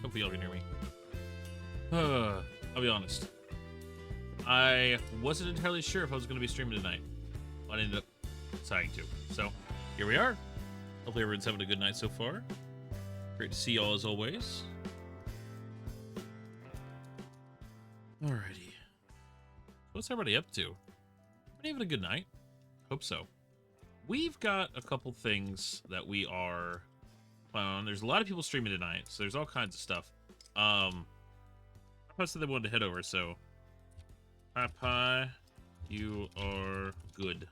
Hopefully y'all can hear me. I'll be honest. I wasn't entirely sure if I was going to be streaming tonight. I ended up deciding to. So, here we are. Hopefully everyone's having a good night so far. Great to see y'all as always. Alrighty. What's everybody up to? Everybody having a good night? Hope so. We've got a couple things that we are planning on. There's a lot of people streaming tonight, so there's all kinds of stuff. I said they wanted to head over, so Pie, you are good.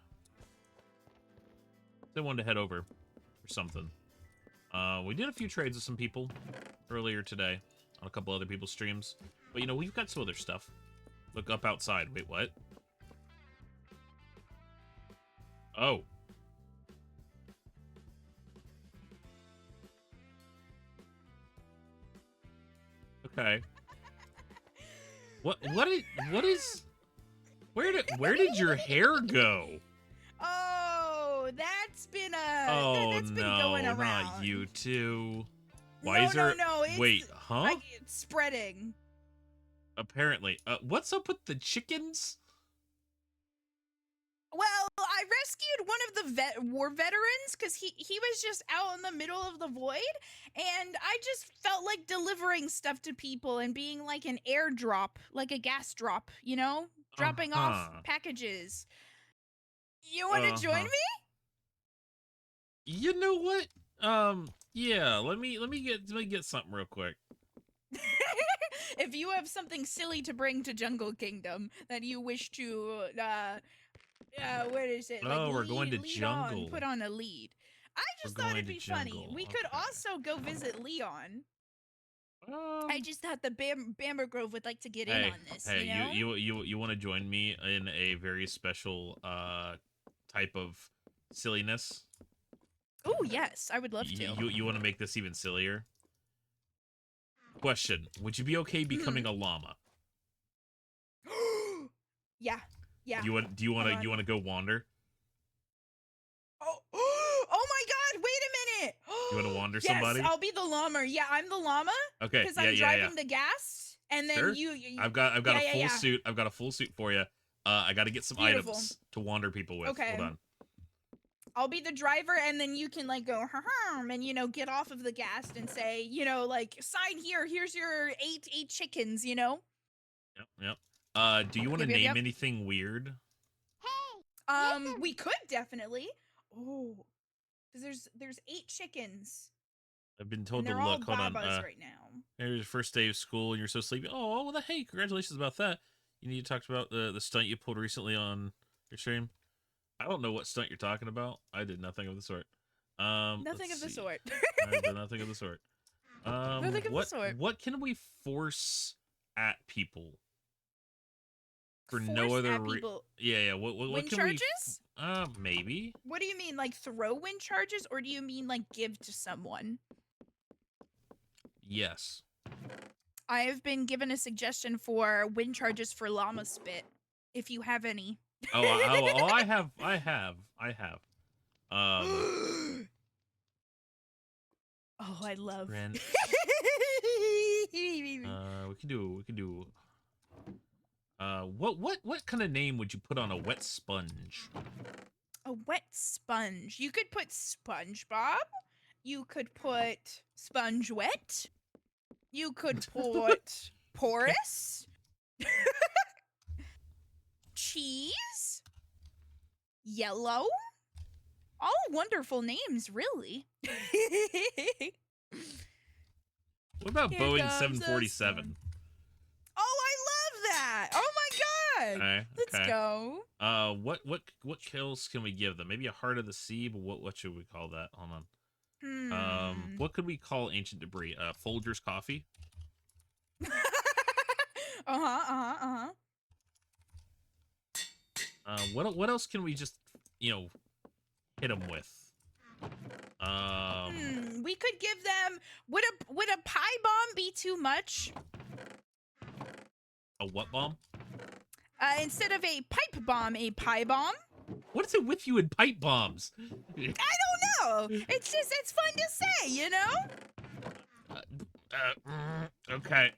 They wanted to head over for something. We did a few trades with some people earlier today on a couple other people's streams, but you know, we've got some other stuff. Look up outside. Wait, what? Oh. Okay. What is where did your hair go? Oh, that's been that's been going around. Not you too. No, wait, huh? Like, it's spreading. Apparently. What's up with the chickens? Well, I rescued one of the war veterans because he was just out in the middle of the void, and I just felt like delivering stuff to people and being like an airdrop, like a gas drop, you know? Dropping off packages. You want to join me? You know what? Yeah, let me get something real quick. If you have something silly to bring to Jungle Kingdom that you wish to what is it? Oh, like we're going to jungle. Put on a lead. I just thought it'd be funny. We could also go visit Leon. I just thought the Bamber Grove would like to get in on this. Hey, you know? you want to join me in a very special type of silliness? Oh yes, I would love to. You want to make this even sillier? Question: would you be okay becoming a llama? Yeah. Yeah. Do you want to go wander? Oh my God! Wait a minute. You want to wander yes, somebody? I'll be the llama. Yeah, I'm the llama. Okay. Because I'm driving the gas, and then sure. you I've got a full suit. I've got a full suit for you. I got to get some items to wander people with. Okay. Hold on. I'll be the driver, and then you can like go and you know get off of the gas and say like sign here. Here's your eight chickens. You know. Yep. Do you want to name anything weird? Hey. We could definitely. Oh, because there's 8 chickens. I've been told to look. Hold on. Right now. Here's your first day of school, and you're so sleepy. Oh, well, hey, congratulations about that. You need to talk about the stunt you pulled recently on your stream. I don't know what stunt you're talking about. I did nothing of the sort. Nothing of the sort. I did nothing of the sort. Nothing of the sort. What can we force at people? For no other reason. Yeah. What wind can charges? Maybe. What do you mean, like throw wind charges, or do you mean like give to someone? Yes. I have been given a suggestion for wind charges for llama spit. If you have any. I have. Oh, I love. We can do. What kind of name would you put on a wet sponge? A wet sponge. You could put SpongeBob. You could put Sponge Wet. You could put Porous. Cheese. Yellow. All wonderful names, really. What about Boeing 747? Oh, I love that! Oh my God! Okay. Let's go. What kills can we give them? Maybe a heart of the sea, but what should we call that? Hold on. What could we call ancient debris? Folgers coffee. What else can we just hit them with? We could give them. Would a pie bomb be too much? A what bomb? Instead of a pipe bomb, a pie bomb. What is it with you and pipe bombs? I don't know. It's fun to say, you know. Okay.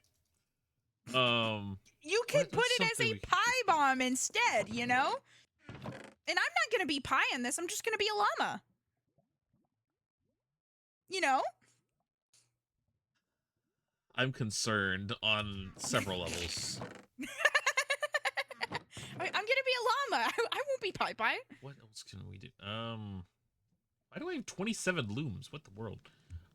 You could put what's it as something a we could pie bomb instead, you know? And I'm not gonna be pie in this, I'm just gonna be a llama. You know? I'm concerned on several levels. I'm gonna be a llama. I won't be pie pie. What else can we do? Why do I have 27 looms? What the world?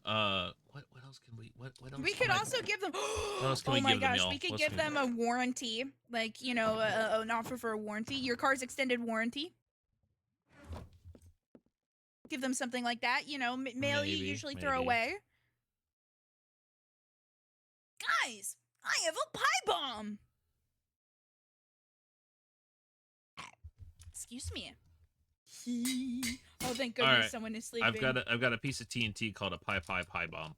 What else can we? What else? We could also give them. What else can Oh we my give them, gosh, y'all? we could What else give can we them a warranty, like you know, an offer for a warranty. Your car's extended warranty. Give them something like that. You know, mail you usually throw away. Guys, I have a pie bomb. Excuse me. Oh, thank goodness right. someone is sleeping. I've got a piece of TNT called a pie bomb.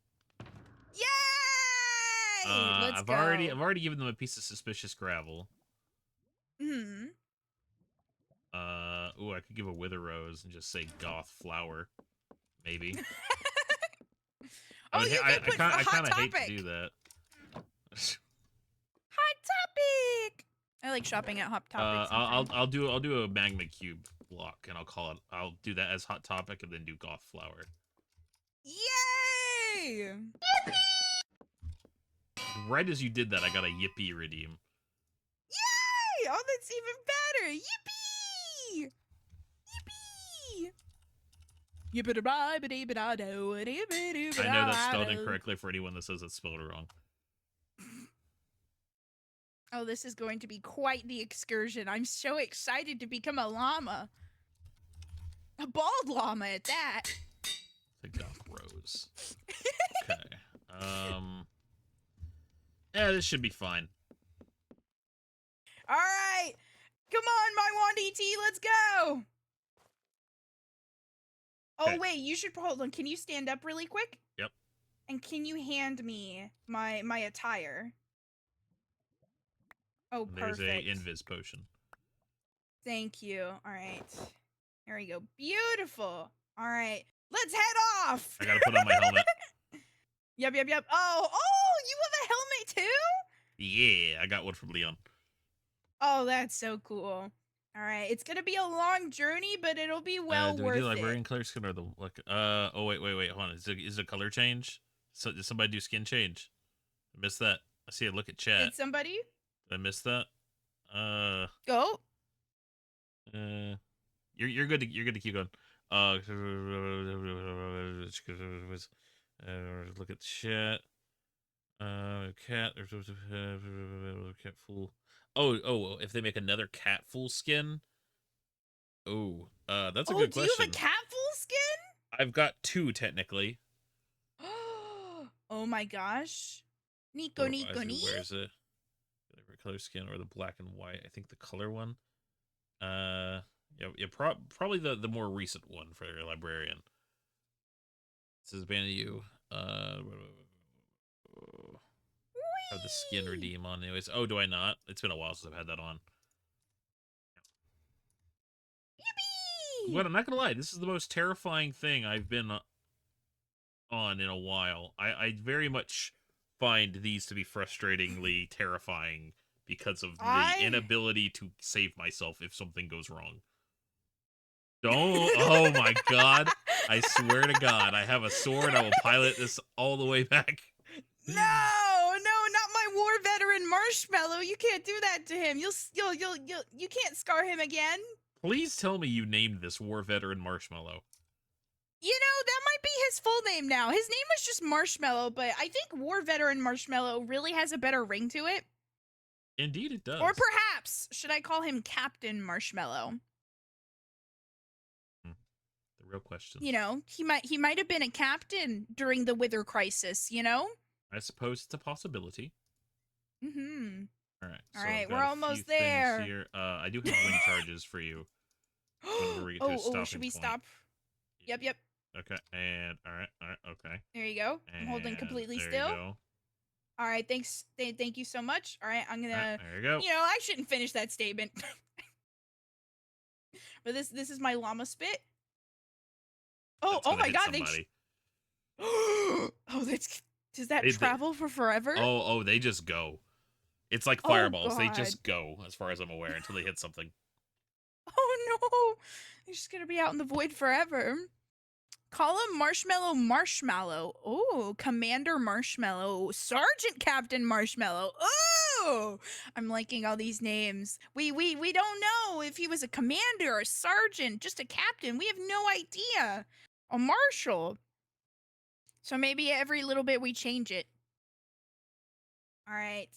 Yay! Let's I've go. already given them a piece of suspicious gravel. Hmm. Ooh, I could give a wither rose and just say goth flower, maybe. Oh, you could put I hot kind of hate to topic. do that. Hot topic. I like shopping at Hot Topic. I'll do a magma cube block and I'll do that as hot topic and then do goth flower. Yay! Right as you did that, I got a yippee redeem. Yay! Oh, that's even better. Yippee! Yippee! I know that's spelled incorrectly for anyone that says it's spelled wrong. Oh, this is going to be quite the excursion. I'm so excited to become a llama. A bald llama at that. The goth rose. Okay. Yeah, this should be fine. All right. Come on, my wand ET, let's go. Oh, wait, you should hold on. Can you stand up really quick? Yep. And can you hand me my attire? Oh, perfect. There's a invis potion. Thank you. All right. There we go. Beautiful. All right. Let's head off. I gotta put on my helmet. Yep. Oh, you have a helmet too? Yeah, I got one from Leon. Oh, that's so cool. All right. It's going to be a long journey, but it'll be well do worth we do it. librarian color skin or the like? Oh wait, hold on. Is it a color change? So did somebody do skin change? I missed that. I see it. Look at chat. Did somebody? Did I miss that? Go. You're good to keep going. Look at chat. Cat. There's cat fool. Oh, if they make another cat fool skin. Oh, that's a good question. Do you have a cat fool skin? I've got two technically. Oh my gosh. Nico. Where's it? The color skin or the black and white? I think the color one. Yeah, probably the more recent one for your librarian. This is Banner you. Have the skin redeem on anyways. Oh, do I not? It's been a while since I've had that on. Yippee! But I'm not gonna lie, this is the most terrifying thing I've been on in a while. I very much find these to be frustratingly terrifying because of the inability to save myself if something goes wrong. Don't. Oh my god. I swear to God, I have a sword. I will pilot this all the way back. No, not my war veteran Marshmallow. You can't do that to him. You can't scar him again. Please tell me you named this war veteran Marshmallow. You know, that might be his full name now. His name was just Marshmallow, but I think war veteran Marshmallow really has a better ring to it. Indeed, it does. Or perhaps, should I call him Captain Marshmallow? The real question. You know, he might have been a captain during the Wither Crisis, you know? I suppose it's a possibility. Mm-hmm. All right. All right, we're almost there. Here. I do have wind charges for you. Should we stop? Yep. Okay, and all right, okay. There you go. I'm holding completely still. You go. All right, thanks. Thank you so much. All right, I'm gonna. There you go. You know, I shouldn't finish that statement. But this is my llama spit. Oh my God! Oh, Does that They- travel for forever? Oh, they just go. It's like Oh, fireballs. They God. just go, as far as I'm aware, until they hit something. Oh no! They're just gonna be out in the void forever. Call him Marshmallow. Oh, Commander Marshmallow. Sergeant Captain Marshmallow. Oh, I'm liking all these names. We don't know if he was a commander or a sergeant, just a captain. We have no idea. A marshal. So maybe every little bit we change it. All right.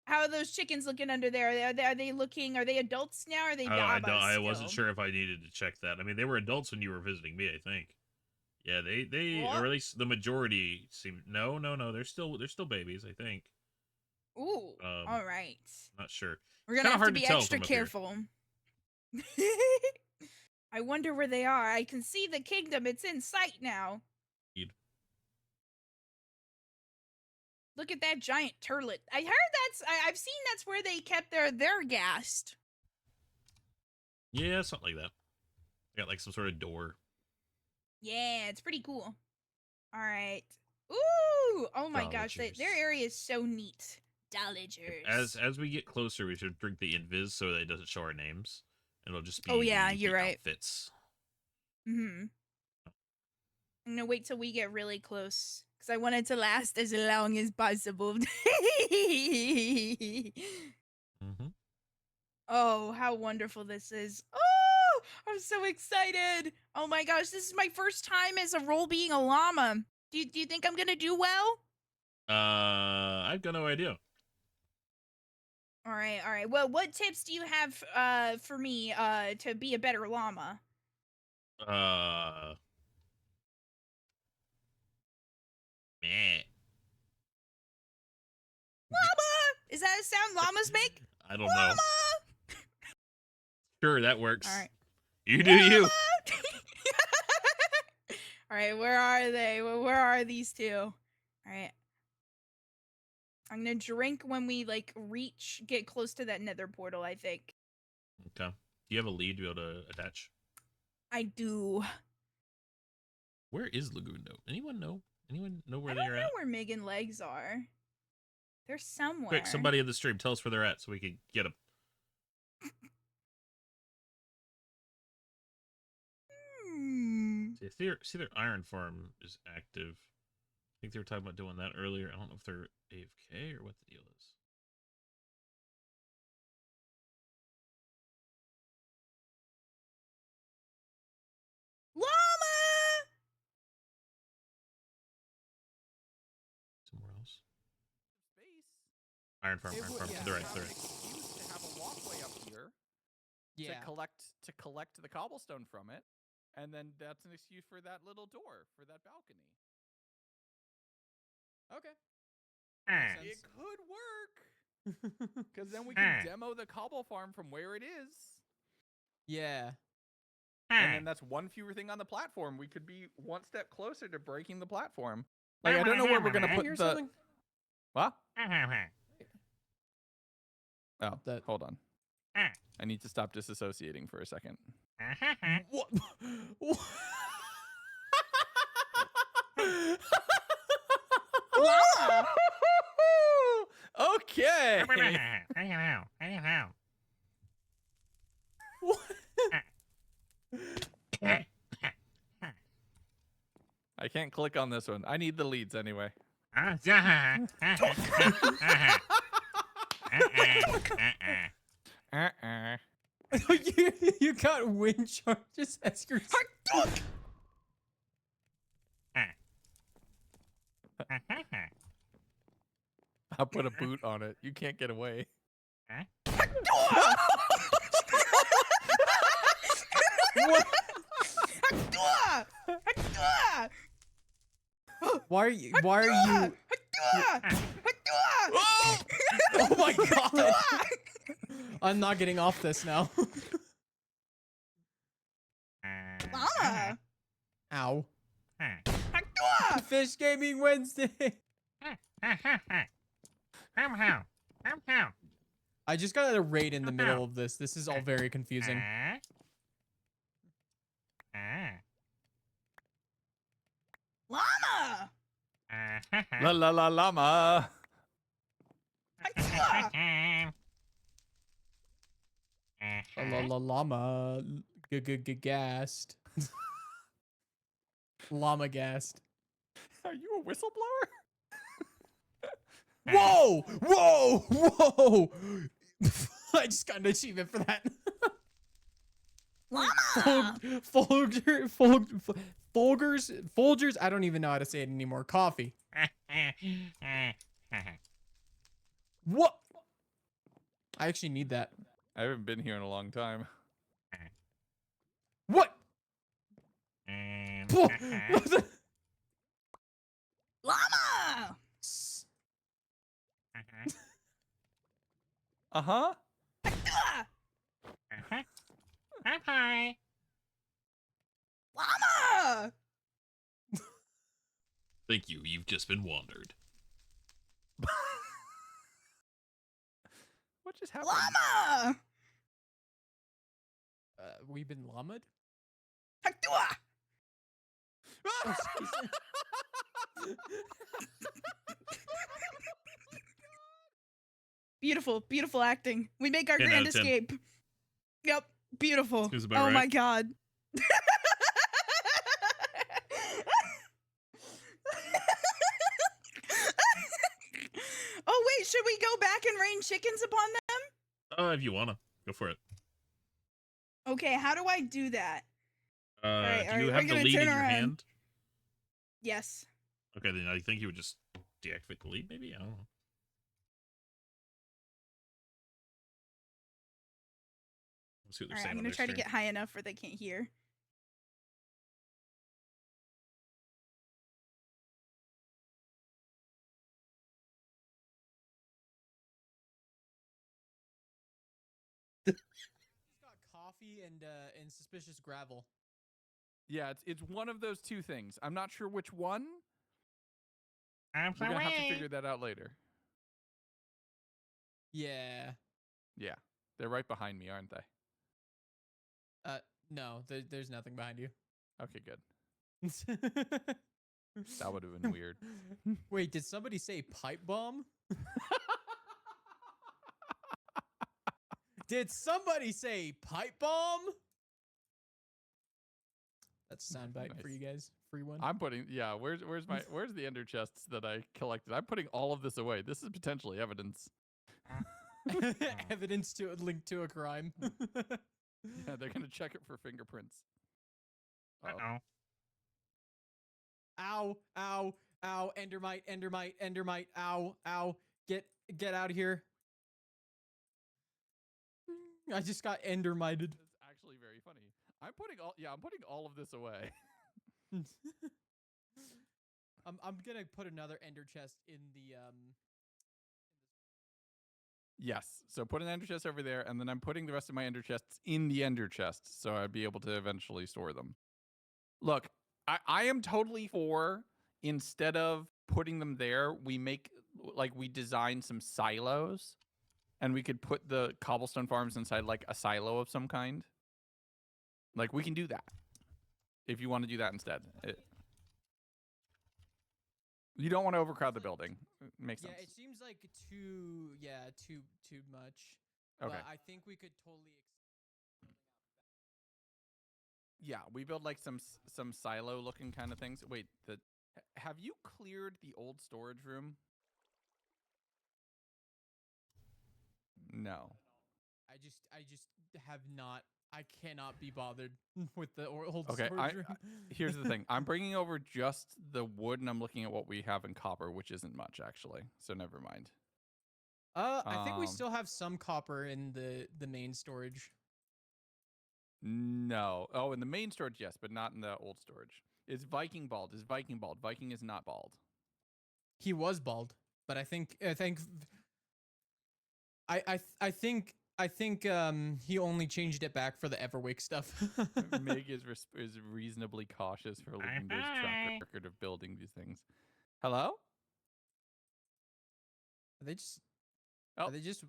How are those chickens looking under there? Are they looking? Are they adults now? Or are they babas I still? wasn't sure if I needed to check that. I mean, they were adults when you were visiting me, I think. Yeah, they What? or at least the majority seem. No, they're still babies, I think. Ooh. All right. Not sure. We're It's gonna kinda have to hard be tell extra from up here. careful. I wonder where they are. I can see the kingdom. It's in sight now. Indeed. Look at that giant turlet. I heard I've seen that's where they kept their ghast. Yeah, something like that. Got like some sort of door. Yeah, it's pretty cool. All right. Ooh! Oh my gosh, their Dollagers. area is so neat. Dollagers. As we get closer, we should drink the invis so that it doesn't show our names, and it'll just be. Oh, yeah, the you're right. Outfits. Mm-hmm. I'm gonna wait till we get really close because I want it to last as long as possible. Mm-hmm. Oh, how wonderful this is. Oh, I'm so excited. Oh my gosh, this is my first time as a role being a llama. Do you think I'm gonna do well? I've got no idea. All right. Well, what tips do you have for me to be a better llama? Meh. Llama! Is that a sound llamas make? I don't know. Llama! Sure, that works. All right. You do you. All right, where are they? Where are these two? All right. I'm gonna drink when we get close to that nether portal, I think. Okay. Do you have a lead to be able to attach? I do. Where is Lagoon Note? Anyone know? Anyone know where I don't they're know at? where Megan legs are. They're somewhere. Quick, somebody in the stream, tell us where they're at so we can get them. See, their iron farm is active. I think they were talking about doing that earlier. I don't know if they're AFK or what the deal is. Llama! Somewhere else. Space. Iron farm, It iron would- farm. yeah, To the right, have to the an right. excuse to have a walkway up here Yeah. to collect the cobblestone from it, and then that's an excuse for that little door for that balcony. Okay. Ah. Makes It sense. could work, because then we can demo the cobble farm from where it is, Yeah. and then that's one fewer thing on the platform. We could be one step closer to breaking the platform. Like, I don't know where we're gonna put Hear the something? what? Oh, That- hold on. I need to stop disassociating for a second. What? Llama! Okay. I can't click on this one. I need the leads anyway. you got wind charges as your. I'll put a boot on it. You can't get away. What? What? Why are you? Why are you? Oh my god! I'm not getting off this now. Llama! Ow! Fish Gaming Wednesday. I just got a raid in the middle of this. This is all very confusing. Llama! La la la llama. Llama. Gassed. Llama gassed. Are you a whistleblower? Whoa! Whoa! Whoa! I just got an achievement for that. Llama! Folgers, I don't even know how to say it anymore. Coffee. What? I actually need that. I haven't been here in a long time. What? What the? Llama! Uh-huh. Hi. Llama! Thank you. You've just been wandered. What just happened? Llama! We've been llamaed? Haktua! Oh, Beautiful, beautiful acting. We make our 10 out grand of 10. escape. Yep, beautiful. Seems about Oh right. my god. Oh wait, should we go back and rain chickens upon them? If you wanna, go for it. Okay, how do I do that? Do you we're have the gonna lead in turn your around. hand? Yes. Okay, then I think you would just deactivate the lead, maybe? I don't know. Let's see what they're Alright, saying I'm on gonna their try to stream. get high enough where they can't hear. Got coffee and suspicious gravel. Yeah, it's one of those two things. I'm not sure which one. I'm We're gonna have to figure that out later. Yeah. Yeah, they're right behind me, aren't they? No, there's nothing behind you. Okay, good. That would have been weird. Wait, did somebody say pipe bomb? Did somebody say pipe bomb? That's a soundbite for Nice. you guys. Free one. I'm putting where's the ender chests that I collected? I'm putting all of this away. This is potentially evidence. Evidence to link to a crime. Yeah, they're gonna check it for fingerprints. Uh-oh. Ow, ow, ow, endermite, endermite, endermite, ow, ow. Get out of here. I just got endermited. It's actually very funny. I'm putting all of this away. I'm gonna put another ender chest in the Yes. So put an ender chest over there, and then I'm putting the rest of my ender chests in the ender chest, so I'd be able to eventually store them. Look, I am totally for, instead of putting them there, we design some silos, and we could put the cobblestone farms inside like a silo of some kind. Like, we can do that if you want to do that instead. You don't want to overcrowd the building. Makes sense. Yeah, it seems like too much. Okay. But I think we could totally. Yeah, we build like some silo looking kind of things. Wait, have you cleared the old storage room? No. I just have not. I cannot be bothered with the old Okay, storage room. Here's the thing. I'm bringing over just the wood, and I'm looking at what we have in copper, which isn't much actually. So never mind. I think we still have some copper in the main storage. No. Oh, in the main storage, yes, but not in the old storage. Is Viking bald? Is Viking bald? Viking is not bald. He was bald, but I think he only changed it back for the Everwake stuff. Mig is reasonably cautious for looking at his track record of building these things. Hello? Are they just? Oh. Are they just?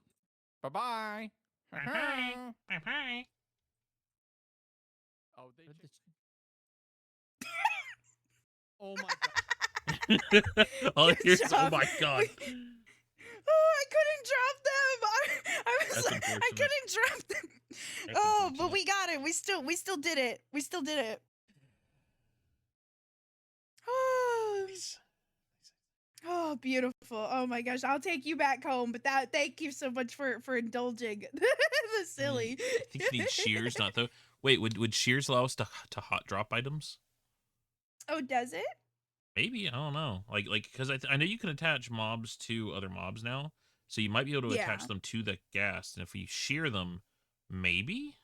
Bye-bye. Bye-bye. Bye-bye. Oh, they Oh my god! All Good here's, oh job. my god. Oh, I couldn't drop them. I was That's like, I unfortunate. couldn't drop them. That's Oh, but unfortunate. we got it. We still did it. We still did it. Oh, Nice. oh, beautiful. Oh my gosh, I'll take you back home. But thank you so much for indulging the silly. I think you need shears, not though. Wait, would shears allow us to hot drop items? Oh, does it? Maybe, I don't know. Like because I know you can attach mobs to other mobs now, so you might be able to Yeah. attach them to the ghast, and if we shear them, maybe.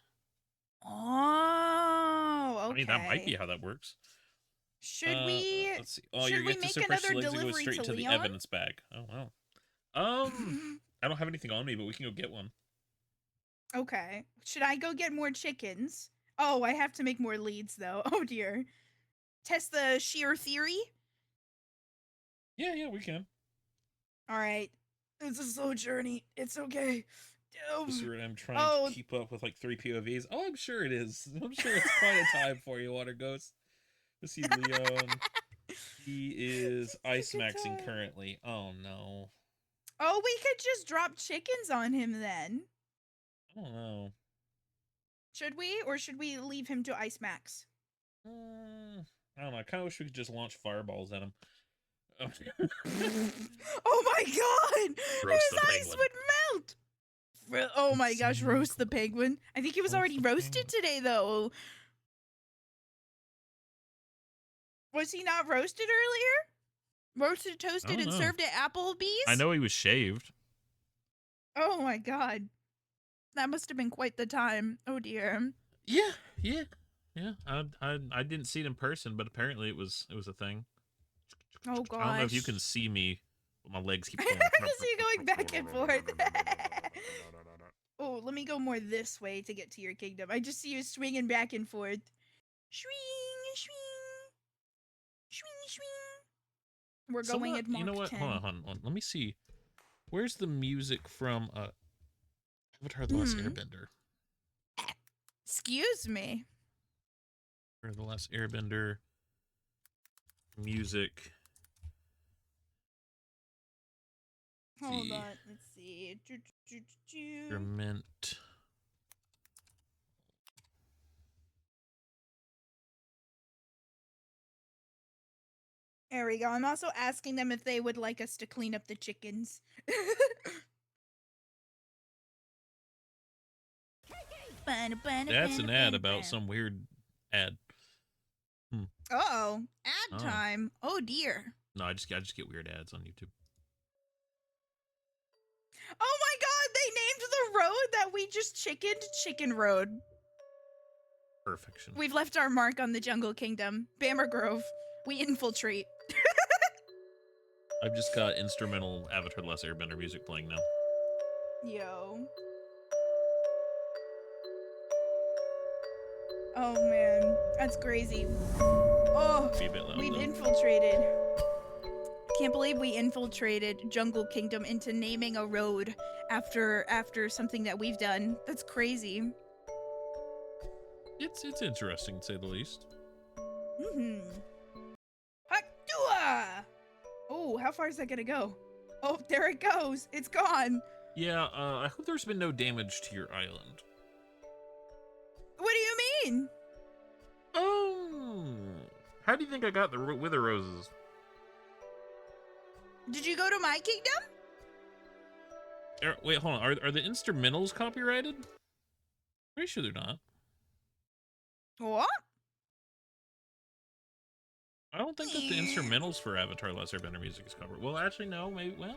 Oh, okay. I mean, that might be how that works. Should we? Let's see. Oh, should your we gift is make so precious, another legs will go delivery straight to to the Leon? evidence bag. Oh wow. I don't have anything on me, but we can go get one. Okay. Should I go get more chickens? Oh, I have to make more leads though. Oh dear. Test the sheer theory. Yeah, we can. All right. It's a slow journey. It's okay. Just where I'm trying to keep up with like 3 POVs. Oh, I'm sure it is. I'm sure it's quite a time for you, Water Ghost. Let's see, Leon. He is ice maxing currently. Oh no. Oh, we could just drop chickens on him then. I don't know. Should we? Or should we leave him to ice max? I don't know. I kind of wish we could just launch fireballs at him. Oh my god! Roast His the ice penguin. would melt! Oh my gosh, roast the penguin. I think he was Roast already the roasted today though. Was he not roasted earlier? Roasted, toasted, and know. served at Applebee's? I know he was shaved. Oh my god. That must have been quite the time. Oh dear. Yeah. I didn't see it in person, but apparently it was a thing. Oh gosh. I don't know if you can see me, but my legs keep I going. can see you going back and forth. Oh, let me go more this way to get to your kingdom. I just see you swinging back and forth. Swing, swing, swing, swing. We're going at Mach You know what? 10. Hold on. Let me see. Where's the music from Avatar: The Last Airbender? Excuse me. Or The Last Airbender music. Hold on. Let's see. Instrument. There we go. I'm also asking them if they would like us to clean up the chickens. That's an ad about some weird ad. Uh-oh. Ad Oh. time. Oh dear. No, I just get weird ads on YouTube. Oh my god, they named the road that we just chickened Chicken Road. Perfection. We've left our mark on the Jungle Kingdom. Bammer Grove. We infiltrate. I've just got instrumental Avatar: The Last Airbender music playing now. Yo. Oh man, that's crazy. Oh, Be a bit loud, we've though. infiltrated. Can't believe we infiltrated Jungle Kingdom into naming a road after something that we've done. That's crazy. It's interesting to say the least. Haktua! Oh, how far is that gonna go? Oh, there it goes. It's gone. Yeah, I hope there's been no damage to your island. What do you mean? How do you think I got the wither roses? Did you go to my kingdom? Wait, hold on. Are the instrumentals copyrighted? Pretty sure they're not. What? I don't think that the instrumentals for Avatar: The Last Airbender music is covered. Well, actually, no. Maybe. Well,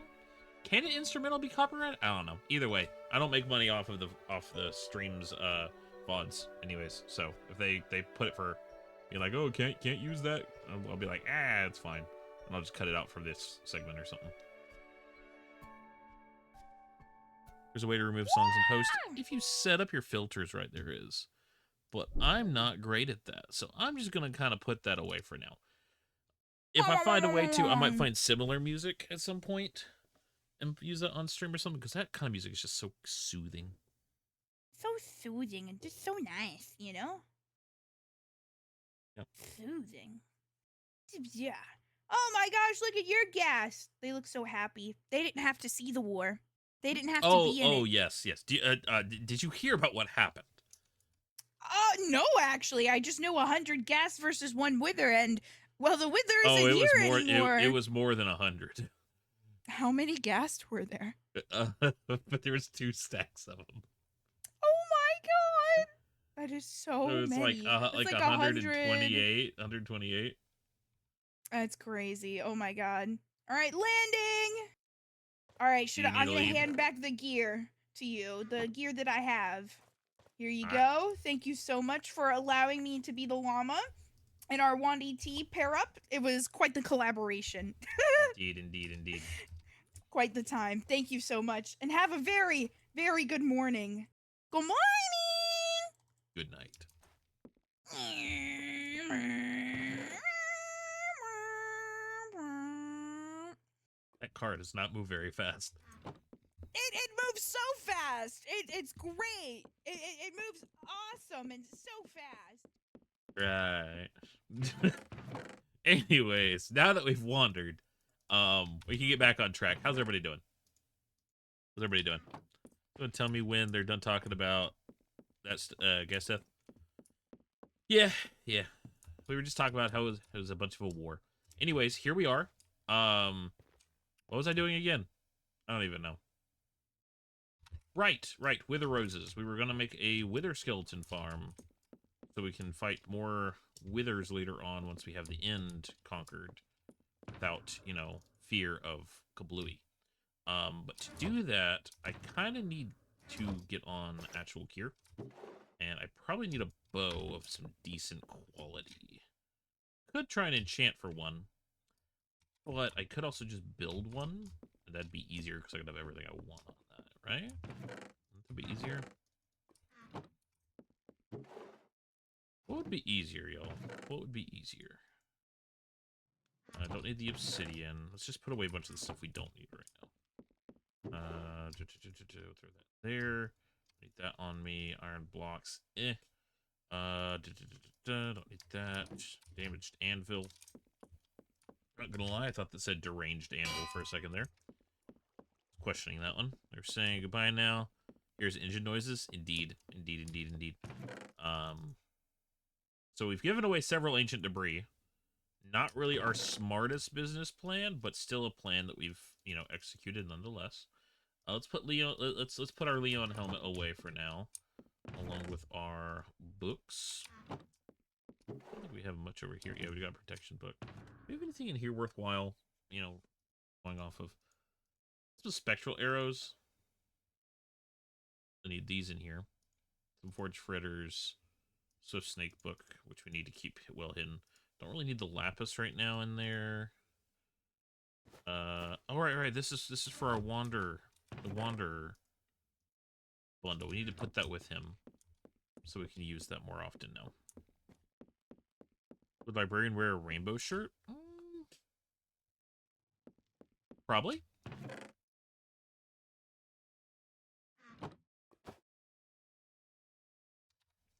can an instrumental be copyrighted? I don't know. Either way, I don't make money off the streams VODs, anyways. So if they put it for, be like, oh, can't use that, I'll be like, it's fine, and I'll just cut it out for this segment or something. There's a way to remove songs in post if you set up your filters right. There is, but I'm not great at that, so I'm just gonna kind of put that away for now. If I find a way to, I might find similar music at some point and use that on stream or something, because that kind of music is just so soothing. So soothing and just so nice, you know? Yep. Soothing. Yeah. Oh my gosh, look at your gas. They look so happy. They didn't have to see the war. They didn't have to be in it. Yes. Did you hear about what happened? No, actually. I just know 100 gas versus 1 wither, and, well, the wither isn't it was here more. anymore. It was more than 100. How many gas were there? But there was 2 stacks of them. Oh my god! That is so So it's many. like It's like 128. 128. That's crazy. Oh my god. All right, landing. All right, Do you I'm need to gonna leave? hand back the gear to you. The gear that I have. Here you All right. go. Thank you so much for allowing me to be the llama in our Wandy T pair up. It was quite the collaboration. Indeed. Quite the time. Thank you so much, and have a very, very good morning. Good morning. Good night. That car does not move very fast. It moves so fast. It's great. It moves awesome and so fast. Right. Anyways, now that we've wandered, we can get back on track. How's everybody doing? How's everybody doing? You want to tell me when they're done talking about that guest death? Yeah. We were just talking about how it was a bunch of a war. Anyways, here we are. What was I doing again? I don't even know. Right. Wither roses. We were gonna make a wither skeleton farm, so we can fight more withers later on once we have the end conquered, without, fear of kablooey. But to do that, I kind of need to get on actual gear, and I probably need a bow of some decent quality. Could try and enchant for one, but I could also just build one, and that'd be easier because I could have everything I want on that, right? That'd be easier. What would be easier, y'all? What would be easier? I don't need the obsidian. Let's just put away a bunch of the stuff we don't need right now. Throw that there. Need that on me. Iron blocks. Don't need that. Damaged anvil. Not gonna lie, I thought that said deranged anvil for a second there. Questioning that one. They're saying goodbye now. Here's engine noises. Indeed. So we've given away several ancient debris. Not really our smartest business plan, but still a plan that we've, executed nonetheless. Let's put Leon. Let's put our Leon helmet away for now, along with our books. I don't think we have much over here. Yeah, we got a protection book. Do we have anything in here worthwhile? Going off of some spectral arrows. I need these in here. Some forge fritters. Swift snake book, which we need to keep well hidden. Don't really need the lapis right now in there. All right. This is for our wanderer bundle. We need to put that with him, so we can use that more often now. Would librarian wear a rainbow shirt? Probably.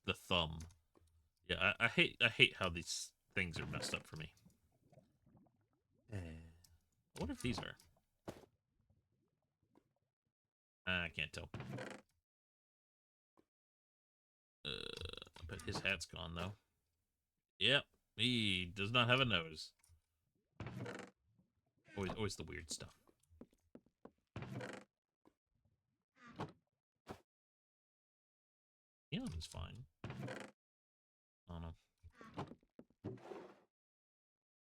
The thumb. Yeah, I hate how these things are messed up for me. I wonder if these are. I can't tell. But his hat's gone though. Yep, he does not have a nose. Always the weird stuff. Leon is fine. I don't know.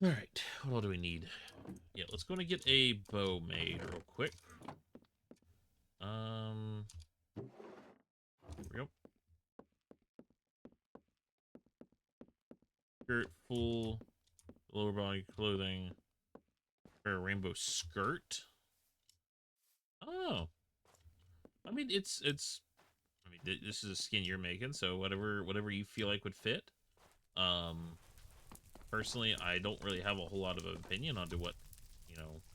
Alright, what all do we need? Yeah, let's go and get a bow made real quick. Here we go. Shirt, full lower body clothing. Wear a rainbow skirt. Oh. I mean, this is a skin you're making, so whatever you feel like would fit. Personally, I don't really have a whole lot of opinion onto what,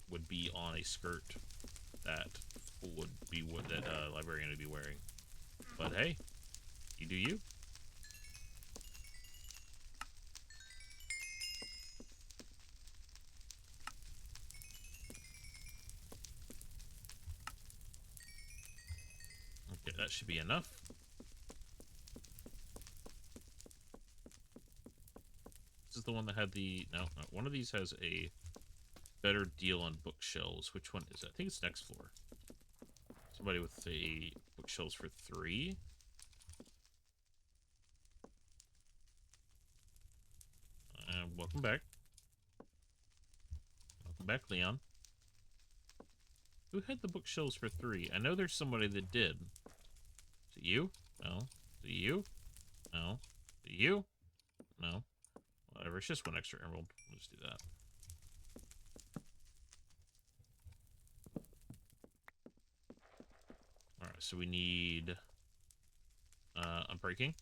would be on a skirt that would be what that librarian would be wearing. But hey, you do you. That should be enough. This is the one that had the... No, one of these has a better deal on bookshelves. Which one is it? I think it's next floor. Somebody with the bookshelves for 3. Welcome back. Welcome back, Leon. Who had the bookshelves for 3? I know there's somebody that did. Is it you? No. Is it you? No. Is it you? No. Whatever, it's just 1 extra emerald. We'll just do that. Alright, so we need... unbreaking.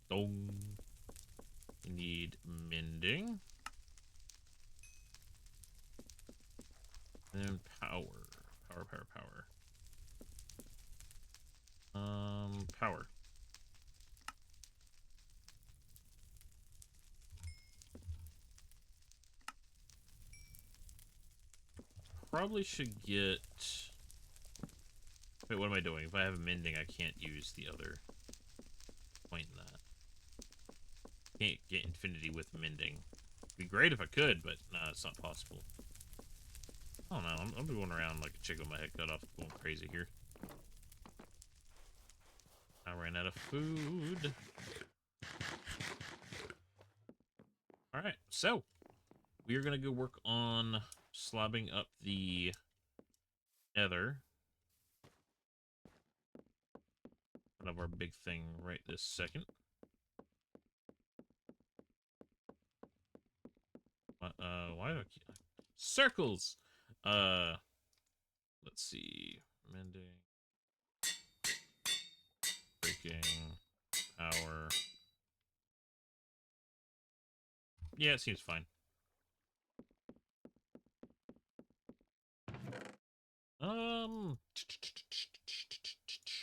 Dong. We need mending. And power. Power. Power. Probably should get... Wait, what am I doing? If I have mending, I can't use the other point in that. Can't get infinity with mending. It'd be great if I could, but nah, it's not possible. I don't know. I'm going around like a chick with my head cut off, going crazy here. I ran out of food. Alright, so we are going to go work on slabbing up the nether. One of our big thing right this second. Why do I keep... Circles! Let's see. Mending. Breaking. Power. Yeah, it seems fine.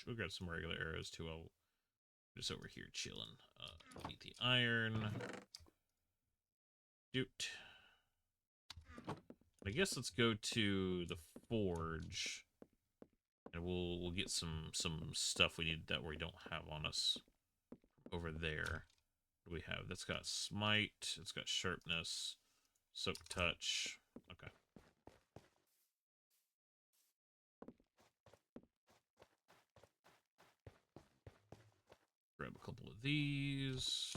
We'll grab some regular arrows too. I'll just over here chilling. Need the iron. Doot. I guess let's go to the forge, and we'll get some stuff we need that we don't have on us over there. What do we have? That's got smite. It's got sharpness, soak touch. Okay. Grab a couple of these.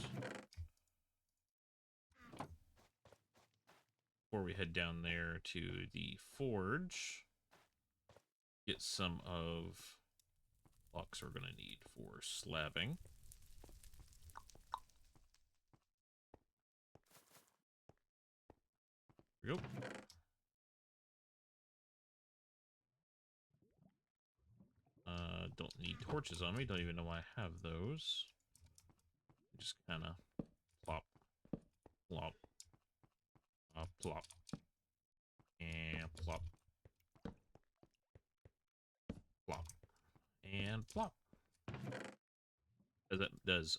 Before we head down there to the forge, get some of blocks we're going to need for slabbing. Here we go. Don't need torches on me. Don't even know why I have those. Just kind of plop, plop, plop, and plop, plop, and plop. That does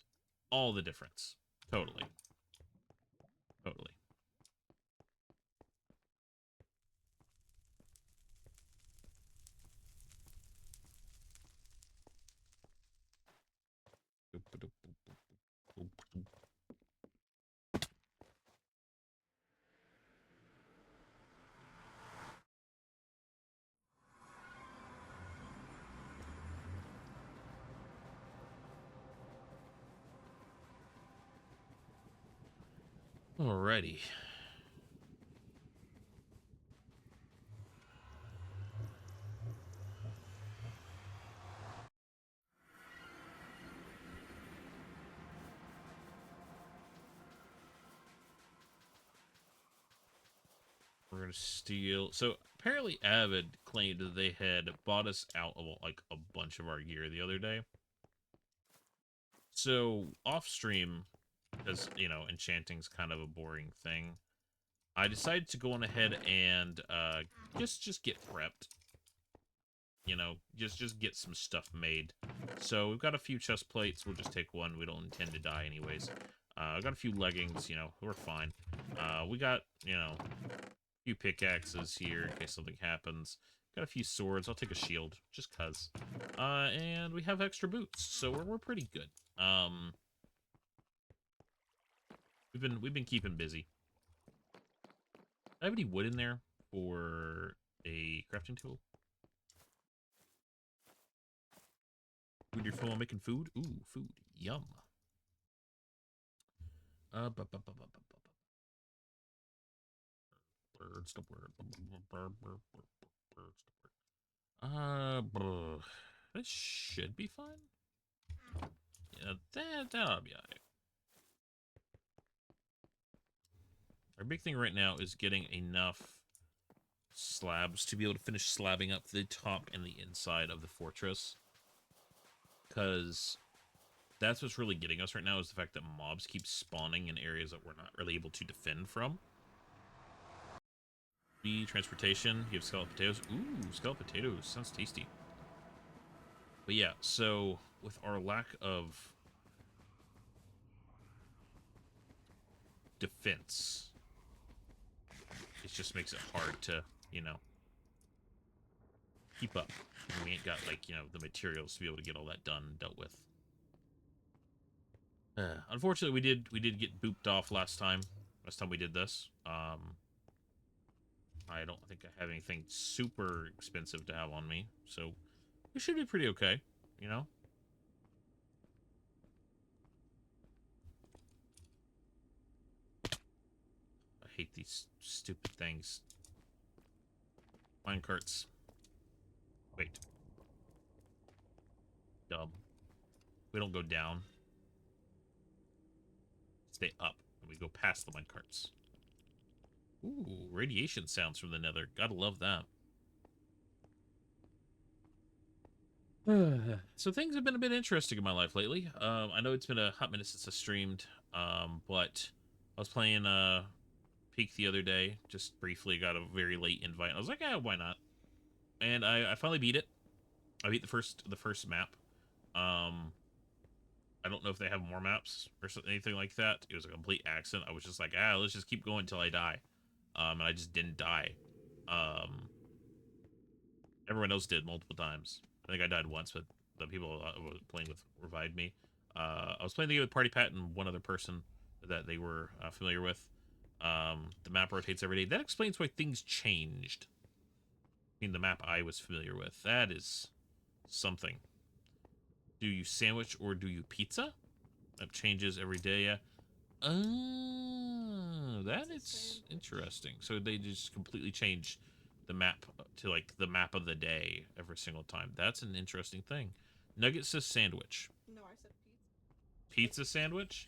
all the difference. Totally. Totally. Alrighty. We're gonna steal. So apparently Avid claimed that they had bought us out of like a bunch of our gear the other day. So off stream, because you know, enchanting's kind of a boring thing, I decided to go on ahead and just get prepped. You know, just get some stuff made. So we've got a few chest plates. We'll just take one. We don't intend to die anyways. I got a few leggings. You know, we're fine. We got, you know, a few pickaxes here in case something happens. Got a few swords. I'll take a shield, just cuz. And we have extra boots, so we're pretty good. We've been keeping busy. Do I have any wood in there for a crafting tool? Food, you're full on making food? Ooh, food. Yum. Words to word. This should be fine. Yeah, that'll be alright. Our big thing right now is getting enough slabs to be able to finish slabbing up the top and the inside of the fortress. Because that's what's really getting us right now, is the fact that mobs keep spawning in areas that we're not really able to defend from. Transportation, you have scalloped potatoes. Ooh, scalloped potatoes, sounds tasty. But yeah, so with our lack of defense, it just makes it hard to, you know, keep up. And we ain't got, like, you know, the materials to be able to get all that done and dealt with. Unfortunately, we did get booped off last time we did this. I don't think I have anything super expensive to have on me, so we should be pretty okay, you know? I hate these stupid things. Minecarts. Wait. Dumb. We don't go down. Stay up, and we go past the minecarts. Ooh, radiation sounds from the nether. Gotta love that. So things have been a bit interesting in my life lately. I know it's been a hot minute since I streamed, but I was playing Peak the other day, just briefly. Got a very late invite. I was like, why not? And I finally beat it. I beat the first map. I don't know if they have more maps or anything like that. It was a complete accident. I was just like, let's just keep going until I die. And I just didn't die. Everyone else did multiple times. I think I died once, but the people I was playing with revived me. I was playing the game with Party Pat and one other person that they were familiar with. The map rotates every day. That explains why things changed. I mean, the map I was familiar with. That is something. Do you sandwich or do you pizza? That changes every day, yeah. Oh, that is interesting. So they just completely change the map to, like, the map of the day every single time. That's an interesting thing. Nugget says sandwich. No, I said pizza. Pizza sandwich?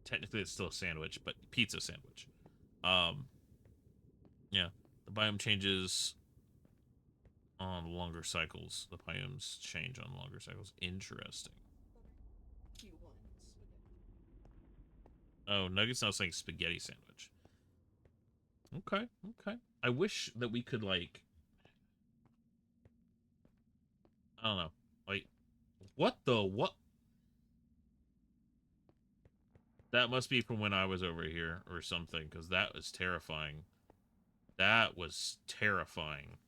Technically, it's still a sandwich, but pizza sandwich. Yeah. The biome changes on longer cycles. The biomes change on longer cycles. Interesting. Q1 spaghetti. Oh, Nugget's now saying spaghetti sandwich. Okay, okay. I wish that we could, like... I don't know. Like, what the... What? That must be from when I was over here or something, because that was terrifying. That was terrifying.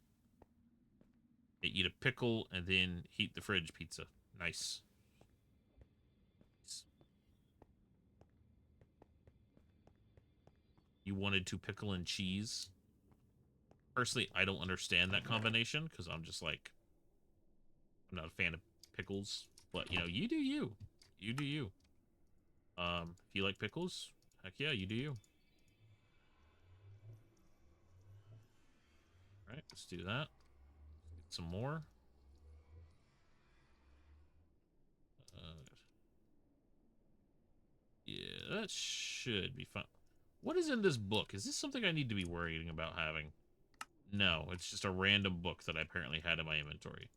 They eat a pickle and then heat the fridge pizza. Nice. You wanted to pickle and cheese? Personally, I don't understand that combination, because I'm just like... I'm not a fan of pickles. But, you know, you do you. You do you. If you like pickles, heck yeah, you do you. Alright, let's do that. Get some more. Yeah, that should be fun. What is in this book? Is this something I need to be worrying about having? No, it's just a random book that I apparently had in my inventory.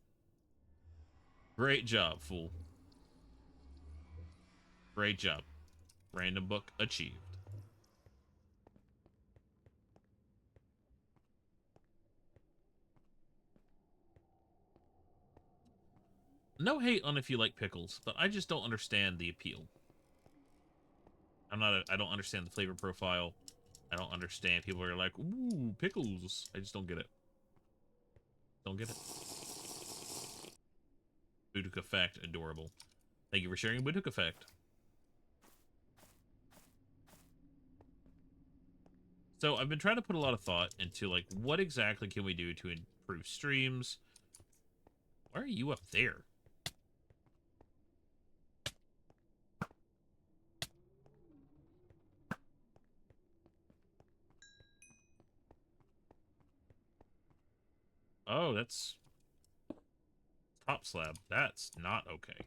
Great job, fool. Great job. Random book achieved. No hate on if you like pickles, but I just don't understand the appeal. I don't understand the flavor profile. I don't understand people are like, ooh, pickles. I just don't get it. Don't get it. Boutique Effect, adorable. Thank you for sharing Boutique Effect. So I've been trying to put a lot of thought into like what exactly can we do to improve streams. Why are you up there? Oh, that's top slab. That's not okay.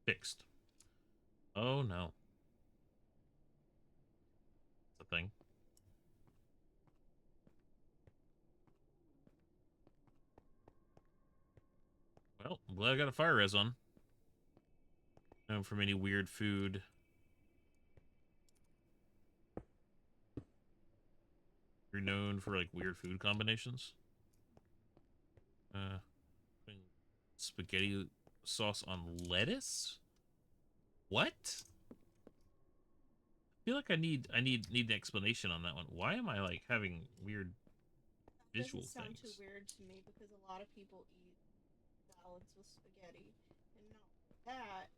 Fixed. Oh no. That's a thing. Well, I'm glad I got a fire res on. Known from any weird food. You're known for like weird food combinations. Putting spaghetti sauce on lettuce? What? I feel like I need an explanation on that one. Why am I like having weird visual Doesn't sound things? too weird to me because a lot of people eat salads with spaghetti and not that.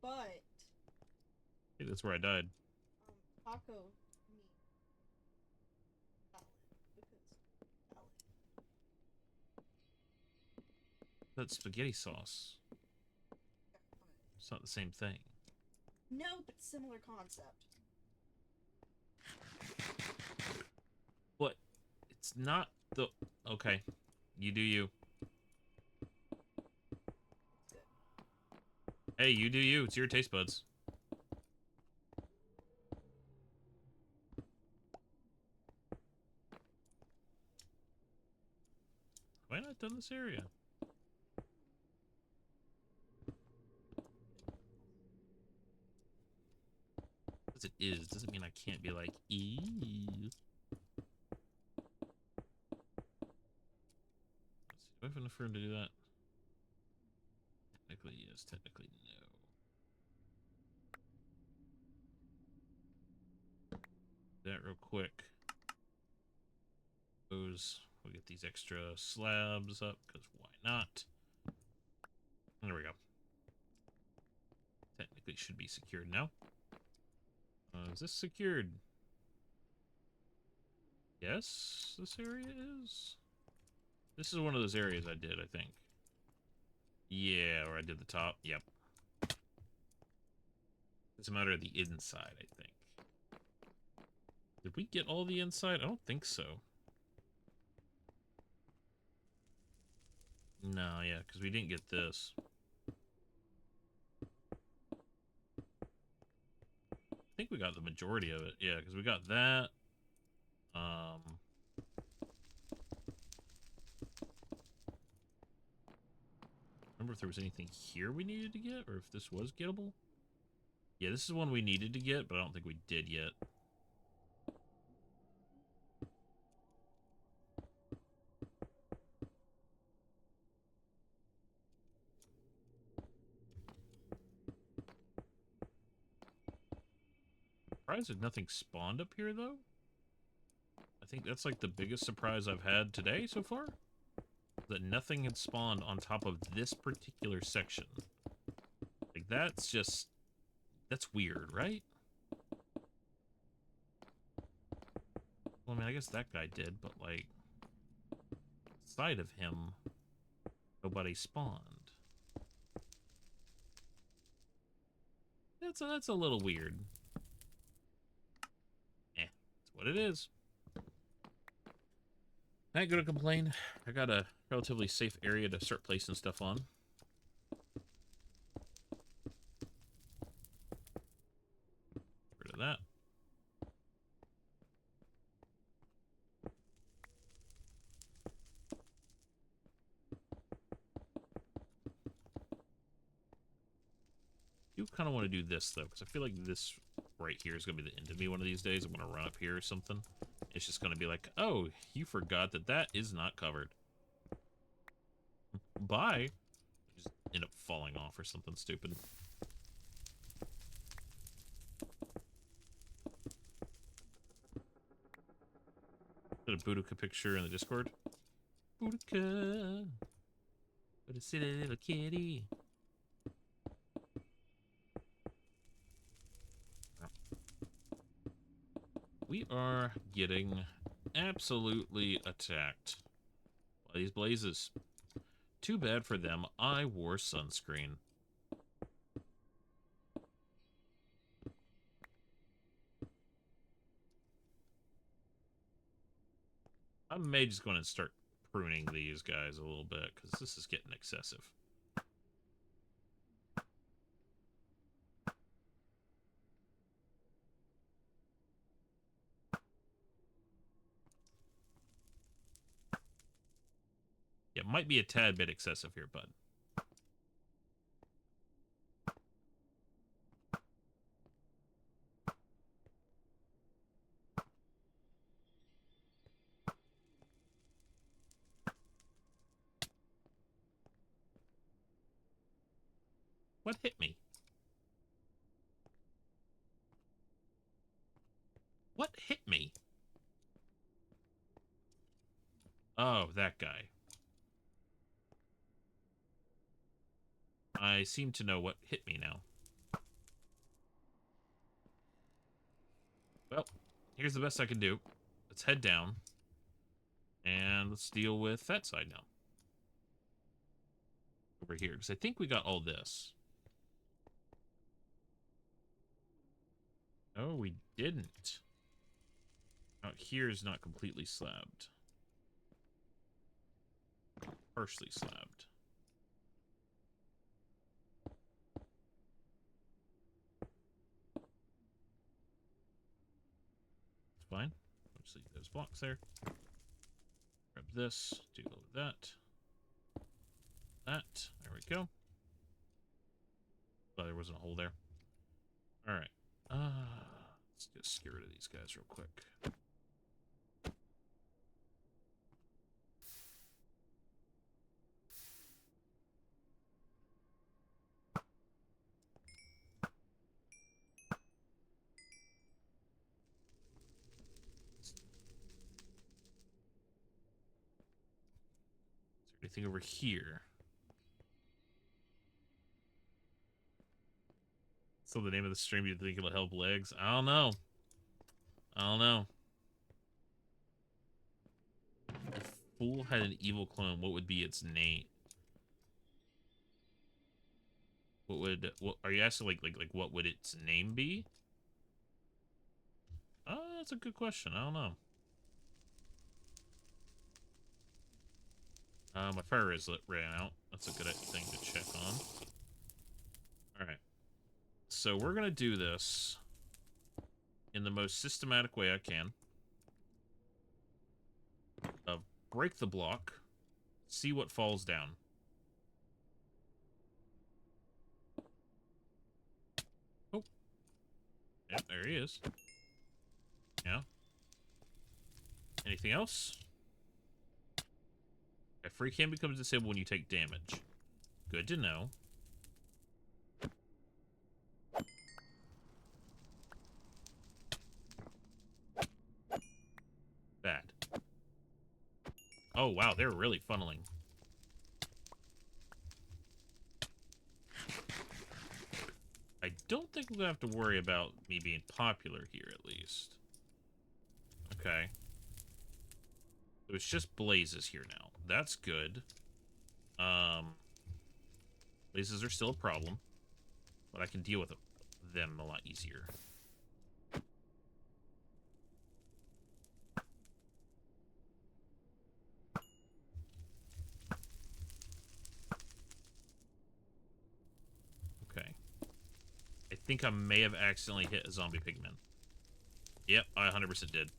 But Hey, that's where I died. taco meat salad because salad. That's spaghetti sauce. It's not the same thing. No, but similar concept. But it's not the... Okay. You do you. Hey, you do you. It's your taste buds. Why not done this area? As it is, doesn't mean I can't be like, eee. Do I have enough room to do that? Technically, yes. Technically, no. That real quick. We'll get these extra slabs up, because why not? There we go. Technically should be secured now. Is this secured? Yes, this area is. This is one of those areas I did, I think. Yeah, or I did the top. Yep. It's a matter of the inside, I think. Did we get all the inside? I don't think so. No, yeah, because we didn't get this. I think we got the majority of it. Yeah, because we got that. Remember if there was anything here we needed to get, or if this was gettable? Yeah, this is one we needed to get, but I don't think we did yet. Surprised that nothing spawned up here, though. I think that's like the biggest surprise I've had today so far. That nothing had spawned on top of this particular section. Like, that's just... That's weird, right? Well, I mean, I guess that guy did, but, like... Side of him, nobody spawned. That's a little weird. That's what it is. I ain't gonna complain. I got a relatively safe area to start placing stuff on. Rid of that. I do kind of want to do this, though, because I feel like this right here is going to be the end of me one of these days. I'm going to run up here or something. It's just going to be like, oh, you forgot that that is not covered. Bye. Just end up falling off or something stupid. Put a Boudica picture in the Discord. Boudica. What a silly little kitty. We are getting absolutely attacked by these blazes. Too bad for them. I wore sunscreen. I may just go in and start pruning these guys a little bit, because this is getting excessive. Yeah, it might be a tad bit excessive here, bud. What hit me? What hit me? Oh, that guy. I seem to know what hit me now. Well, here's the best I can do. Let's head down. And let's deal with that side now. Over here, because I think we got all this. No, we didn't. Out here is not completely slabbed. Partially slabbed. It's fine. Let's leave those blocks there. Grab this. Do a little of that. That. There we go. Oh, there wasn't a hole there. Alright. Let's just get rid of these guys real quick. Is there anything over here? So the name of the stream, you think it'll help legs? I don't know. I don't know. If Fool had an evil clone, what would be its name? What would are you asking like what would its name be? Oh, that's a good question. I don't know. My fire is ran out. That's a good thing to check on. Alright. So we're gonna do this in the most systematic way I can. Break the block. See what falls down. Oh. Yep, there he is. Yeah. Anything else? A free cam becomes disabled when you take damage. Good to know. Bad. Oh, wow, they're really funneling. I don't think we're gonna have to worry about me being popular here, at least. Okay. There's just blazes here now. That's good. Blazes are still a problem, but I can deal with them a lot easier. Okay. I think I may have accidentally hit a zombie pigman. Yep, I 100% did.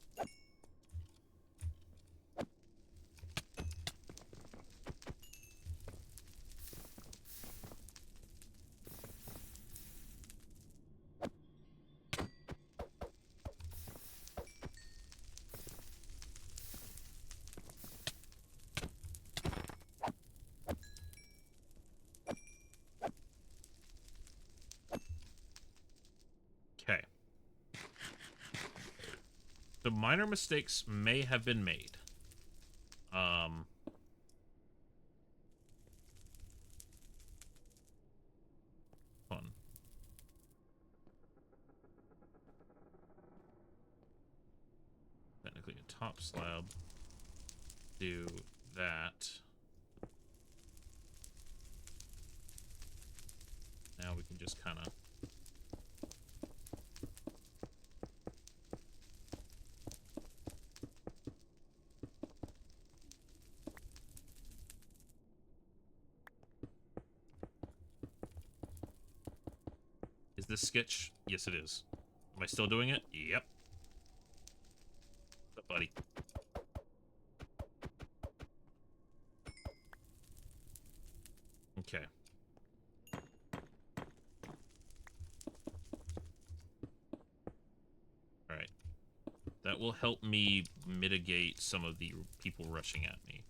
So minor mistakes may have been made. Fun. Technically a top slab. Do that. Now we can just kind of... Is this sketch? Yes, it is. Am I still doing it? Yep. What's up, buddy? Okay. Alright. That will help me mitigate some of the people rushing at me.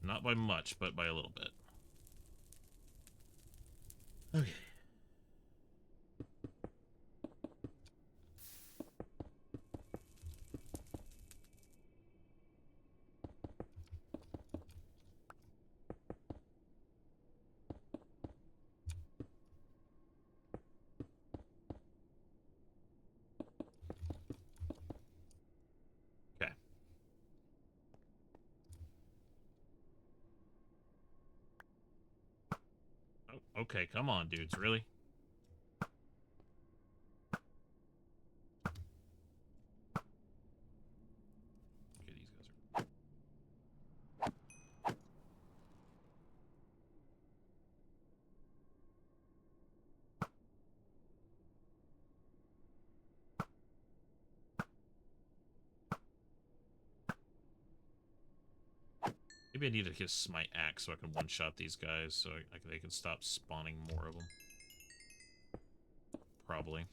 Not by much, but by a little bit. Okay. Okay. Oh, okay, come on, dudes, really? Okay, these guys are... Maybe I need to kiss my axe so I can one-shot these guys so they can stop spawning more of them. Probably.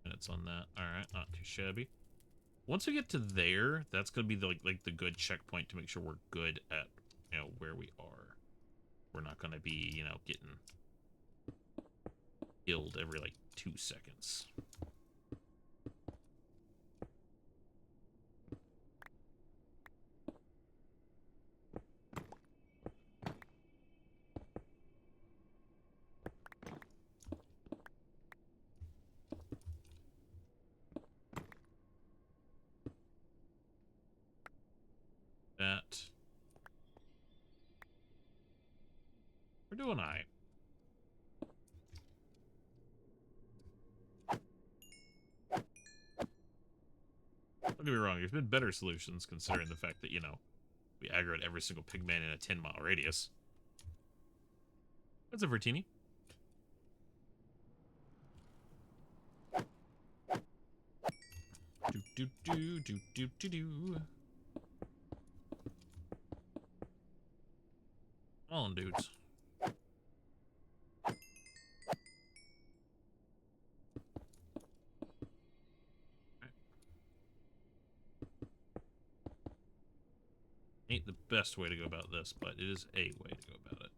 Minutes on that. Alright, not too shabby. Once we get to there, that's going to be the, like the good checkpoint to make sure we're good at, you know, where we are. We're not going to be, you know, getting killed every, like, 2 seconds. That. We're doing alright. Don't get me wrong, there's been better solutions considering the fact that, you know, we aggroed every single pigman in a 10-mile radius. What's up, Vertini? Do. Come on, dudes. Ain't the best way to go about this, but it is a way to go about it.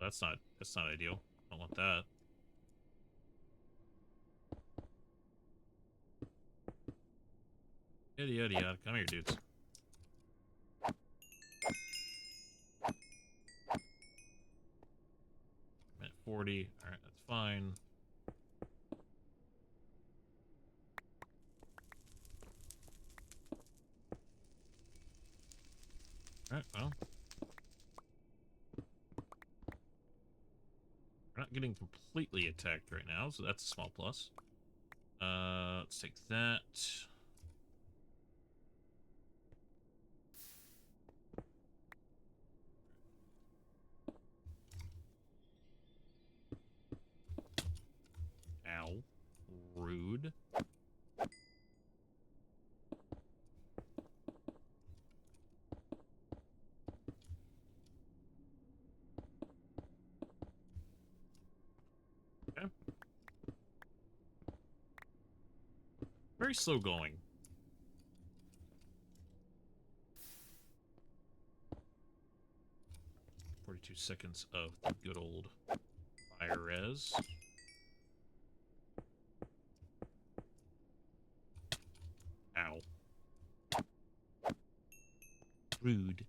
That's not ideal. I don't want that. Yada yada yada. Come here, dudes. I'm at 40. Alright, that's fine. Alright, well. We're not getting completely attacked right now, so that's a small plus. Let's take that. Rude. Okay. Very slow going. Seconds of the good old fire res. Ow. Rude.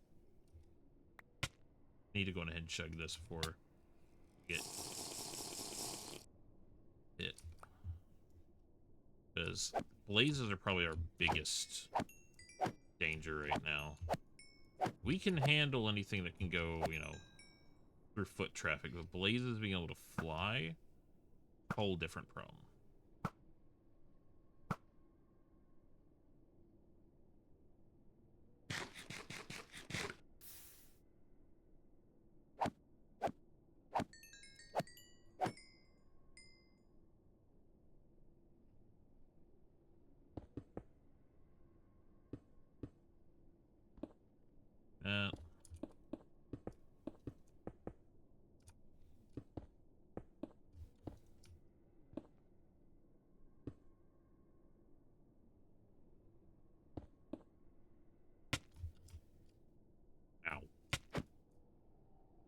Need to go ahead and chug this before we get hit. Because blazes are probably our biggest danger right now. We can handle anything that can go, you know, through foot traffic, but blazes being able to fly, whole different problem. Ow.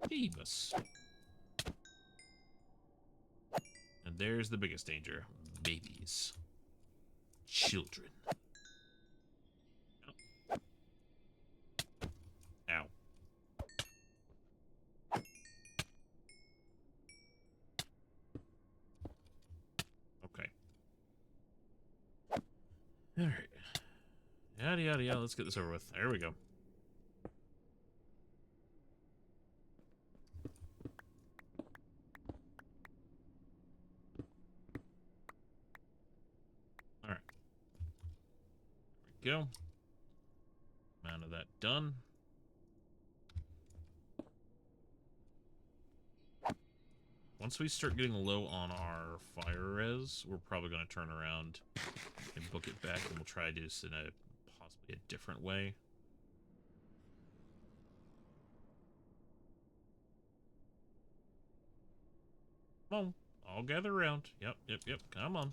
Davis. And there's the biggest danger. Babies. Children. Ow. Okay. Alright. Yada yada yada. Let's get this over with. There we go. Alright. There we go. Amount of that done. Once we start getting low on our fire res, we're probably going to turn around and book it back, and we'll try to do this in a possibly a different way. Come on, all gather around. Yep, yep, yep. Come on.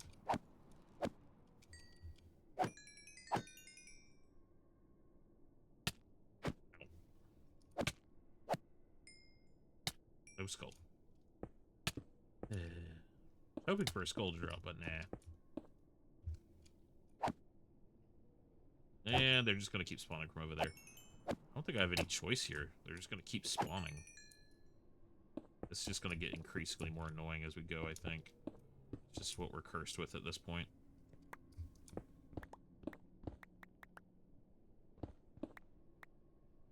No skull. Hoping for a skull to drop, but nah. And they're just going to keep spawning from over there. I don't think I have any choice here. They're just going to keep spawning. It's just going to get increasingly more annoying as we go, I think. It's just what we're cursed with at this point.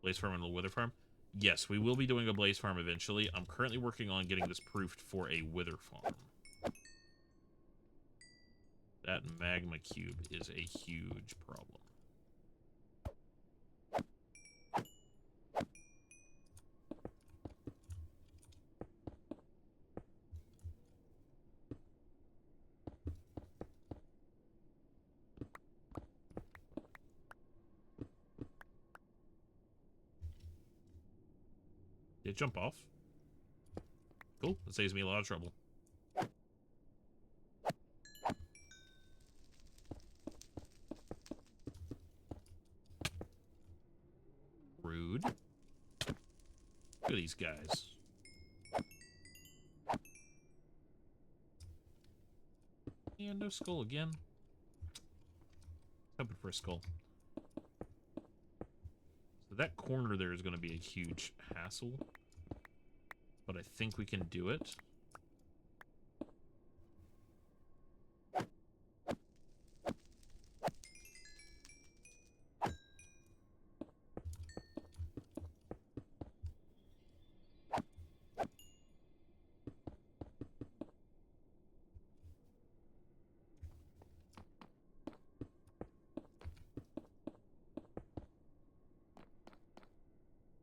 Blaze farm and the wither farm? Yes, we will be doing a blaze farm eventually. I'm currently working on getting this proofed for a wither farm. That magma cube is a huge problem. Did it jump off? Cool, that saves me a lot of trouble. Rude. Look at these guys. Yeah, no skull again. Hoping for a skull. So that corner there is going to be a huge hassle. But I think we can do it.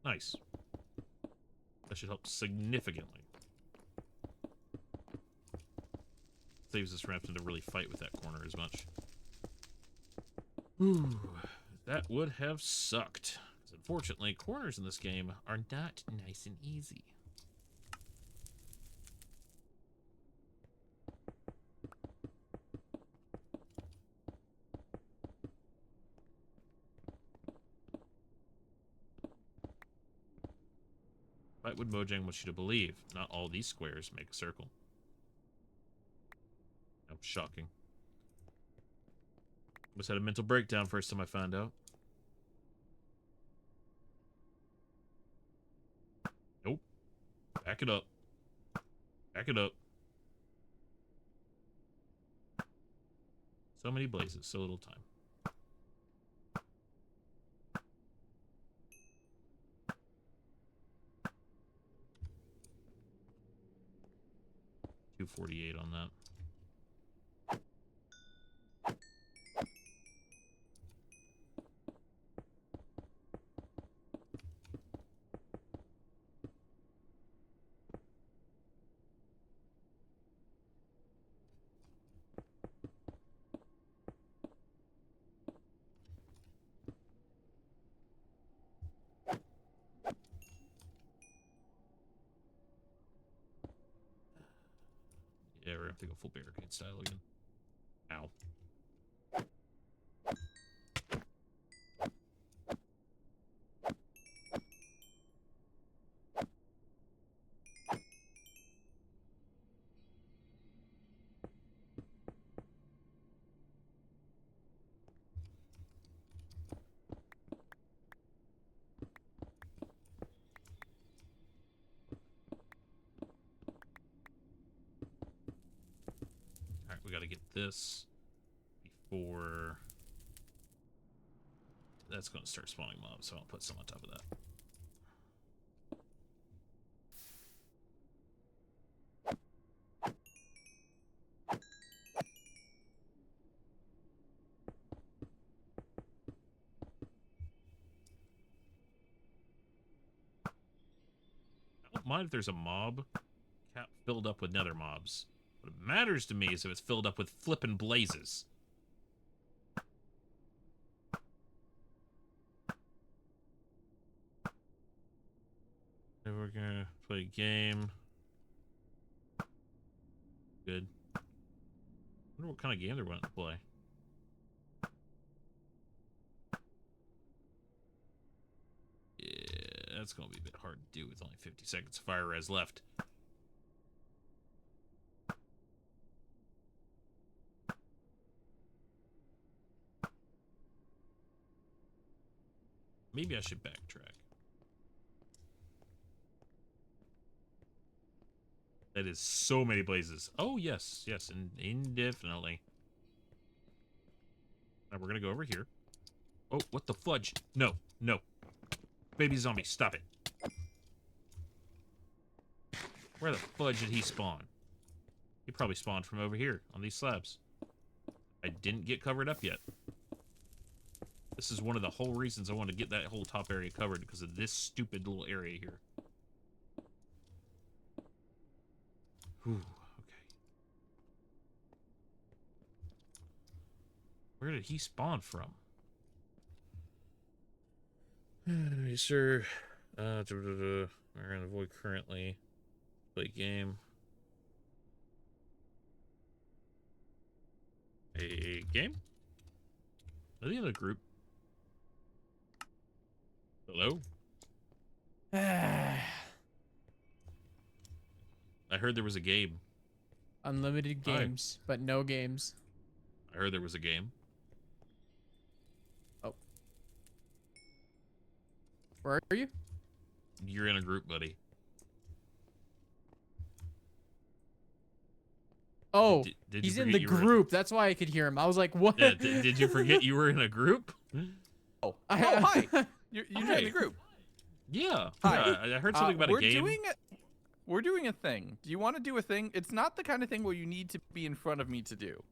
Nice. That should help significantly. saves us from having to really fight with that corner as much. Ooh, that would have sucked. Because unfortunately, corners in this game are not nice and easy. Fight would Mojang wants you to believe. Not all these squares make a circle. Oh, shocking. Almost had a mental breakdown first time I found out. Nope. Back it up. Back it up. So many blazes, so little time. $248 on that. Yeah, we're gonna have to go full barricade style again. Ow. Alright, we gotta get this before that's gonna start spawning mobs, so I'll put some on top of that. I don't mind if there's a mob cap filled up with nether mobs. What matters to me is if it's filled up with flippin' blazes. And we're gonna play a game. Good. I wonder what kind of game they're wanting to play. Yeah, that's gonna be a bit hard to do with only 50 seconds of fire res left. Maybe I should backtrack. That is so many blazes. Oh, yes, yes, indefinitely. Now we're gonna go over here. Oh, what the fudge? No, no. Baby zombie, stop it. Where the fudge did he spawn? He probably spawned from over here on these slabs. I didn't get covered up yet. This is one of the whole reasons I want to get that whole top area covered, because of this stupid little area here. Whew, okay. Where did he spawn from? Yes, sir. We're gonna avoid currently. Play game. A game? Are they in a group? Hello? I heard there was a game. Unlimited Hi. games, but no games. I heard there was a game. Oh. Where are you? You're in a group, buddy. Oh, Did you he's in forget the you were group. That's why I could hear him. I was like, what? Yeah, did you forget you were in a group? Oh, hi. You're Hi. in the group. Yeah. Hi. Yeah, I heard something about a game. We're doing a thing. Do you want to do a thing? It's not the kind of thing where you need to be in front of me to do.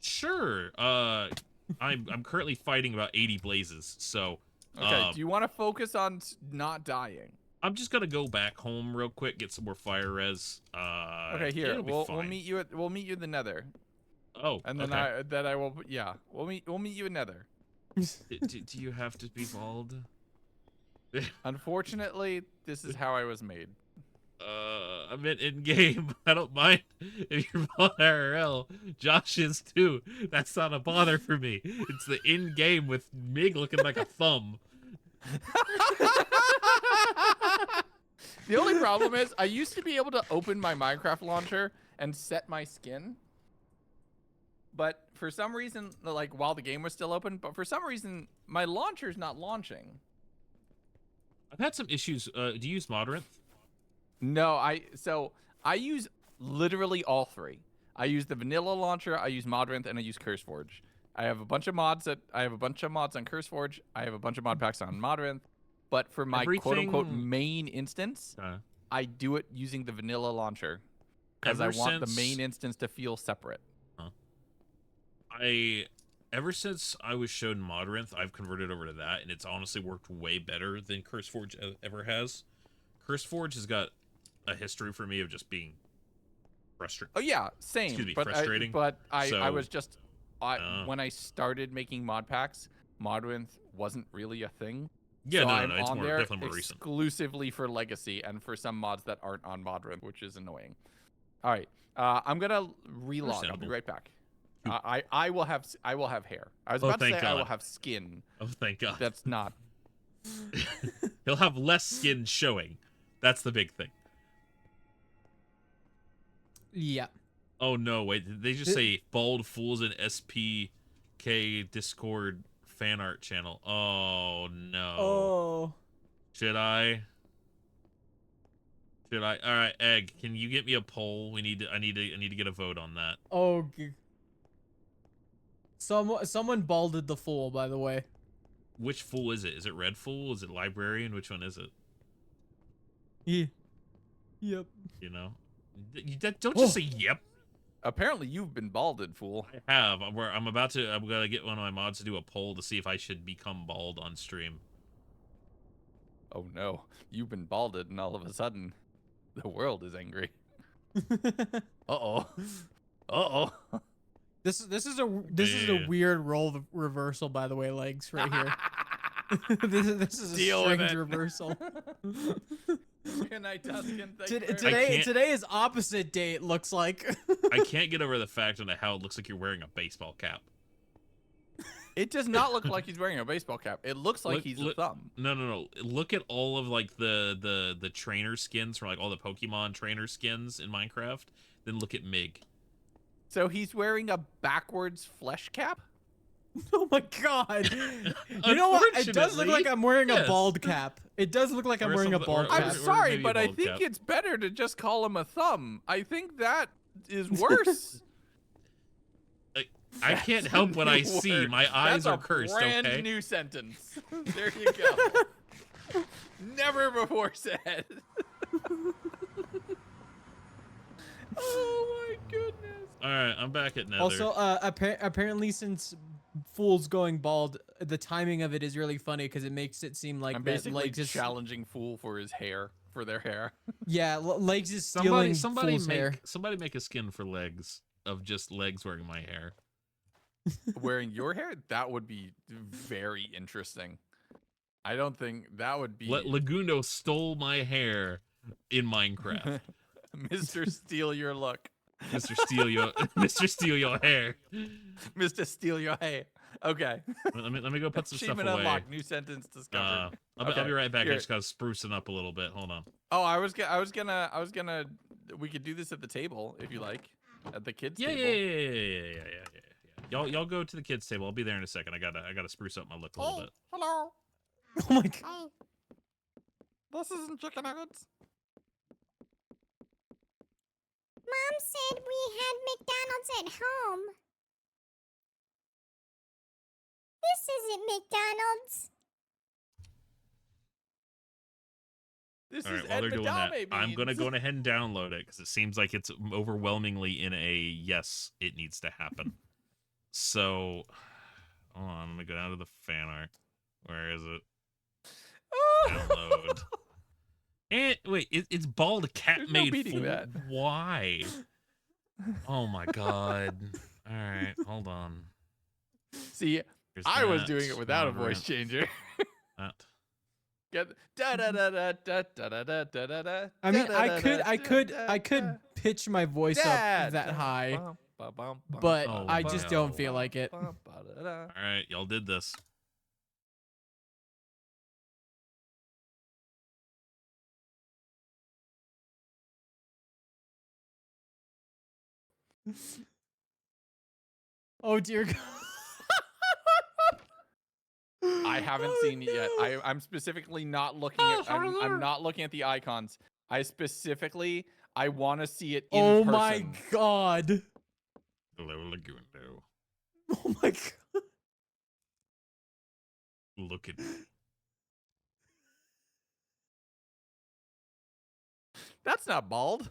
Sure. I'm currently fighting about 80 blazes, so. Okay. Do you want to focus on not dying? I'm just gonna go back home real quick, get some more fire res. Okay, here it'll be we'll fine. meet you at the Nether. Oh, And then okay. I will. Yeah, we'll meet you in Nether. Do you have to be bald? Unfortunately, this is how I was made. I meant in game. I don't mind if you're bald IRL. Josh is too. That's not a bother for me. It's the in game with Mig looking like a thumb. The only problem is I used to be able to open my Minecraft launcher and set my skin. But for some reason, like while the game was still open, but for some reason, my launcher's not launching. I've had some issues. Do you use Modrinth? No, I use literally all three. I use the vanilla launcher, I use Modrinth, and I use CurseForge. I have a bunch of mods on CurseForge. I have a bunch of mod packs on Modrinth. But for my quote-unquote main instance, I do it using the vanilla launcher because I want the main instance to feel separate. Ever since I was shown Modrinth, I've converted over to that, and it's honestly worked way better than CurseForge ever has. CurseForge has got a history for me of just being frustrating. Oh yeah, same. Excuse me, but frustrating. I was just when I started making mod packs, Modrinth wasn't really a thing. Yeah, so no, I'm it's on more, there definitely more recent. Exclusively for Legacy and for some mods that aren't on Modrinth, which is annoying. All right, I'm gonna relog. I'll be right back. I will have hair. I was about to say I will have skin. Oh, thank God. That's not. He'll have less skin showing. That's the big thing. Yeah. Oh no! Wait, did they just say bald fools in SPK Discord fan art channel? Oh no! Oh. Should I? All right, Egg. Can you get me a poll? I need to get a vote on that. Oh. Someone balded the fool, by the way. Which fool is it? Is it Red Fool? Is it Librarian? Which one is it? Yeah. Yep. You know, don't just say yep. Apparently, you've been balded, fool. I have. I'm gonna get one of my mods to do a poll to see if I should become bald on stream. Oh no, you've been balded, and all of a sudden, the world is angry. Uh-oh. Uh-oh. This is a weird role reversal, by the way, Legs, right here. this is a strange reversal. Good night, Tuscan. Today is opposite day, it looks like. I can't get over the fact on how it looks like you're wearing a baseball cap. It does not look like he's wearing a baseball cap. It looks like he's a thumb. No. Look at all of like the trainer skins from like all the Pokemon trainer skins in Minecraft. Then look at Mig. So he's wearing a backwards flesh cap? Oh my God. You know what? It does look like I'm wearing a bald cap. It does look like I'm wearing a bald cap. I'm sorry, but I think it's better to just call him a thumb. I think that is worse. I can't help what I see. My eyes are cursed, okay? Brand new sentence. There you go. Never before said. Oh my goodness. All right, I'm back at Nether. Also, apparently since Fool's going bald, the timing of it is really funny because it makes it seem like I'm basically just challenging Fool for his hair, for their hair. Yeah, Legs is stealing Fool's hair. Somebody make a skin for Legs of just Legs wearing my hair. Wearing your hair? That would be very interesting. I don't think that would be... Lagundo stole my hair in Minecraft. Mr. Steal your look. Mr. Steal your hair. Mr. Steal your hair. Okay. Let me go put some stuff away. Unlocked. New sentence discovered. I'll be right back. I just gotta spruce it up a little bit. Hold on. Oh, I was gonna. We could do this at the table if you like, at the kids table. Yeah. Y'all go to the kids table. I'll be there in a second. I gotta spruce up my look a little bit. Hello. Oh my God. This isn't chicken nuggets. Mom said we had McDonald's at home. This isn't McDonald's. This All right, is while they're doing that, Beans. I'm gonna go ahead and download it because it seems like it's overwhelmingly in a yes, it needs to happen. So, hold on, let me go down to the fan art. Where is it? Download. And wait, it's bald cat made. No that. Why? Oh my God. All right, hold on. See, There's I was that, doing it without a voice moderate, changer. that. Get da da da da da da da da da da da. I mean, I could pitch my voice up that high, but Oh, I just don't no. feel like it. All right, y'all did this. Oh dear God. I haven't Oh, seen it yet. no. I'm specifically not looking at. I'm not looking at the icons. I want to see it in Oh person. my God. Hello, Lagundo. Oh my God. Look at me. That's not bald.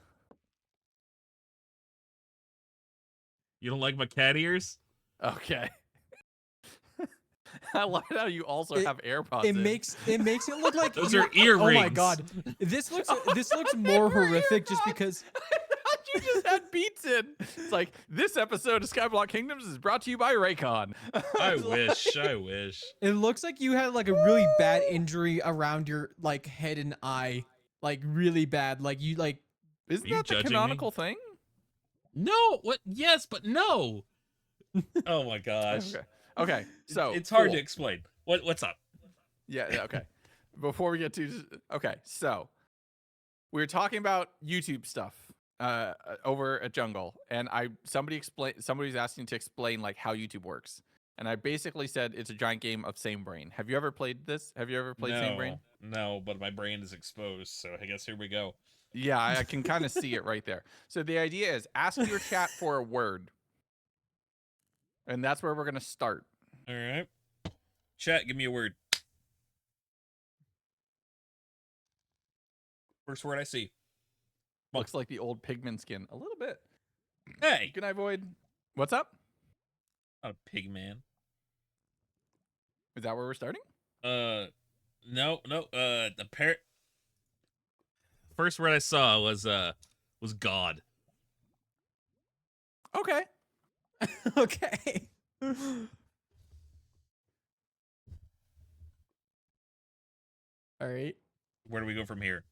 You don't like my cat ears? Okay. I love how you also have AirPods. It makes it look like Those you- are earrings. Oh my God. This looks more horrific just because You just had beats in. It's like, this episode of SkyBlock Kingdoms is brought to you by Raycon. I wish. I wish. it looks like you had like a really bad injury around your like head and eye, like really bad. Like you like Isn't Are you that the judging me? canonical thing? No. What? Yes, but no. Oh my gosh. Okay. So it's hard cool. to explain. What's up? Yeah. Okay. Before we get to so we were talking about YouTube stuff over at Jungle, and somebody was asking to explain like how YouTube works, and I basically said it's a giant game of Same Brain. Have you ever played this? Have you ever played Same Brain? No, but my brain is exposed, so I guess here we go. Yeah, I can kind of see it right there. So the idea is ask your chat for a word, and that's where we're gonna start. All right. Chat, give me a word. First word I see. Looks like the old pigman skin a little bit. Hey, Can I avoid? What's up? not a pig man. Is that where we're starting? No. The parrot. First word I saw was God. Okay. okay. All right. Where do we go from here?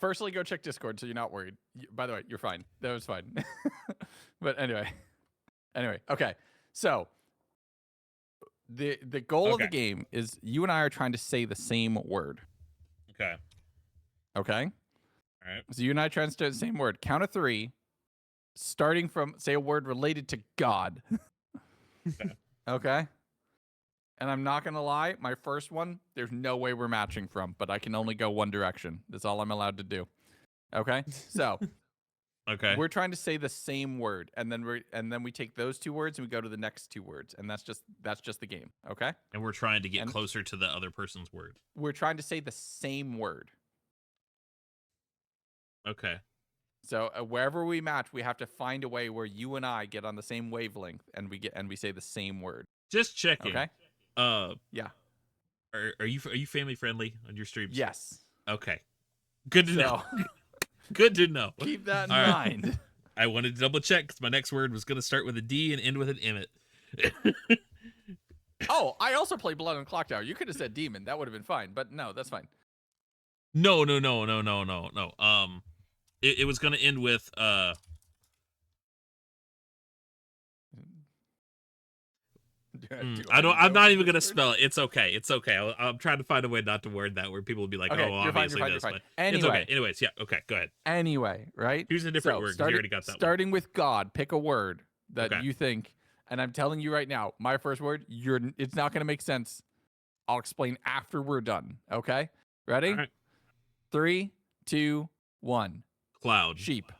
Firstly, go check Discord so you're not worried. By the way, you're fine. That was fine. But anyway, okay. So the goal of the game is you and I are trying to say the same word. Okay. Okay. All right. So you and I trying to say the same word. Count of 3, starting from say a word related to God. Okay. Okay. And I'm not gonna lie, my first one, there's no way we're matching from, but I can only go one direction. That's all I'm allowed to do. Okay. So. Okay. We're trying to say the same word, and then we take those 2 words and we go to the next 2 words, and that's just the game, okay? And we're trying to get closer to the other person's word. We're trying to say the same word. Okay. So wherever we match, we have to find a way where you and I get on the same wavelength, and we say the same word. Just checking. Okay. Yeah. Are you family friendly on your streams? Yes. Okay. Good to know. Good to know. Keep that in All right. mind. I wanted to double check because my next word was going to start with a D and end with an Emmett. Oh, I also play Blood on Clock Tower. You could have said demon. That would have been fine, but no, that's fine. No. It was going to end with I'm not even gonna spell it. It's okay. It's okay. I'm trying to find a way not to word that where people will be like, Okay, oh, you're fine, obviously you're this. fine. But Anyway. it's okay. Anyways, yeah. Okay, go ahead. Anyway, right? Use a different word. 'Cause you already got that one. Starting with God, pick a word that Okay. you think, and I'm telling you right now, my first word, it's not going to make sense. I'll explain after we're done. Okay? Ready? All right. 3, 2, 1. Cloud. Sheep.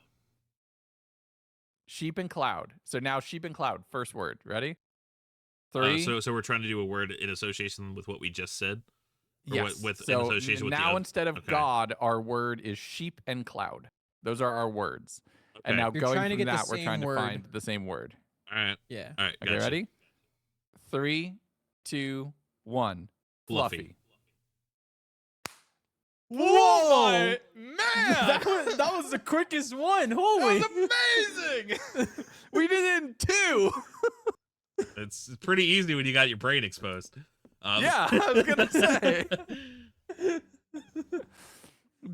Sheep and cloud. So now sheep and cloud. First word. Ready? 3. So we're trying to do a word in association with what we just said. Or Yes. With so in association with the now other- instead of okay. God, our word is sheep and cloud. Those are our words. And Okay. now You're going trying to from get the that, we're same trying word. to find the same word. All right. Yeah. All right. Okay, Gotcha. ready? 3, 2, 1. Fluffy. Whoa! Man! That was the quickest one. Holy! That was amazing! We did it in 2. It's pretty easy when you got your brain exposed. Yeah, I was gonna say.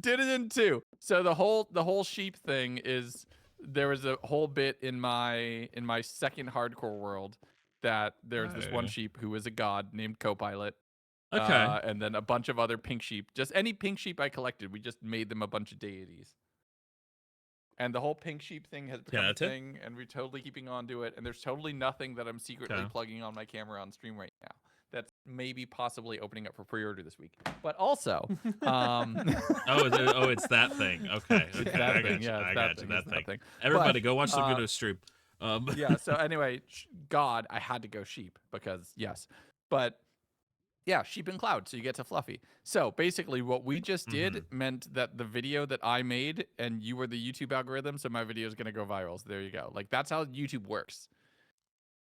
Did it in 2. So the whole sheep thing is there was a whole bit in my second hardcore world that there's this one Okay. sheep who is a god named Copilot. Okay. And then a bunch of other pink sheep. Just any pink sheep I collected, we just made them a bunch of deities. And the whole pink sheep thing has become a thing, and we're totally keeping on to it. And there's totally nothing that I'm secretly plugging on my camera on stream right now. That's maybe possibly opening up for pre-order this week. But also, it's that thing. Okay. it's Okay. that I thing. got you. Yeah, I it's got you. that That thing. thing. Everybody, But, go watch some Guno's stream. Yeah. So anyway, God, I had to go sheep because yes, but yeah, sheep and cloud. So you get to Fluffy. So basically, what we just did meant that the video that I made and you were the YouTube algorithm, so my video is gonna go viral. So there you go. Like that's how YouTube works.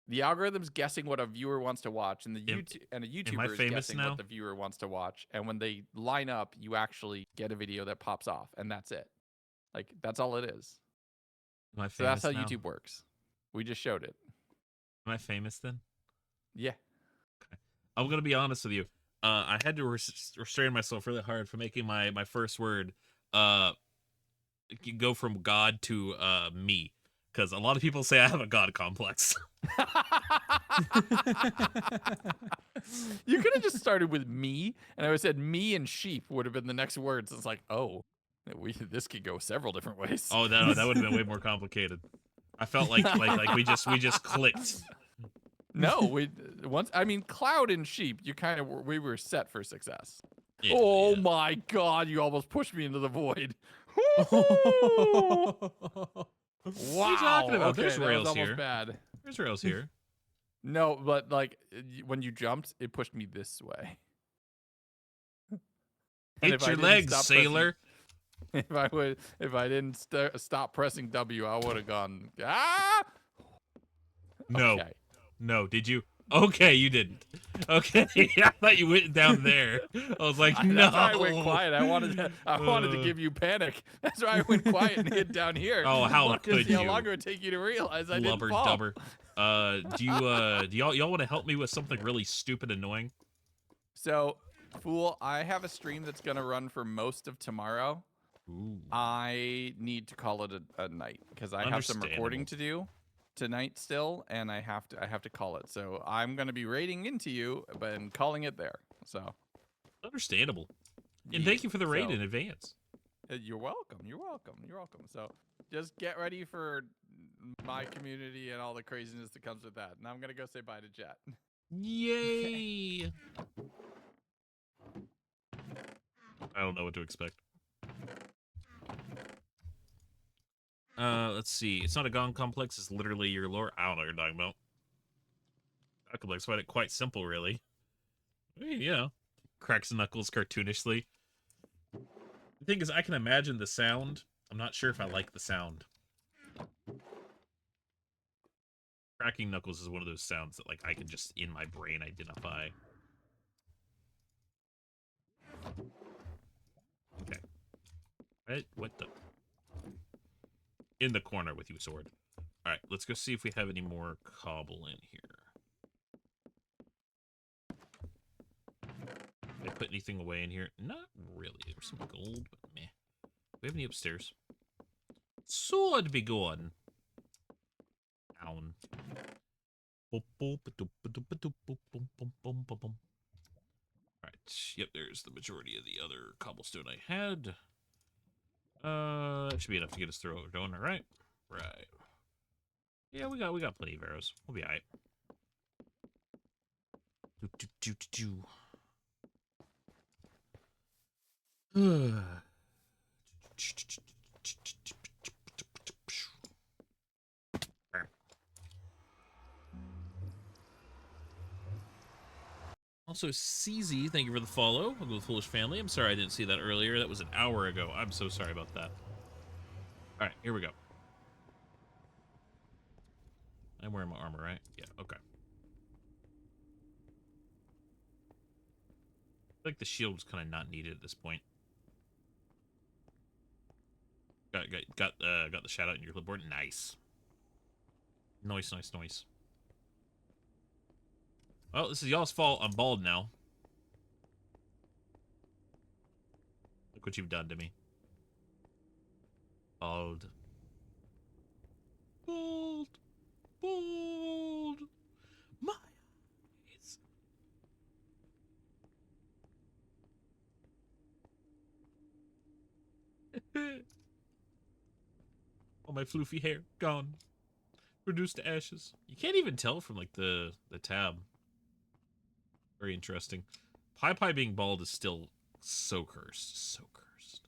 The algorithm's guessing what a viewer wants to watch, and a YouTuber is guessing what the viewer wants to watch. And when they line up, you actually get a video that pops off, and that's it. Like that's all it is. Am I So that's famous how now? YouTube works. We just showed it. Am I famous then? Yeah. I'm gonna be honest with you. I had to restrain myself really hard from making my first word go from God to me, because a lot of people say I have a God complex. You could have just started with me, and I would have said me and sheep would have been the next words. It's like, oh, this could go several different ways. Oh, that would have been way more complicated. I felt like we just clicked. No, cloud and sheep, we were set for success. Yeah, oh yeah. my God, you almost pushed me into the void. Wow. What are you talking about? Okay, There's that rails was almost here. bad. There's rails here. No, but like when you jumped, it pushed me this way. And Hit if I your didn't legs, stop sailor. if I didn't stop pressing W, I would have gone. Ah! No. Okay. No, did you? Okay, you didn't. Okay, I thought you went down there. I was like, no. That's why I went quiet. I wanted to give you panic. That's why I went quiet and hid down here. Oh, how could see how you? long it would take you to realize I didn't Blubber fall. dubber. Do y'all want to help me with something really stupid annoying? So, Fool, I have a stream that's gonna run for most of tomorrow. Ooh. I need to call it a night because I have some recording to do tonight still, and I have to call it. So I'm gonna be raiding into you, but I'm calling it there. So Understandable. And yeah, thank you for the raid in advance. You're welcome. You're welcome. You're welcome. So just get ready for my community and all the craziness that comes with that. And I'm gonna go say bye to Jet. Yay! I don't know what to expect. Let's see. It's not a God complex. It's literally your lore. I don't know what you're talking about. God complex. Find it quite simple, really. I mean, you know, cracks and knuckles cartoonishly. The thing is, I can imagine the sound. I'm not sure if I like the sound. Cracking knuckles is one of those sounds that, like, I can just in my brain identify. Okay. Right? What the? In the corner with you, sword. Alright, let's go see if we have any more cobble in here. Did I put anything away in here? Not really. There's some gold, but meh. Do we have any upstairs? Sword be gone. Down. Alright, yep, there's the majority of the other cobblestone I had. That should be enough to get us through what we're doing, right? Right. Yeah, we got plenty of arrows. We'll be alright. Also, CZ, thank you for the follow. Welcome to the Foolish Family. I'm sorry I didn't see that earlier. That was an hour ago. I'm so sorry about that. All right, here we go. I'm wearing my armor, right? Yeah, okay. I feel like the shield was kind of not needed at this point. Got the shout out in your clipboard. Nice. Nice. Well, this is y'all's fault. I'm bald now. Look what you've done to me. Bald. Bald. My eyes. All my floofy hair gone. Reduced to ashes. You can't even tell from like the tab. Very interesting. Pie being bald is still so cursed. So cursed.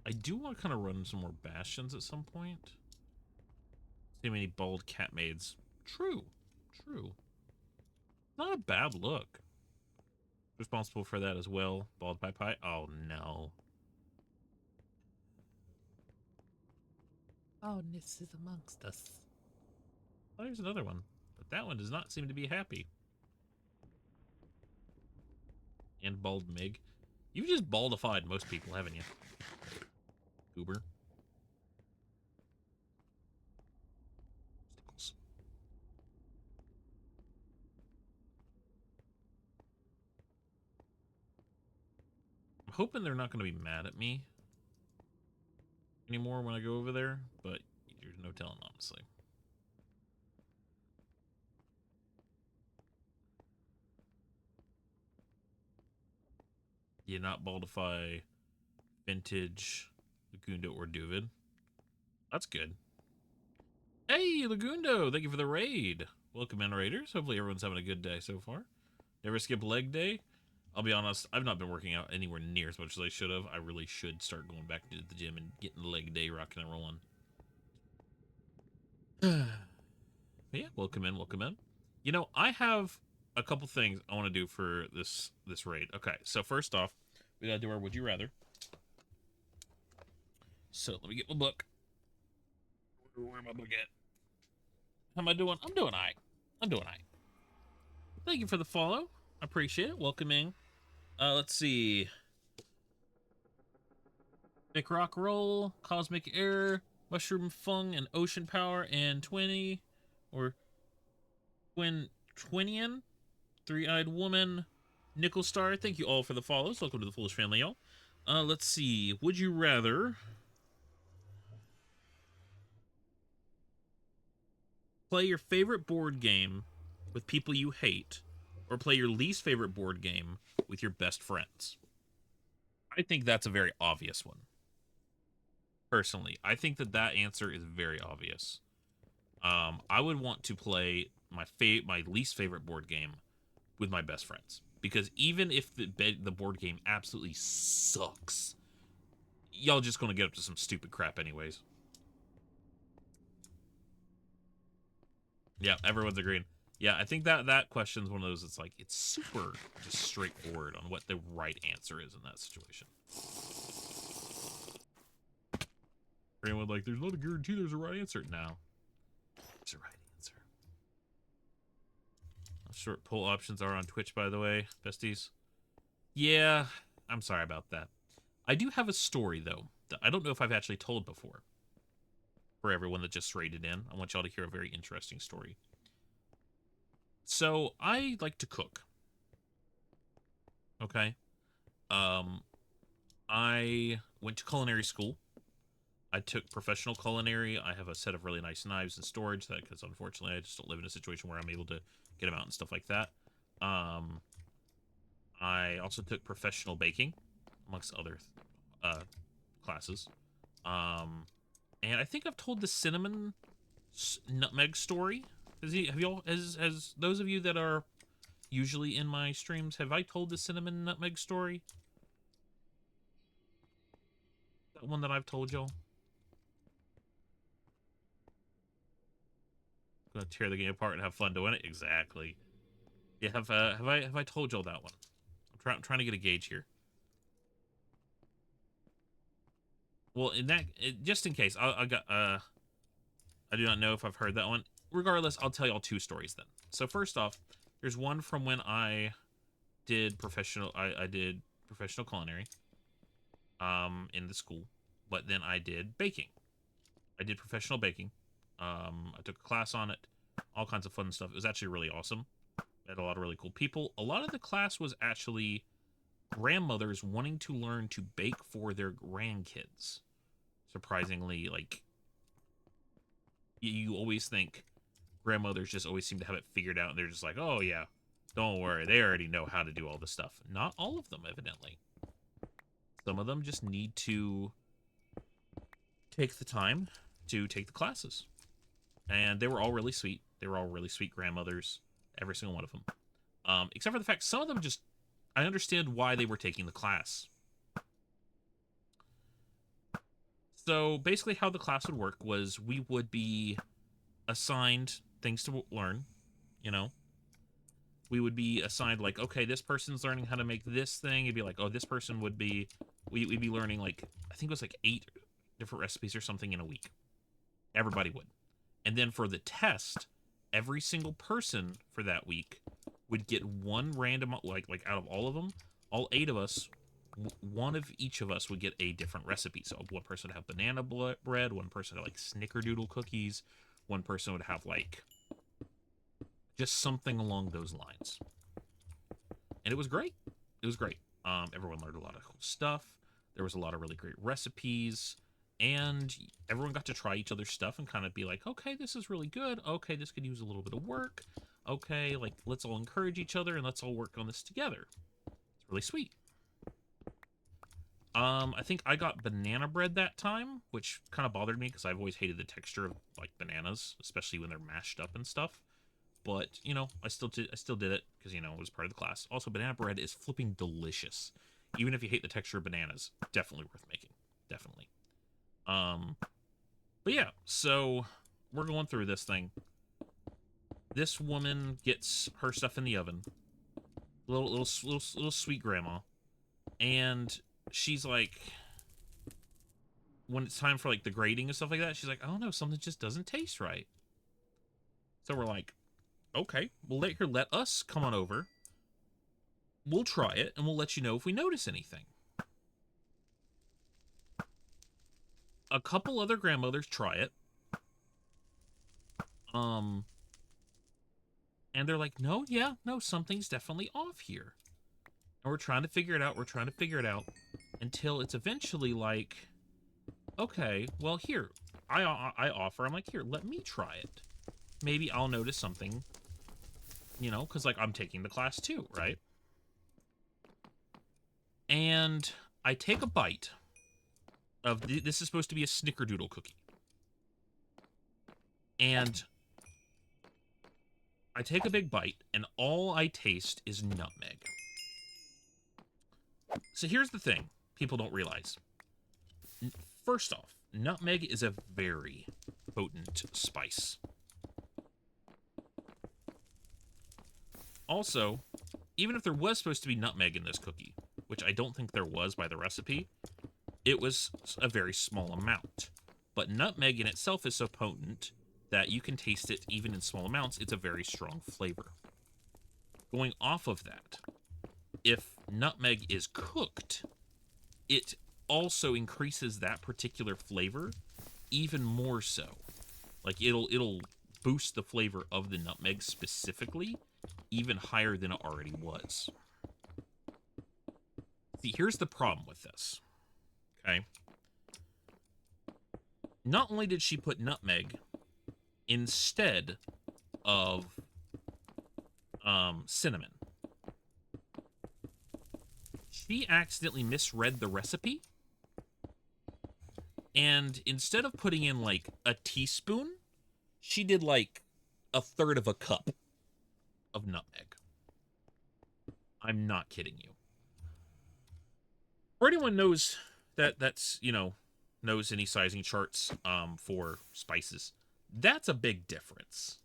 I do want to kind of run some more bastions at some point. See many bald cat maids. True. Not a bad look. Responsible for that as well. Bald pie. Oh no. Baldness is amongst us. Oh, there's another one. But that one does not seem to be happy. And bald Mig. You've just baldified most people, haven't you? Goober. Stickles. I'm hoping they're not going to be mad at me anymore when I go over there, but there's no telling, honestly. You not baldify Vintage, Lagundo, or Duvid. That's good. Hey, Lagundo! Thank you for the raid. Welcome in, raiders. Hopefully everyone's having a good day so far. Never skip leg day. I'll be honest, I've not been working out anywhere near as much as I should have. I really should start going back to the gym and getting leg day rocking and rolling. Yeah, welcome in. You know, I have a couple things I want to do for this raid. Okay, so first off, we gotta do our Would You Rather. So let me get my book. Where my book at? How am I doing? I'm doing alright. Thank you for the follow. I appreciate it. Welcome in. Let's see. Nick Rock Roll, Cosmic Error, Mushroom Fung, and Ocean Power, and 20, or Twinian, Three-Eyed Woman, Nickel Star. Thank you all for the follows. Welcome to the Foolish Family, y'all. Let's see. Would you rather play your favorite board game with people you hate, or play your least favorite board game with your best friends? I think that's a very obvious one. Personally, I think that answer is very obvious. I would want to play my least favorite board game with my best friends, because even if the board game absolutely sucks, y'all just gonna get up to some stupid crap anyways. Yeah, everyone's agreeing. Yeah, I think that question's one of those. It's like it's super just straightforward on what the right answer is in that situation. Everyone like, there's not a guarantee there's a right answer. No, there's a right answer. Short poll options are on Twitch, by the way, besties. Yeah, I'm sorry about that. I do have a story, though, that I don't know if I've actually told before. For everyone that just raided in, I want y'all to hear a very interesting story. So, I like to cook. Okay? I went to culinary school. I took professional culinary. I have a set of really nice knives in storage, because unfortunately I just don't live in a situation where I'm able to get them out and stuff like that. I also took professional baking, amongst other classes. And I think I've told the cinnamon nutmeg story. Has those of you that are usually in my streams, have I told the cinnamon nutmeg story? That one that I've told y'all? Gonna tear the game apart and have fun doing it. Exactly. Yeah, have I told y'all that one? I'm trying to get a gauge here. Well, just in case, I do not know if I've heard that one. Regardless, I'll tell y'all two stories then. So first off, there's one from when I did professional professional culinary in the school, but then I did baking. I did professional baking. I took a class on it, all kinds of fun stuff. It was actually really awesome. Met a lot of really cool people. A lot of the class was actually grandmothers wanting to learn to bake for their grandkids. Surprisingly, like, you always think grandmothers just always seem to have it figured out, and they're just like, oh yeah, don't worry, they already know how to do all this stuff. Not all of them, evidently. Some of them just need to take the time to take the classes. And they were all really sweet. They were all really sweet grandmothers, every single one of them. Except for the fact some of them just, I understand why they were taking the class. So basically how the class would work was we would be assigned things to learn, you know. We would be assigned, like, okay, this person's learning how to make this thing. It'd be like, oh, this person would be, we'd be learning, like, I think it was like 8 different recipes or something in a week. Everybody would. And then for the test, every single person for that week would get one random, like out of all of them, all 8 of us, one of each of us would get a different recipe. So one person would have banana bread, one person would have, like, snickerdoodle cookies, one person would have, like, just something along those lines. And it was great. It was great. Everyone learned a lot of cool stuff. There was a lot of really great recipes. And everyone got to try each other's stuff and kind of be like, okay, this is really good. Okay, this could use a little bit of work. Okay, like, let's all encourage each other and let's all work on this together. It's really sweet. I think I got banana bread that time, which kind of bothered me because I've always hated the texture of, like, bananas, especially when they're mashed up and stuff. But, you know, I still did it because, you know, it was part of the class. Also, banana bread is flipping delicious. Even if you hate the texture of bananas, definitely worth making. Definitely. But yeah, so we're going through this thing. This woman gets her stuff in the oven. Little sweet grandma. And she's like, when it's time for, like, the grading and stuff like that, she's like, I don't know, something just doesn't taste right. So we're like, okay, well, let us come on over. We'll try it, and we'll let you know if we notice anything. A couple other grandmothers try it. And they're like, no, something's definitely off here. And we're trying to figure it out, until it's eventually like, okay, well, here, I offer, I'm like, here, let me try it. Maybe I'll notice something, you know, because, like, I'm taking the class too, right? And I take a bite of, this is supposed to be a snickerdoodle cookie. And I take a big bite, and all I taste is nutmeg. So here's the thing people don't realize. First off, nutmeg is a very potent spice. Also, even if there was supposed to be nutmeg in this cookie, which I don't think there was by the recipe, it was a very small amount. But nutmeg in itself is so potent that you can taste it even in small amounts. It's a very strong flavor. Going off of that, if nutmeg is cooked, it also increases that particular flavor even more so. Like, it'll boost the flavor of the nutmeg specifically even higher than it already was. See, here's the problem with this. Okay? Not only did she put nutmeg instead of cinnamon, she accidentally misread the recipe. And instead of putting in, like, a teaspoon, she did, like, 1/3 of a cup of nutmeg. I'm not kidding you. For anyone knows that's, you know, knows any sizing charts for spices, that's a big difference.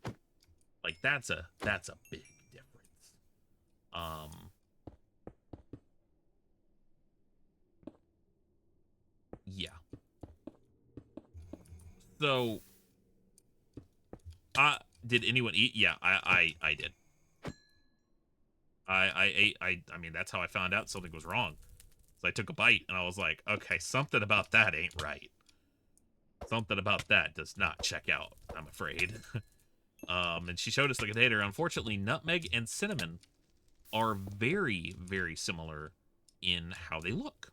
Like, that's a big difference. Yeah. So, did anyone eat? Yeah, I did. I ate. I mean, that's how I found out something was wrong. So I took a bite, and I was like, okay, something about that ain't right. Something about that does not check out, I'm afraid. And she showed us the container. Unfortunately, nutmeg and cinnamon are very, very similar in how they look.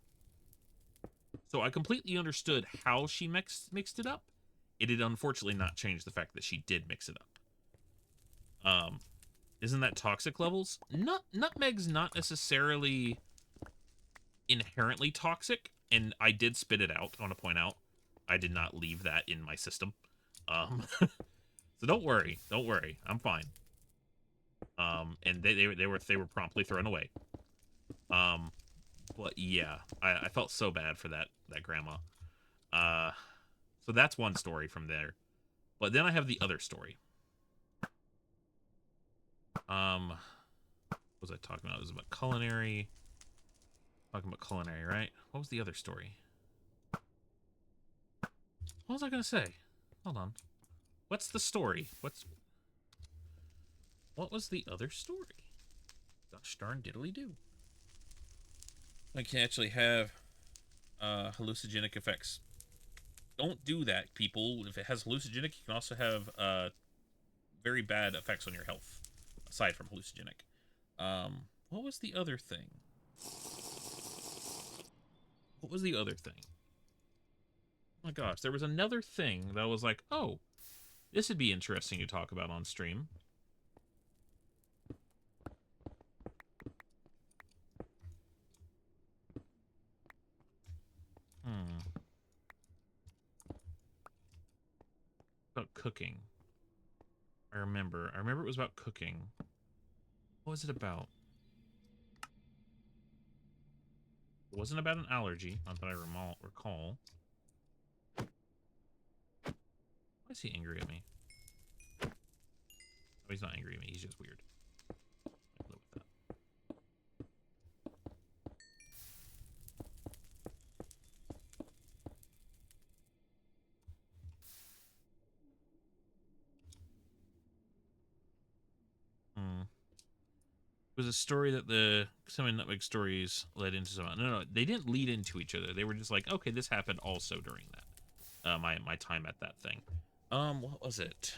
So I completely understood how she mixed it up. It did unfortunately not change the fact that she did mix it up. Isn't that toxic levels? Nutmeg's not necessarily inherently toxic, and I did spit it out. I want to point out, I did not leave that in my system. So don't worry, I'm fine. And they were promptly thrown away. But yeah, I felt so bad for that grandma. So that's one story from there. But then I have the other story. What was I talking about? It was about culinary. Talking about culinary, right? What was the other story? What was I gonna say? Hold on. What's the story? What was the other story? Gosh darn diddly do. I can actually have hallucinogenic effects. Don't do that, people. If it has hallucinogenic, you can also have very bad effects on your health, aside from hallucinogenic. What was the other thing? What was the other thing? Oh my gosh, there was another thing that was like, oh, this would be interesting to talk about on stream. About cooking. I remember it was about cooking. What was it about? It wasn't about an allergy, not that I recall. Why is he angry at me? Oh, he's not angry at me, he's just weird. I live with that. It was a story that some of the Nutmeg stories led into some. No, they didn't lead into each other. They were just like, okay, this happened also during that. My time at that thing. What was it?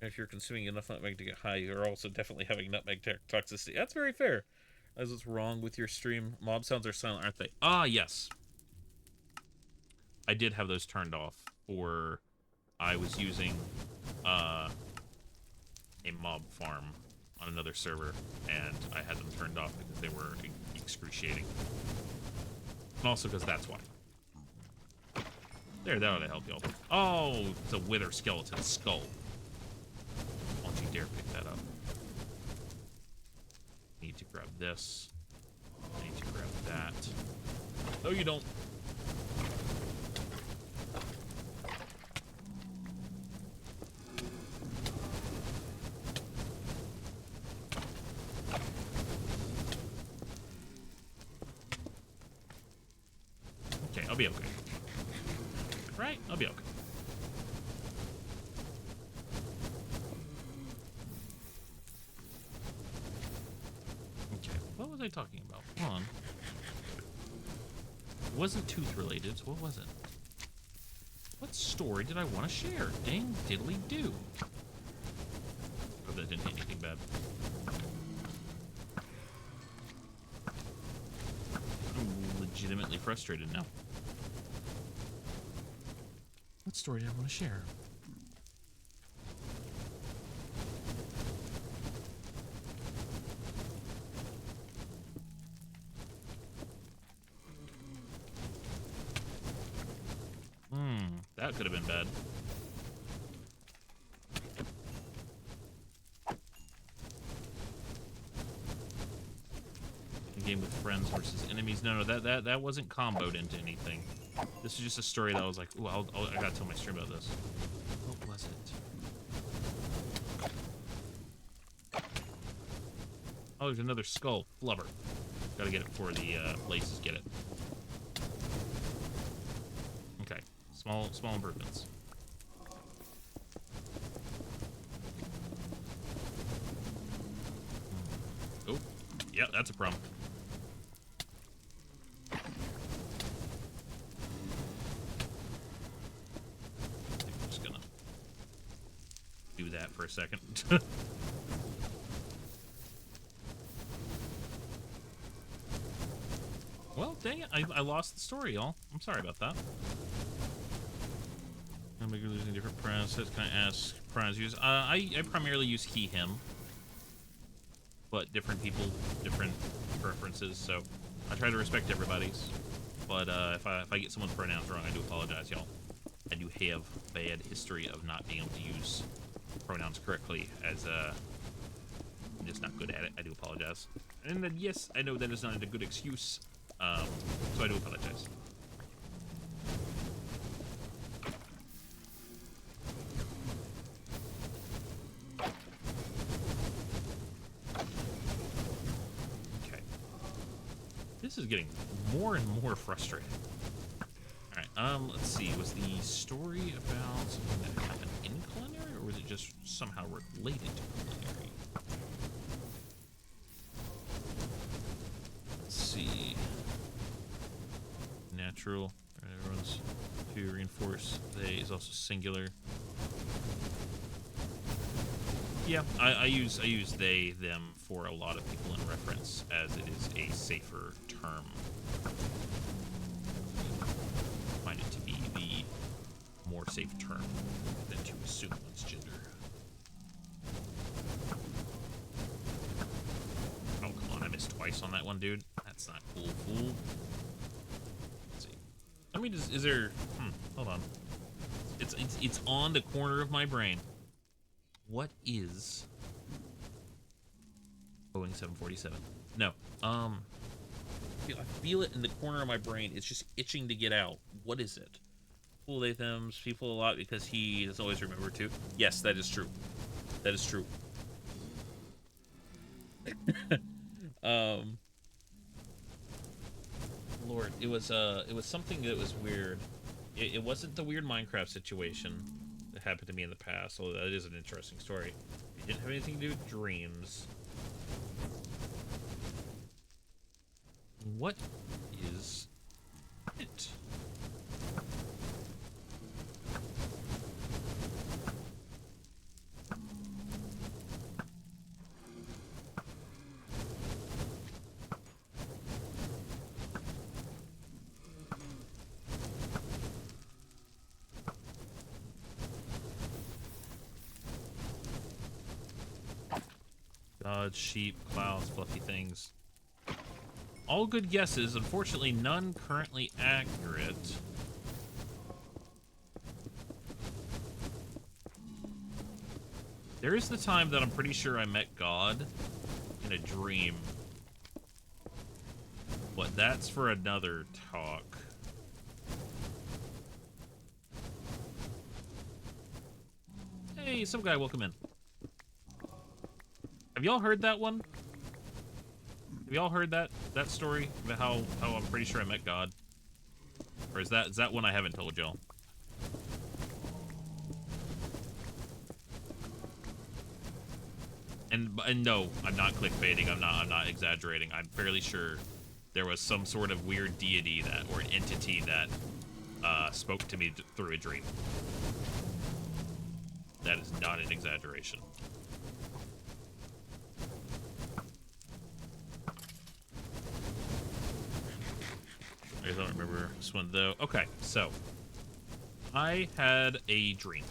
If you're consuming enough nutmeg to get high, you're also definitely having nutmeg toxicity. That's very fair. As what's wrong with your stream? Mob sounds are silent, aren't they? Ah, yes. I did have those turned off, or I was using a mob farm on another server, and I had them turned off because they were excruciating. And also because that's why. There, that ought to help y'all. Oh, it's a wither skeleton skull. Don't you dare pick that up. I need to grab this. I need to grab that. No, you don't. Okay, I'll be okay. Right? I'll be okay. Okay, what was I talking about? Hold on. It wasn't tooth related, so what was it? What story did I want to share? Dang diddly do. Oh, that didn't hit anything bad. I'm legitimately frustrated now. What story did I want to share? That could have been bad. A game with friends versus enemies. No, that wasn't comboed into anything. This is just a story that I was like, ooh, I gotta tell my stream about this. What was it? Oh, there's another skull. Flubber. Gotta get it before the laces get it. Okay. Small improvements. Oh, yeah, that's a problem. do that for a second. Well, dang it, I lost the story, y'all. I'm sorry about that. I'm using different pronouns. Can I ask pronouns use? I primarily use he, him. But different people, different preferences, so I try to respect everybody's. But if I get someone's pronouns wrong, I do apologize, y'all. I do have a bad history of not being able to use pronouns correctly, as I'm just not good at it. I do apologize. And then, yes, I know that is not a good excuse, so I do apologize. Okay. This is getting more and more frustrating. Alright, let's see. Was the story about something that happened in culinary, or was it just somehow related to culinary? Let's see. Natural. Everyone's to reinforce. They is also singular. Yeah, I use they, them for a lot of people in reference, as it is a safer term. Find it to be the more safe term than to assume one's gender. Oh, come on, I missed twice on that one, dude. That's not cool, fool. Let's see. Let me just, is there, hold on. It's on the corner of my brain. What is Boeing 747? No, I feel it in the corner of my brain. It's just itching to get out. What is it? Fool they thems people a lot because he does always remember to. Yes, that is true. That is true. Lord, it was something that was weird. It wasn't the weird Minecraft situation that happened to me in the past, although that is an interesting story. It didn't have anything to do with dreams. What is it? Gods, sheep, clouds, fluffy things. All good guesses, unfortunately none currently accurate. There is the time that I'm pretty sure I met God in a dream. But that's for another talk. Hey, some guy, welcome in. Have y'all heard that one? Have y'all heard that story about how I'm pretty sure I met God? Or is that one I haven't told y'all? And no, I'm not clickbaiting. I'm not exaggerating. I'm fairly sure there was some sort of weird deity that, or an entity that spoke to me through a dream. That is not an exaggeration. I don't remember this one though. Okay, so I had a dream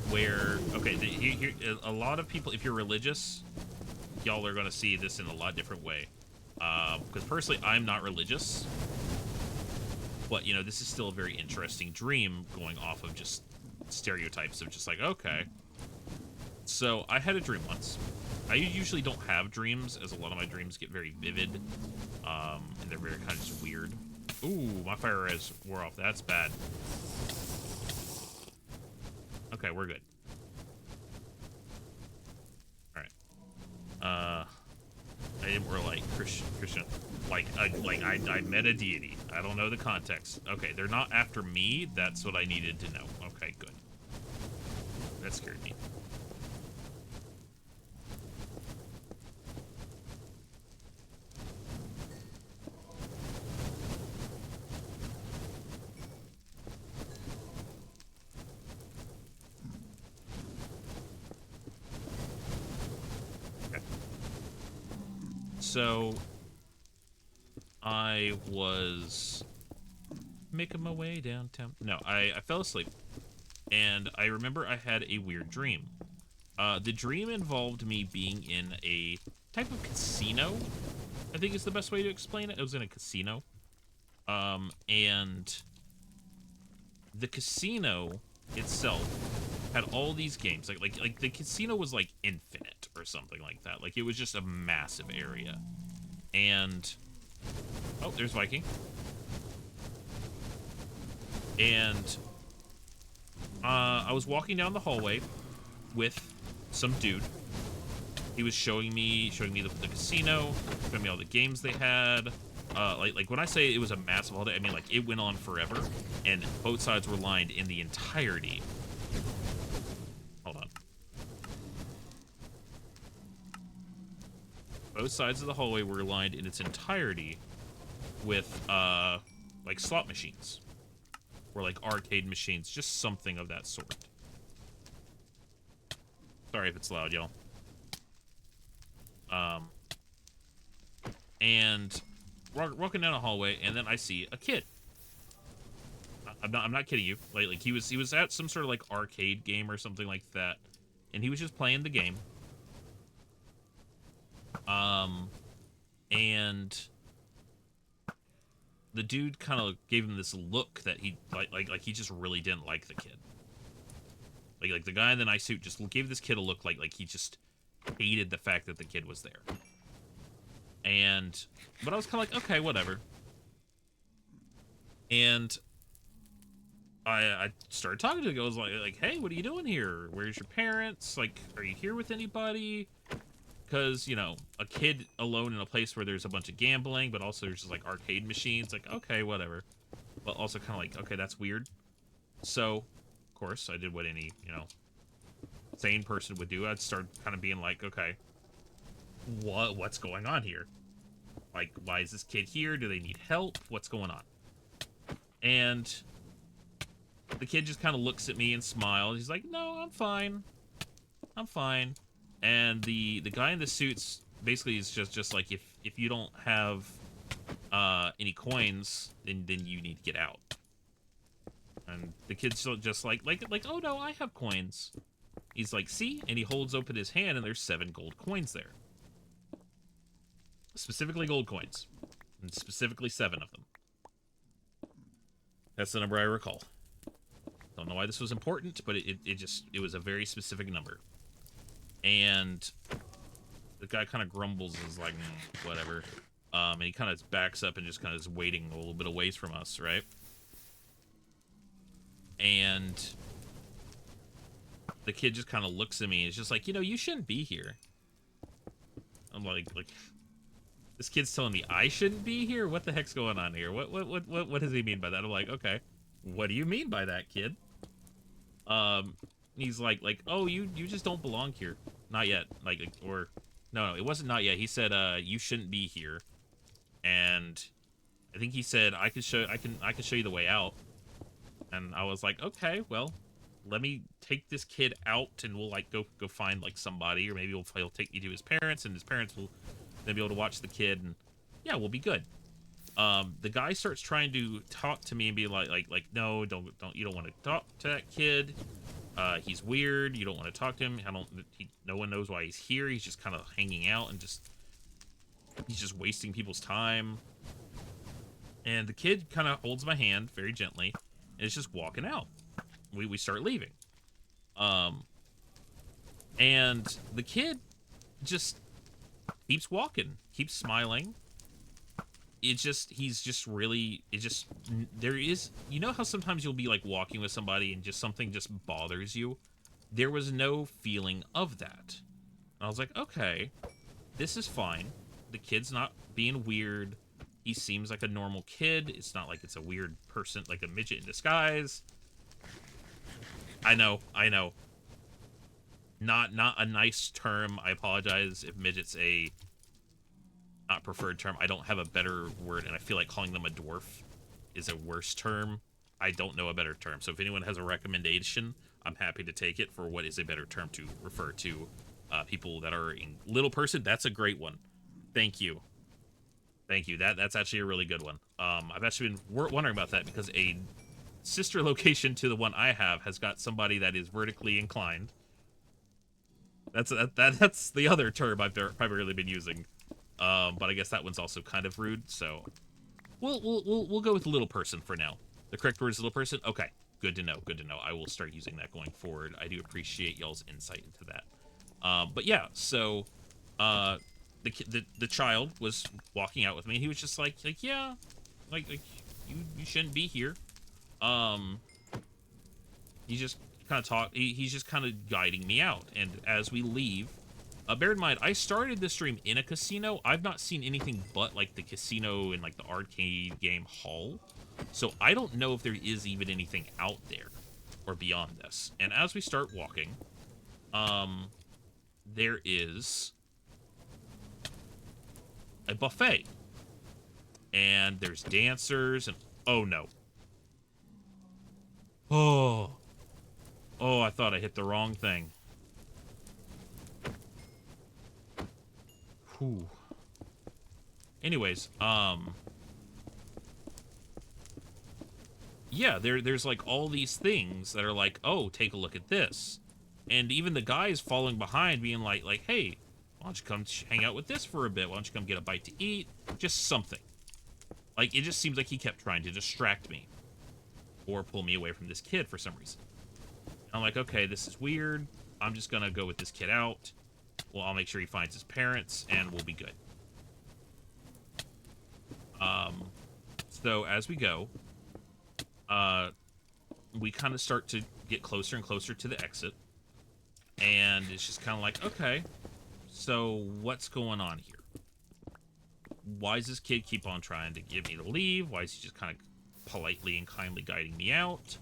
where, okay, a lot of people, if you're religious, y'all are gonna see this in a lot different way. Because personally, I'm not religious, but you know, this is still a very interesting dream going off of just stereotypes of just like, okay. So I had a dream once. I usually don't have dreams, as a lot of my dreams get very vivid, and they're very kind of just weird. Ooh, my fire res wore off. That's bad. Okay, we're good. All right. I didn't wear like Christian, like I met a deity. I don't know the context. Okay, they're not after me. That's what I needed to know. Okay, good. That scared me. So I was making my way downtown. No, I fell asleep, and I remember I had a weird dream. The dream involved me being in a type of casino, I think is the best way to explain it. It was in a casino. And the casino itself had all these games. Like the casino was like infinite or something like that. Like it was just a massive area. And oh, there's Viking. And I was walking down the hallway with some dude. He was showing me the casino, showing me all the games they had. Like when I say it was a massive holiday, I mean like it went on forever, and both sides were lined in the entirety. Hold on. Both sides of the hallway were lined in its entirety with like slot machines or like arcade machines, just something of that sort. Sorry if it's loud, y'all. And walking down a hallway, and then I see a kid. I'm not kidding you. Like he was at some sort of like arcade game or something like that, and he was just playing the game. And the dude kind of gave him this look that he like he just really didn't like the kid. Like the guy in the nice suit just gave this kid a look like he just hated the fact that the kid was there. But I was kind of like, okay, whatever. And I started talking to the guy. I was like, hey, what are you doing here? Where's your parents? Like, are you here with anybody? Because, you know, a kid alone in a place where there's a bunch of gambling, but also there's just like arcade machines. Like, okay, whatever. But also kind of like, okay, that's weird. So, of course, I did what any, you know, sane person would do. I'd start kind of being like, okay, what's going on here? Like, why is this kid here? Do they need help? What's going on? And the kid just kind of looks at me and smiles. He's like, no, I'm fine. I'm fine. And the guy in the suits basically is just like, if you don't have any coins, then you need to get out. And the kid's still just like, oh no, I have coins. He's like, see? And he holds open his hand, and there's 7 gold coins there. Specifically gold coins. And specifically 7 of them. That's the number I recall. Don't know why this was important, but it was a very specific number. And the guy kind of grumbles and is like, whatever. And he kind of backs up and just kind of is waiting a little bit away from us, right? And the kid just kind of looks at me and is just like, you know, you shouldn't be here. I'm like, this kid's telling me I shouldn't be here? What the heck's going on here? What does he mean by that? I'm like, okay, what do you mean by that, kid? He's like, oh, you just don't belong here. Not yet. No, it wasn't not yet. He said, you shouldn't be here. And I think he said, I can show you the way out. And I was like, okay, well, let me take this kid out, and we'll like go find like somebody, or maybe he'll take me to his parents, and his parents will then be able to watch the kid, and yeah, we'll be good. The guy starts trying to talk to me and be like, no, don't, you don't want to talk to that kid. He's weird. You don't want to talk to him. No one knows why he's here. He's just kind of hanging out and he's just wasting people's time. And the kid kind of holds my hand very gently and is just walking out. We start leaving. And the kid just keeps walking, keeps smiling. There is, you know how sometimes you'll be like walking with somebody and just something just bothers you? There was no feeling of that. And I was like, okay, this is fine. The kid's not being weird. He seems like a normal kid. It's not like it's a weird person, like a midget in disguise. I know. Not a nice term. I apologize if midget's a not preferred term. I don't have a better word, and I feel like calling them a dwarf is a worse term. I don't know a better term. So if anyone has a recommendation, I'm happy to take it for what is a better term to refer to people that are in little person. That's a great one. Thank you. Thank you. That's actually a really good one. I've actually been wondering about that because a sister location to the one I have has got somebody that is vertically inclined. That's the other term I've primarily been using. But I guess that one's also kind of rude. So we'll go with little person for now. The correct word is little person. Okay, good to know. Good to know. I will start using that going forward. I do appreciate y'all's insight into that. But yeah, so the child was walking out with me. He was just like yeah, like you shouldn't be here. He just kind of he's just kind of guiding me out. And as we leave, bear in mind, I started this stream in a casino. I've not seen anything but like the casino and like the arcade game hall. So I don't know if there is even anything out there or beyond this. And as we start walking, there is a buffet. And there's dancers and oh no. Oh, I thought I hit the wrong thing. Whew. Anyways, yeah, there's like all these things that are like, oh, take a look at this. And even the guys following behind being like, hey, why don't you come hang out with this for a bit? Why don't you come get a bite to eat? Just something. Like, it just seems like he kept trying to distract me or pull me away from this kid for some reason. I'm like, okay, this is weird. I'm just gonna go with this kid out. Well, I'll make sure he finds his parents, and we'll be good. So as we go, we kind of start to get closer and closer to the exit. And it's just kind of like, okay, so what's going on here? Why does this kid keep on trying to get me to leave? Why is he just kind of politely and kindly guiding me out?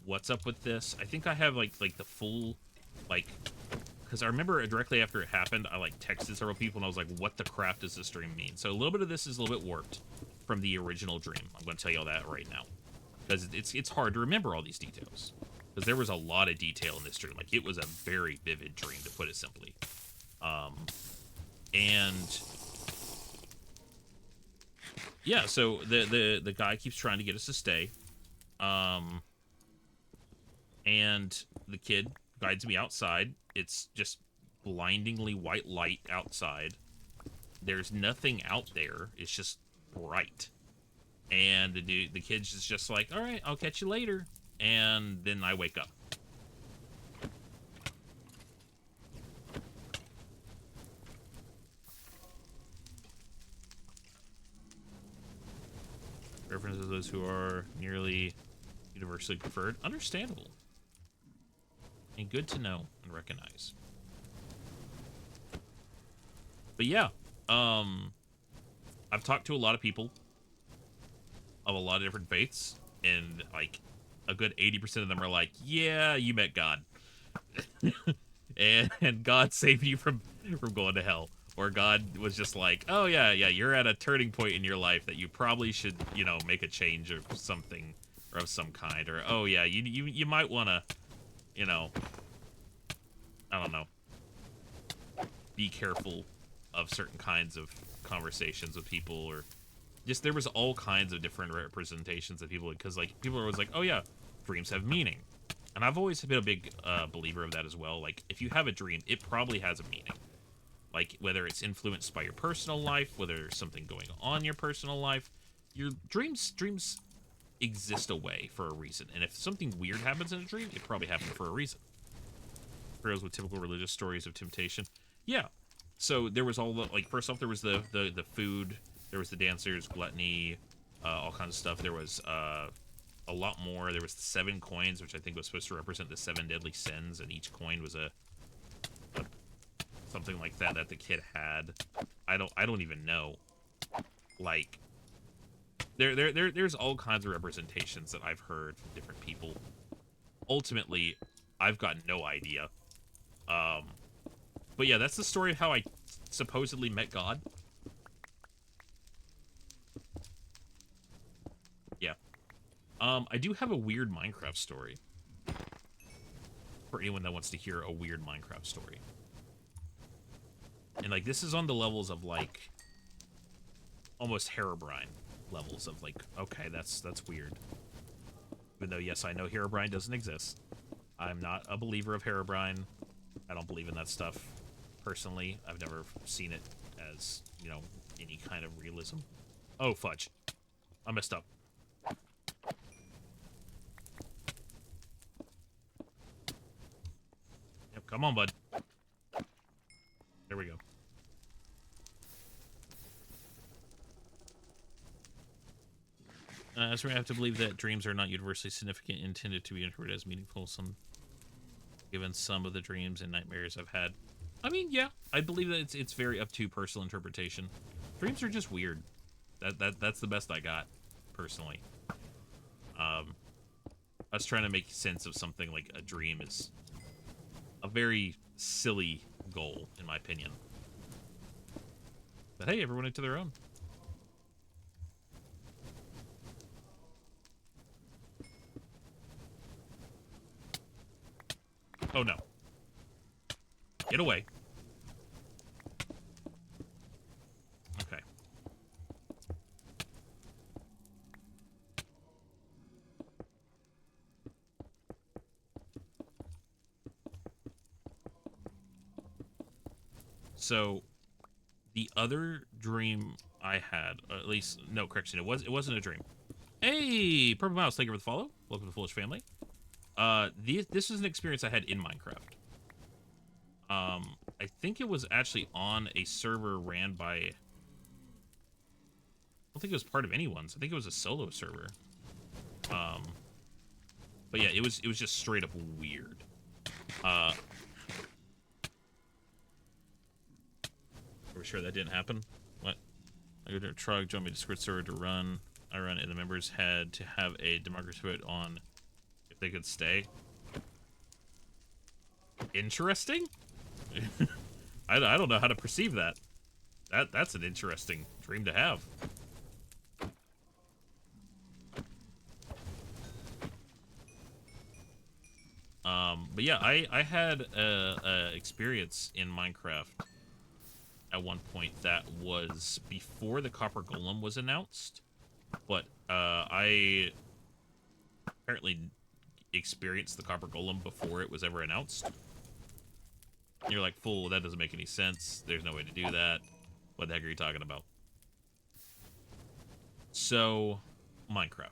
What's up with this? I think I have like the full, because I remember directly after it happened, I like texted several people and I was like, what the crap does this dream mean? So a little bit of this is a little bit warped from the original dream. I'm going to tell you all that right now. Because it's hard to remember all these details. Because there was a lot of detail in this dream. Like, it was a very vivid dream, to put it simply. And yeah, so the guy keeps trying to get us to stay. And the kid guides me outside. It's just blindingly white light outside. There's nothing out there. It's just bright. And the kid's just like, all right, I'll catch you later. And then I wake up. References to those who are nearly universally preferred. Understandable. And good to know and recognize. But yeah, I've talked to a lot of people of a lot of different faiths, and like a good 80% of them are like, yeah, you met God. and God saved you from going to hell. Or God was just like, oh yeah, you're at a turning point in your life that you probably should, make a change of something or of some kind. Or, oh yeah, you might want to, I don't know, be careful of certain kinds of conversations with people, or just there was all kinds of different representations of people, because like people are always like, oh yeah, dreams have meaning. And I've always been a big believer of that as well. Like, if you have a dream, it probably has a meaning. Like, whether it's influenced by your personal life, whether there's something going on in your personal life, your dreams exist away for a reason. And if something weird happens in a dream, it probably happened for a reason. For those with typical religious stories of temptation. Yeah. So there was all the, like, first off, there was the food, there was the dancers, gluttony, all kinds of stuff. There was a lot more. There was the 7 coins, which I think was supposed to represent the 7 deadly sins, and each coin was a something like that the kid had. I don't even know. Like, there's all kinds of representations that I've heard from different people. Ultimately, I've got no idea. But yeah, that's the story of how I supposedly met God. Yeah. I do have a weird Minecraft story. For anyone that wants to hear a weird Minecraft story. And, like, this is on the levels of, like, almost Herobrine levels of like, okay, that's weird. Even though, yes, I know Herobrine doesn't exist. I'm not a believer of Herobrine. I don't believe in that stuff personally. I've never seen it as, you know, any kind of realism. Oh, fudge. I messed up. Yep, come on, bud. There we go. So we have to believe that dreams are not universally significant, intended to be interpreted as meaningful. Given some of the dreams and nightmares I've had. I mean, yeah, I believe that it's very up to personal interpretation. Dreams are just weird. That's the best I got, personally. Us trying to make sense of something like a dream is a very silly goal, in my opinion. But hey, everyone into their own. Oh no. Get away. Okay. So, the other dream I had, at least, no, correction, it wasn't a dream. Hey, Purple Mouse, thank you for the follow. Welcome to the Foolish Family. This is an experience I had in Minecraft. I think it was actually on a server ran by... I don't think it was part of anyone's. I think it was a solo server. But yeah, it was just straight up weird. Are we sure that didn't happen? What? I go to a truck, join me Discord server to run. I run, and the members had to have a democracy vote on if they could stay. Interesting? I don't know how to perceive that. That's an interesting dream to have. But yeah, I had a experience in Minecraft at one point that was before the Copper Golem was announced, but I apparently experienced the Copper Golem before it was ever announced. And you're like, fool, that doesn't make any sense. There's no way to do that. What the heck are you talking about? So, Minecraft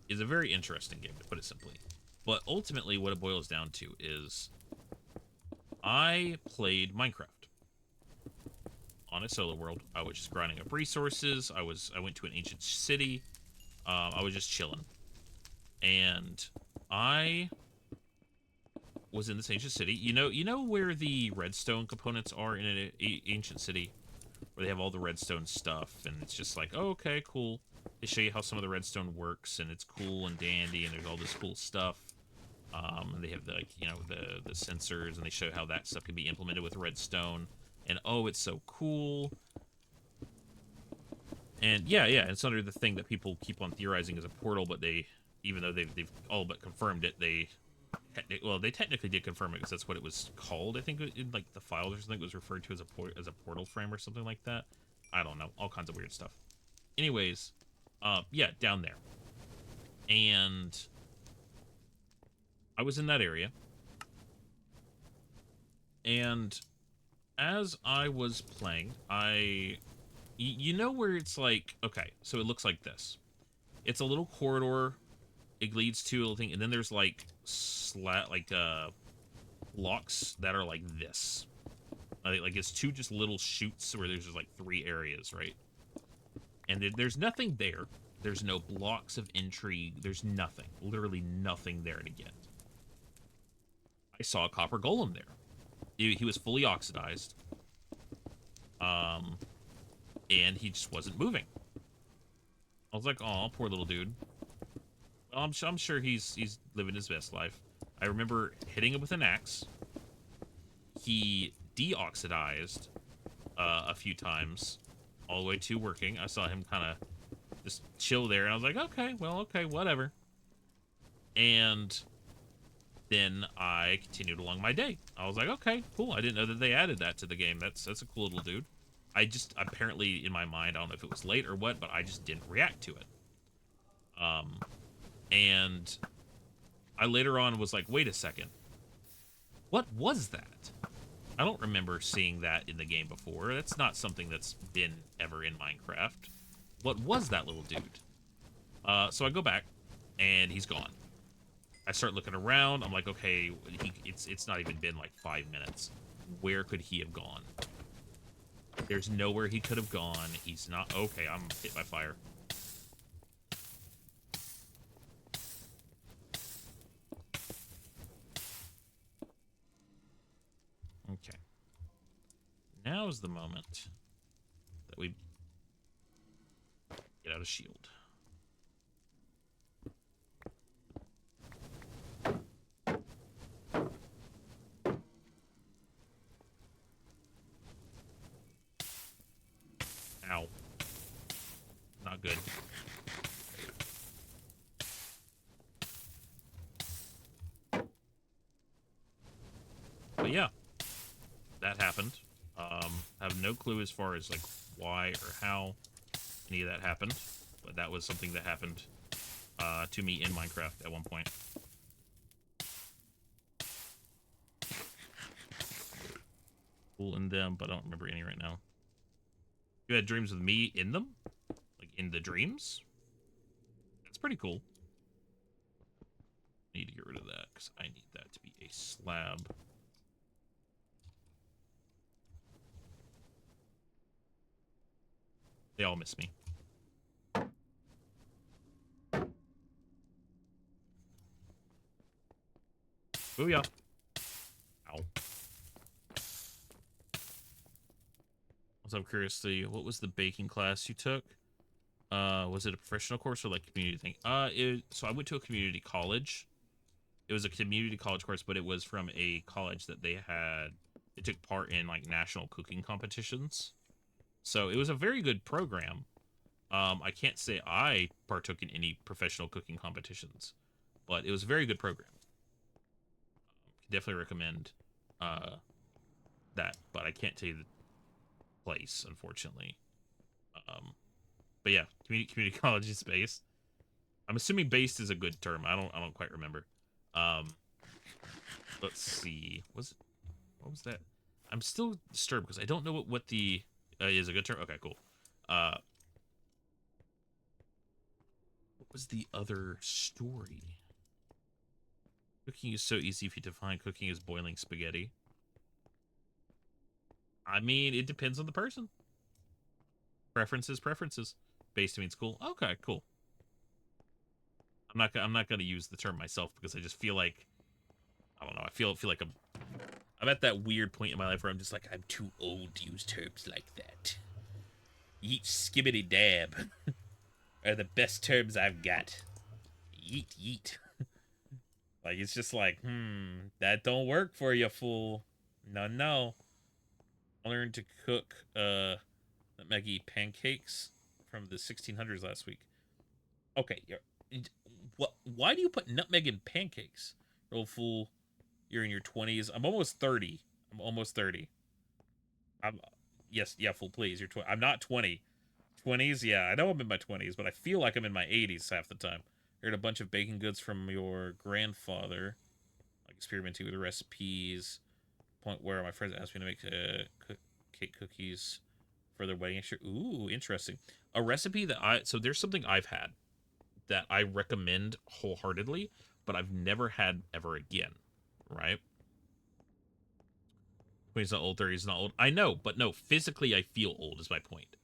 is a very interesting game, to put it simply. But ultimately, what it boils down to is I played Minecraft on a solo world. I was just grinding up resources. I went to an ancient city. I was just chilling. And I was in this ancient city. You know where the redstone components are in an ancient city? Where they have all the redstone stuff, and it's just like, oh, okay, cool. They show you how some of the redstone works, and it's cool and dandy, and there's all this cool stuff. And they have the, like, you know, the sensors, and they show how that stuff can be implemented with redstone. And oh, it's so cool. And yeah, it's under the thing that people keep on theorizing as a portal, but they, even though they've all but confirmed it, they technically did confirm it because that's what it was called. I think in like the files or something, it was referred to as a portal frame or something like that. I don't know, all kinds of weird stuff. Anyways, yeah, down there, and I was in that area, and as I was playing, you know where it's like, okay, so it looks like this. It's a little corridor. It leads to a little thing, and then there's like blocks that are like this. Like it's two just little chutes where there's just like 3 areas, right? And there's nothing there. There's no blocks of entry. There's nothing. Literally nothing there to get. I saw a copper golem there. He was fully oxidized. And he just wasn't moving. I was like, oh, poor little dude. Well, I'm sure he's living his best life. I remember hitting him with an axe. He deoxidized a few times, all the way to working. I saw him kind of just chill there, and I was like, okay, well, okay, whatever. And then I continued along my day. I was like, okay, cool. I didn't know that they added that to the game. That's a cool little dude. I just, apparently in my mind, I don't know if it was late or what, but I just didn't react to it. And I later on was like, wait a second. What was that? I don't remember seeing that in the game before. That's not something that's been ever in Minecraft. What was that little dude? So I go back, and he's gone. I start looking around. I'm like, okay, it's not even been like 5 minutes. Where could he have gone? There's nowhere he could have gone. He's not... Okay, I'm hit by fire. Okay. Now is the moment that we get out a shield. Ow. Not good. But yeah, that happened. Have no clue as far as like why or how any of that happened, but that was something that happened to me in Minecraft at one point. Cool in them, but I don't remember any right now. You had dreams with me in them? Like in the dreams? That's pretty cool. I need to get rid of that because I need that to be a slab. They all miss me. Booyah. Ow. Also, I'm curious to see, what was the baking class you took? Was it a professional course or like community thing? So I went to a community college. It was a community college course, but it was from a college that they took part in like national cooking competitions. So it was a very good program. I can't say I partook in any professional cooking competitions, but it was a very good program. Definitely recommend that, but I can't tell you the place, unfortunately. But yeah, community college is based. I'm assuming based is a good term. I don't quite remember. Let's see. What was that? I'm still disturbed because I don't know what the is a good term. Okay, cool. What was the other story? Cooking is so easy if you define cooking as boiling spaghetti. I mean, it depends on the person. Preferences. Based means cool. Okay, cool. I'm not gonna use the term myself because I just feel like, I don't know. I feel like I'm at that weird point in my life where I'm just like, I'm too old to use terms like that. Yeet skibbity dab are the best terms I've got. Yeet. Like, it's just like, that don't work for you, fool. No. I learned to cook Maggie pancakes from the 1600s last week. Okay, why do you put nutmeg in pancakes? Old fool, you're in your 20s. I'm almost 30. Fool, please. You're 20. I'm not 20. 20s, yeah, I know I'm in my 20s, but I feel like I'm in my 80s half the time. I heard a bunch of baking goods from your grandfather, like experimenting with recipes. Point where my friends asked me to make cake cookies for their wedding. Ooh, interesting. A recipe that so there's something I've had that I recommend wholeheartedly, but I've never had ever again, right? 20's not old, 30's not old. I know, but no, physically I feel old is my point.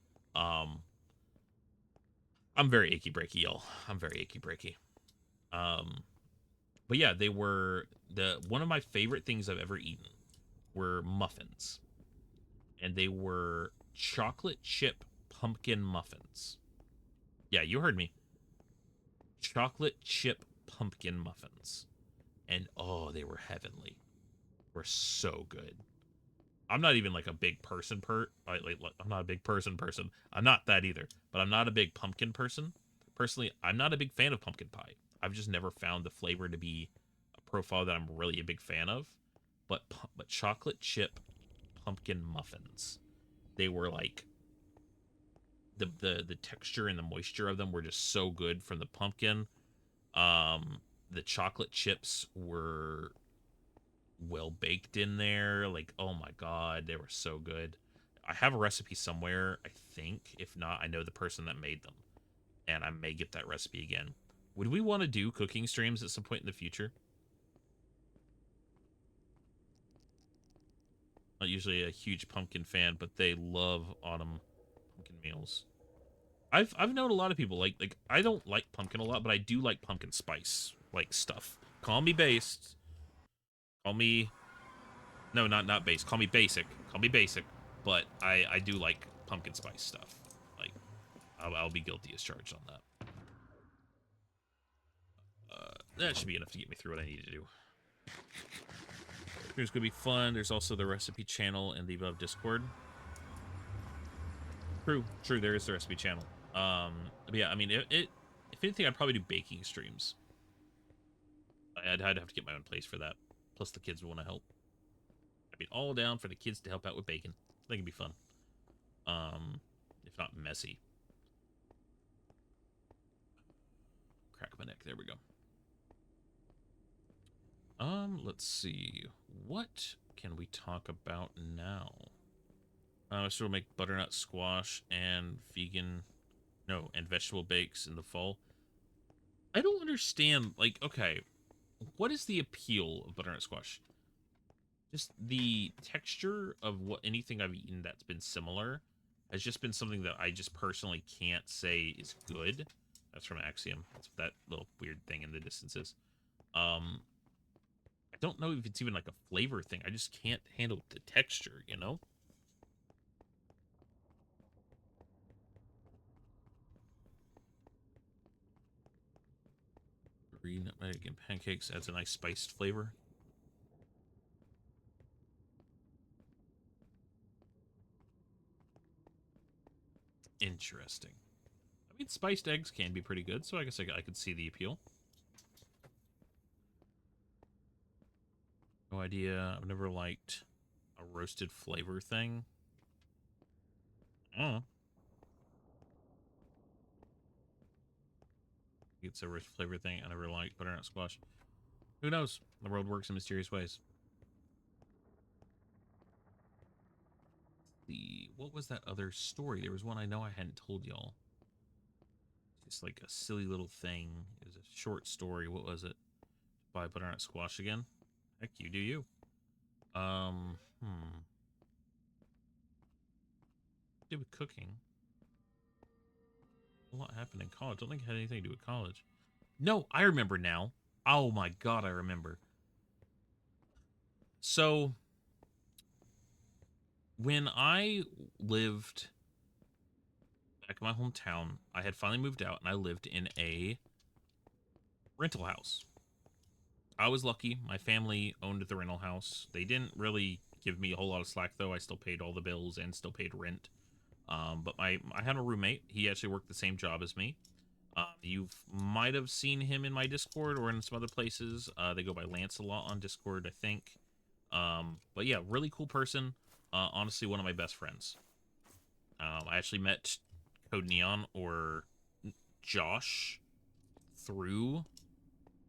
I'm very achy breaky, y'all. I'm very achy breaky. But yeah, they were one of my favorite things I've ever eaten were muffins. And they were chocolate chip pumpkin muffins. Yeah, you heard me. Chocolate chip pumpkin muffins. And oh, they were heavenly. Were so good. I'm not even like a big person I'm not a big person. I'm not that either. But I'm not a big pumpkin person. Personally, I'm not a big fan of pumpkin pie. I've just never found the flavor to be a profile that I'm really a big fan of. But chocolate chip pumpkin muffins. they were like the texture and the moisture of them were just so good from the pumpkin. The chocolate chips were well baked in there. Like, oh my god, they were so good. I have a recipe somewhere, I think. If not, I know the person that made them, and I may get that recipe again. Would we want to do cooking streams at some point in the future? Not usually a huge pumpkin fan, but they love autumn pumpkin meals. I've known a lot of people like I don't like pumpkin a lot, but I do like pumpkin spice like stuff. Call me based. Call me no, not base. Call me basic. Call me basic. But I do like pumpkin spice stuff. Like I'll be guilty as charged on that. That should be enough to get me through what I need to do. It's gonna be fun. There's also the recipe channel in the above Discord. True. There is the recipe channel. But yeah, I mean, if anything, I'd probably do baking streams. I'd have to get my own place for that. Plus, the kids would want to help. I'd be all down for the kids to help out with baking. I think it'd be fun. If not messy. Crack my neck. There we go. Let's see. What can we talk about now? I still make butternut squash and and vegetable bakes in the fall. I don't understand, like, okay, what is the appeal of butternut squash? Just the texture of anything I've eaten that's been similar has just been something that I just personally can't say is good. That's from Axiom. That's what that little weird thing in the distance is. I don't know if it's even like a flavor thing. I just can't handle the texture, you know? Green nutmeg and pancakes adds a nice spiced flavor. Interesting. I mean, spiced eggs can be pretty good, so I guess I could see the appeal. No idea. I've never liked a roasted flavor thing. I don't know. It's a roasted flavor thing. I never liked butternut squash. Who knows? The world works in mysterious ways. What was that other story? There was one I know I hadn't told y'all. Just like a silly little thing. It was a short story. What was it? Buy butternut squash again? Heck, you do you. Do with cooking. A lot happened in college. I don't think it had anything to do with college. No, I remember now. Oh my god, I remember. So, when I lived back in my hometown, I had finally moved out and I lived in a rental house. I was lucky. My family owned the rental house. They didn't really give me a whole lot of slack, though. I still paid all the bills and still paid rent. But I had a roommate. He actually worked the same job as me. You might have seen him in my Discord or in some other places. They go by Lance a lot on Discord, I think. But yeah, really cool person. Honestly, one of my best friends. I actually met Code Neon or Josh through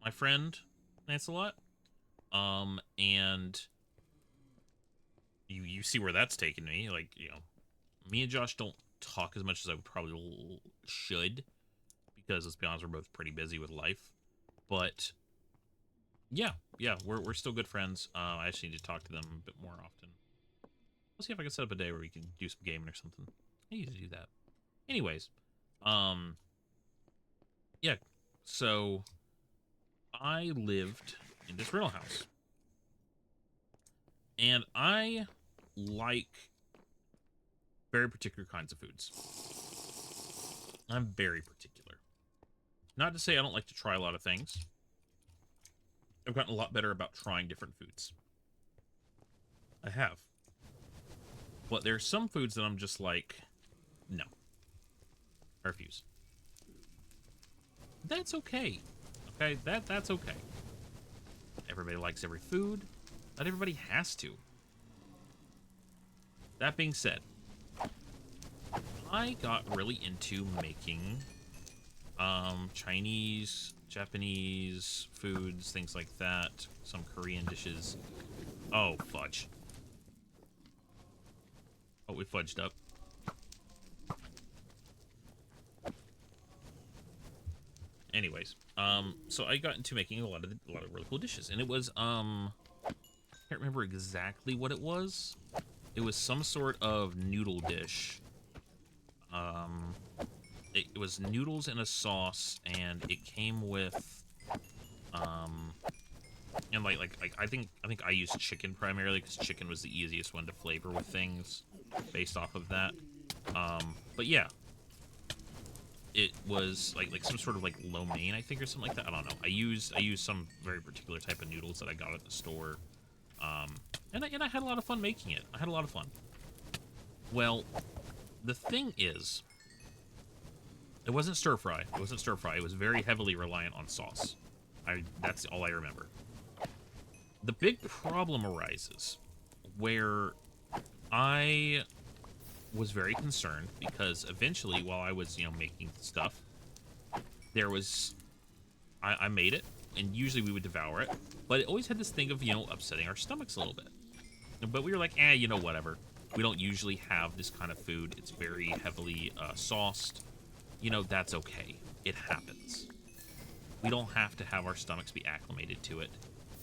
my friend Lancelot. And you see where that's taken me. Like, you know, me and Josh don't talk as much as I probably should, because let's be honest, we're both pretty busy with life. But yeah, we're still good friends. I actually need to talk to them a bit more often. Let's see if I can set up a day where we can do some gaming or something. I need to do that. Anyways, yeah, so I lived in this rental house, and I like very particular kinds of foods. I'm very particular. Not to say I don't like to try a lot of things. I've gotten a lot better about trying different foods. I have. But there are some foods that I'm just like, no. I refuse. That's okay. Okay? That's okay. Everybody likes every food. Not everybody has to. That being said, I got really into making Chinese, Japanese foods, things like that, some Korean dishes. Oh, fudge. Oh, we fudged up. Anyways, so I got into making a lot of really cool dishes, and it was I can't remember exactly what it was. It was some sort of noodle dish. It was noodles in a sauce, and it came with and like I think I used chicken primarily because chicken was the easiest one to flavor with things based off of that. But yeah, it was like some sort of like lo mein, I think, or something like that. I don't know. I used some very particular type of noodles that I got at the store, and I had a lot of fun making it. I had a lot of fun. Well, the thing is, it wasn't stir fry. It wasn't stir fry. It was very heavily reliant on sauce. That's all I remember. The big problem arises where I was very concerned because eventually, while I was, making stuff, there was, I made it, and usually we would devour it, but it always had this thing of, upsetting our stomachs a little bit. But we were like, whatever. We don't usually have this kind of food. It's very heavily sauced. That's okay. It happens. We don't have to have our stomachs be acclimated to it.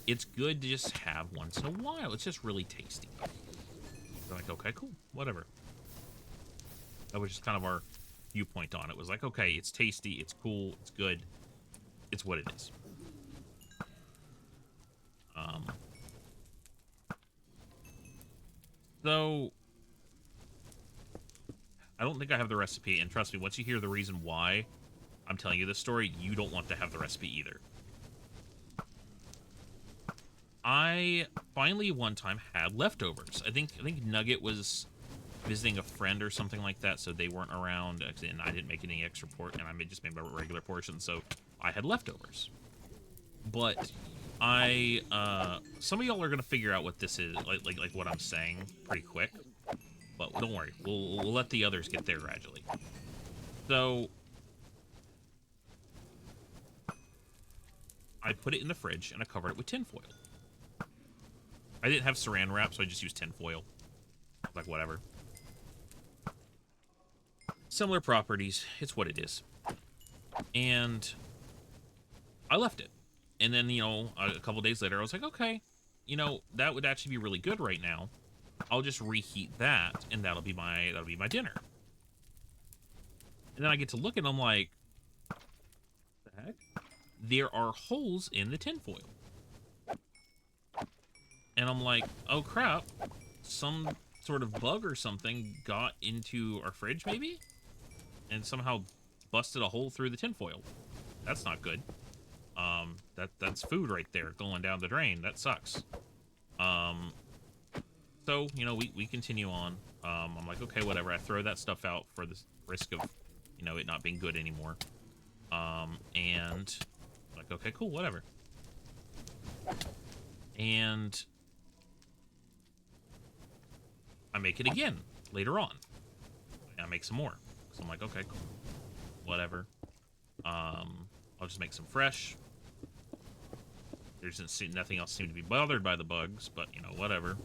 It's good to just have once in a while. It's just really tasty. We're like, okay, cool, whatever. That was just kind of our viewpoint on it. It was like, okay, it's tasty, it's cool, it's good, it's what it is. So I don't think I have the recipe, and trust me, once you hear the reason why I'm telling you this story, you don't want to have the recipe either. I finally one time had leftovers. I think Nugget was visiting a friend or something like that, so they weren't around, and I didn't make any extra portion, and I just made my regular portion, so I had leftovers. But some of y'all are gonna figure out what this is, like what I'm saying, pretty quick. But don't worry, we'll let the others get there gradually. So I put it in the fridge and I covered it with tinfoil. I didn't have saran wrap, so I just used tinfoil. Like, whatever. Similar properties. It's what it is. And I left it. And then, a couple days later, I was like, okay, that would actually be really good right now. I'll just reheat that, and that'll be my dinner. And then I get to look, and I'm like, what the heck? There are holes in the tinfoil. And I'm like, oh crap, some sort of bug or something got into our fridge maybe? And somehow busted a hole through the tinfoil. That's not good. That's food right there going down the drain. That sucks. So, we continue on. I'm like, okay, whatever. I throw that stuff out for the risk of, it not being good anymore. And like, okay, cool, whatever. And I make it again later on. I make some more. So I'm like, okay, cool, whatever. I'll just make some fresh. There's nothing else seemed to be bothered by the bugs, but whatever.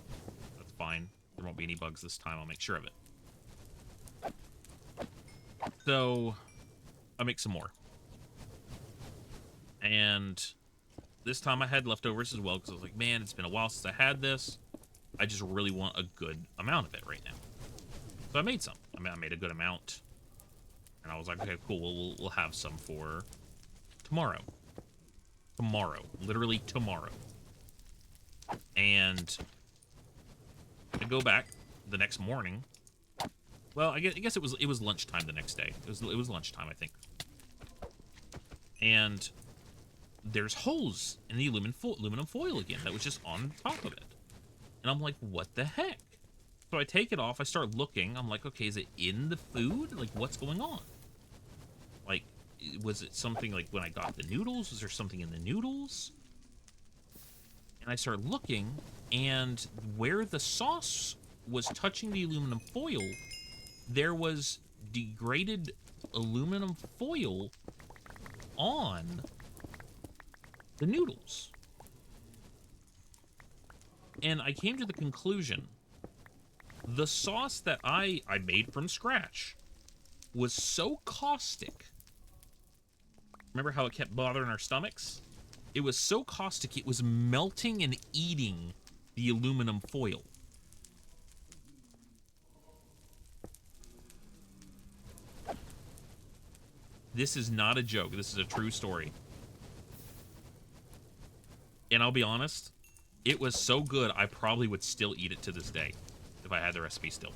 That's fine. There won't be any bugs this time. I'll make sure of it. So I make some more. And this time I had leftovers as well because I was like, man, it's been a while since I had this. I just really want a good amount of it right now. So I made some. I made a good amount. And I was like, okay, cool. We'll have some for tomorrow. Tomorrow. Literally tomorrow. And I go back the next morning. Well, I guess it was lunchtime the next day. It was lunchtime, I think. And there's holes in the aluminum foil again that was just on top of it. And I'm like, what the heck? So I take it off. I start looking. I'm like, okay, is it in the food? Like, what's going on? Like, was it something like when I got the noodles? Was there something in the noodles? And I start looking, and where the sauce was touching the aluminum foil, there was degraded aluminum foil on the noodles. And I came to the conclusion, the sauce that I made from scratch was so caustic. Remember how it kept bothering our stomachs? It was so caustic, it was melting and eating the aluminum foil. This is not a joke. This is a true story. And I'll be honest, it was so good, I probably would still eat it to this day if I had the recipe still.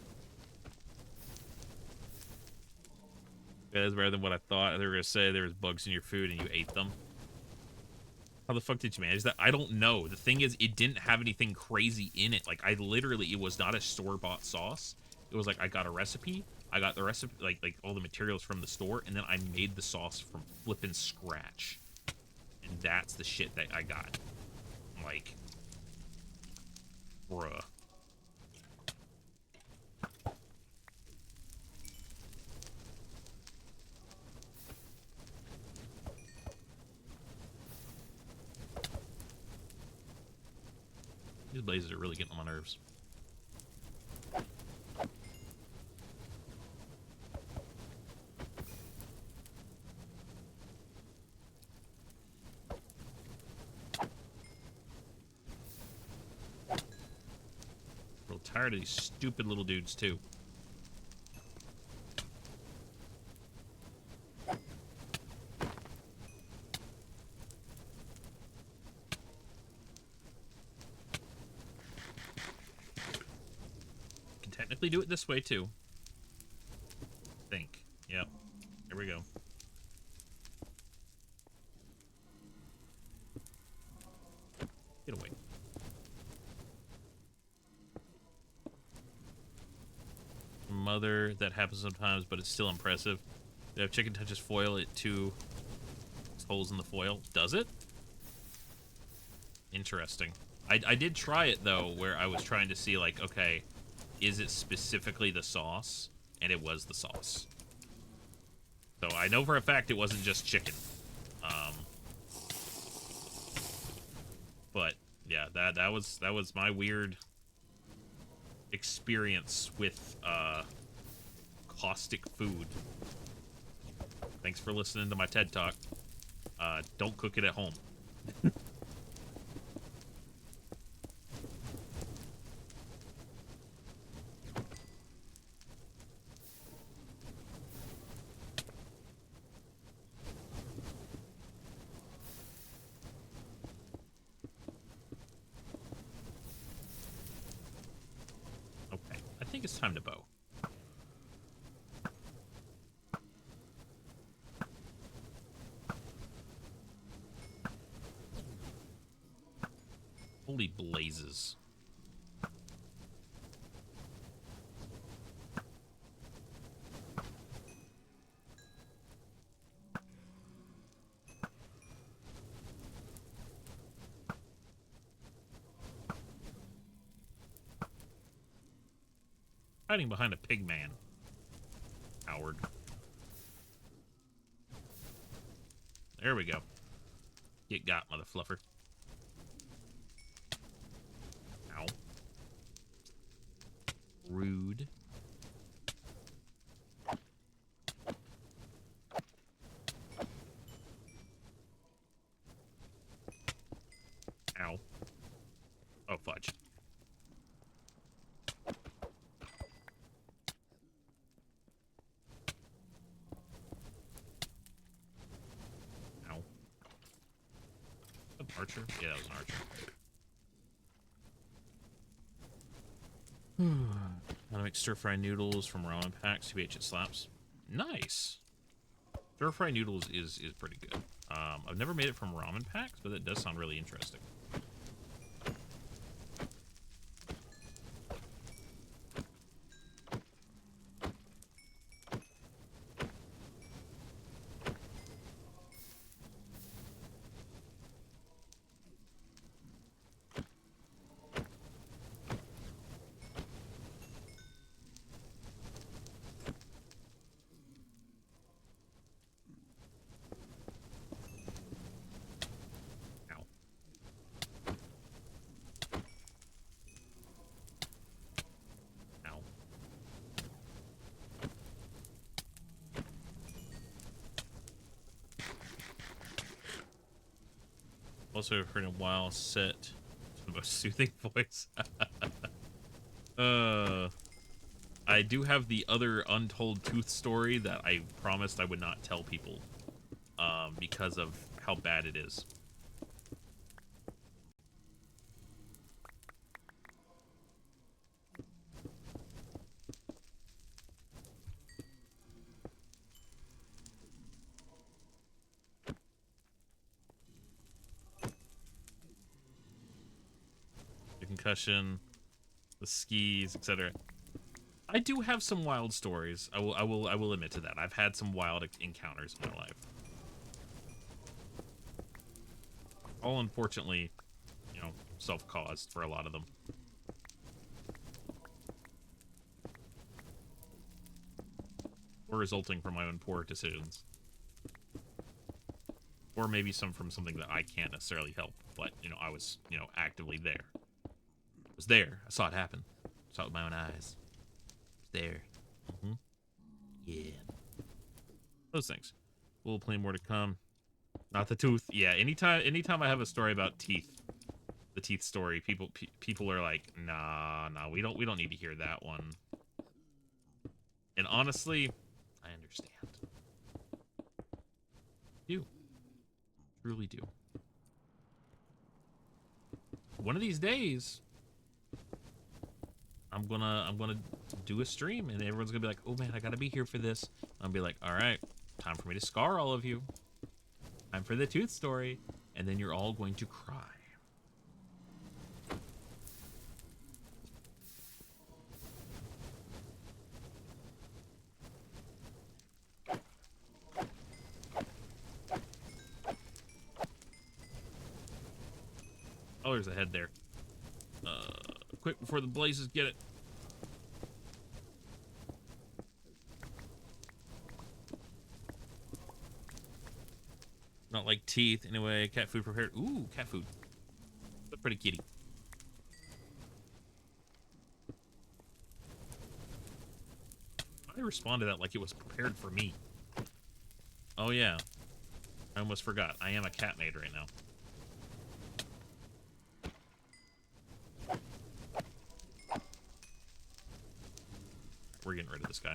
That is better than what I thought. They were going to say there was bugs in your food and you ate them. How the fuck did you manage that? I don't know. The thing is, it didn't have anything crazy in it. Like, I literally, it was not a store-bought sauce. It was like, I got a recipe. I got the recipe, like all the materials from the store, and then I made the sauce from flipping scratch. And that's the shit that I got. Like, bruh. These blazes are really getting on my nerves. Real tired of these stupid little dudes, too. Technically do it this way too. Think. Yep. Here we go. Get away. Mother, that happens sometimes, but it's still impressive. If chicken touches foil, it too holes in the foil. Does it? Interesting. I did try it though, where I was trying to see like, okay, is it specifically the sauce? And it was the sauce. So I know for a fact it wasn't just chicken. But yeah, that was my weird experience with caustic food. Thanks for listening to my TED Talk. Don't cook it at home. It's time to bow. Holy blazes. Hiding behind a pig man. Howard. There we go. Get got, mother fluffer. Ow. Rude. Ow. Oh, fudge. Archer? Yeah, that was an archer. How to make stir-fry noodles from ramen packs. TBH, it slaps. Nice. Stir-fry noodles is pretty good. I've never made it from ramen packs, but it does sound really interesting. Also heard a while set the most soothing voice. I do have the other untold tooth story that I promised I would not tell people because of how bad it is. The concussion, the skis, etc. I do have some wild stories. I will admit to that. I've had some wild encounters in my life. All unfortunately, you know, self-caused for a lot of them. Or resulting from my own poor decisions. Or maybe some from something that I can't necessarily help, but, you know, I was, you know, actively there. I was there. I saw it happen. I saw it with my own eyes. There. Yeah. Those things. We'll play more to come. Not the tooth. Yeah, anytime I have a story about teeth, the teeth story, people are like, nah, we don't need to hear that one. And honestly, I understand. Do. Truly do. One of these days, I'm gonna do a stream and everyone's gonna be like, oh man, I gotta be here for this. I'll be like, all right, time for me to scar all of you. Time for the tooth story. And then you're all going to cry. Oh, there's a head there. Quick before the blazes get it. Not like teeth. Anyway, cat food prepared. Ooh, cat food. That's pretty kitty. I respond to that like it was prepared for me. Oh yeah. I almost forgot. I am a cat maid right now. We're getting rid of this guy.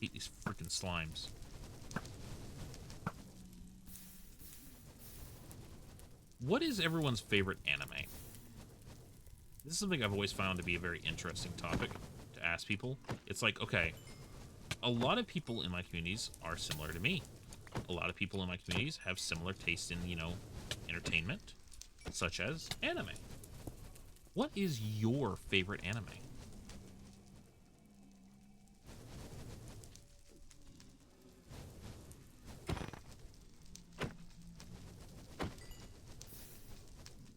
Eat these freaking slimes. What is everyone's favorite anime? This is something I've always found to be a very interesting topic to ask people. It's like, okay, a lot of people in my communities are similar to me. A lot of people in my communities have similar taste in, you know, entertainment, such as anime. What is your favorite anime?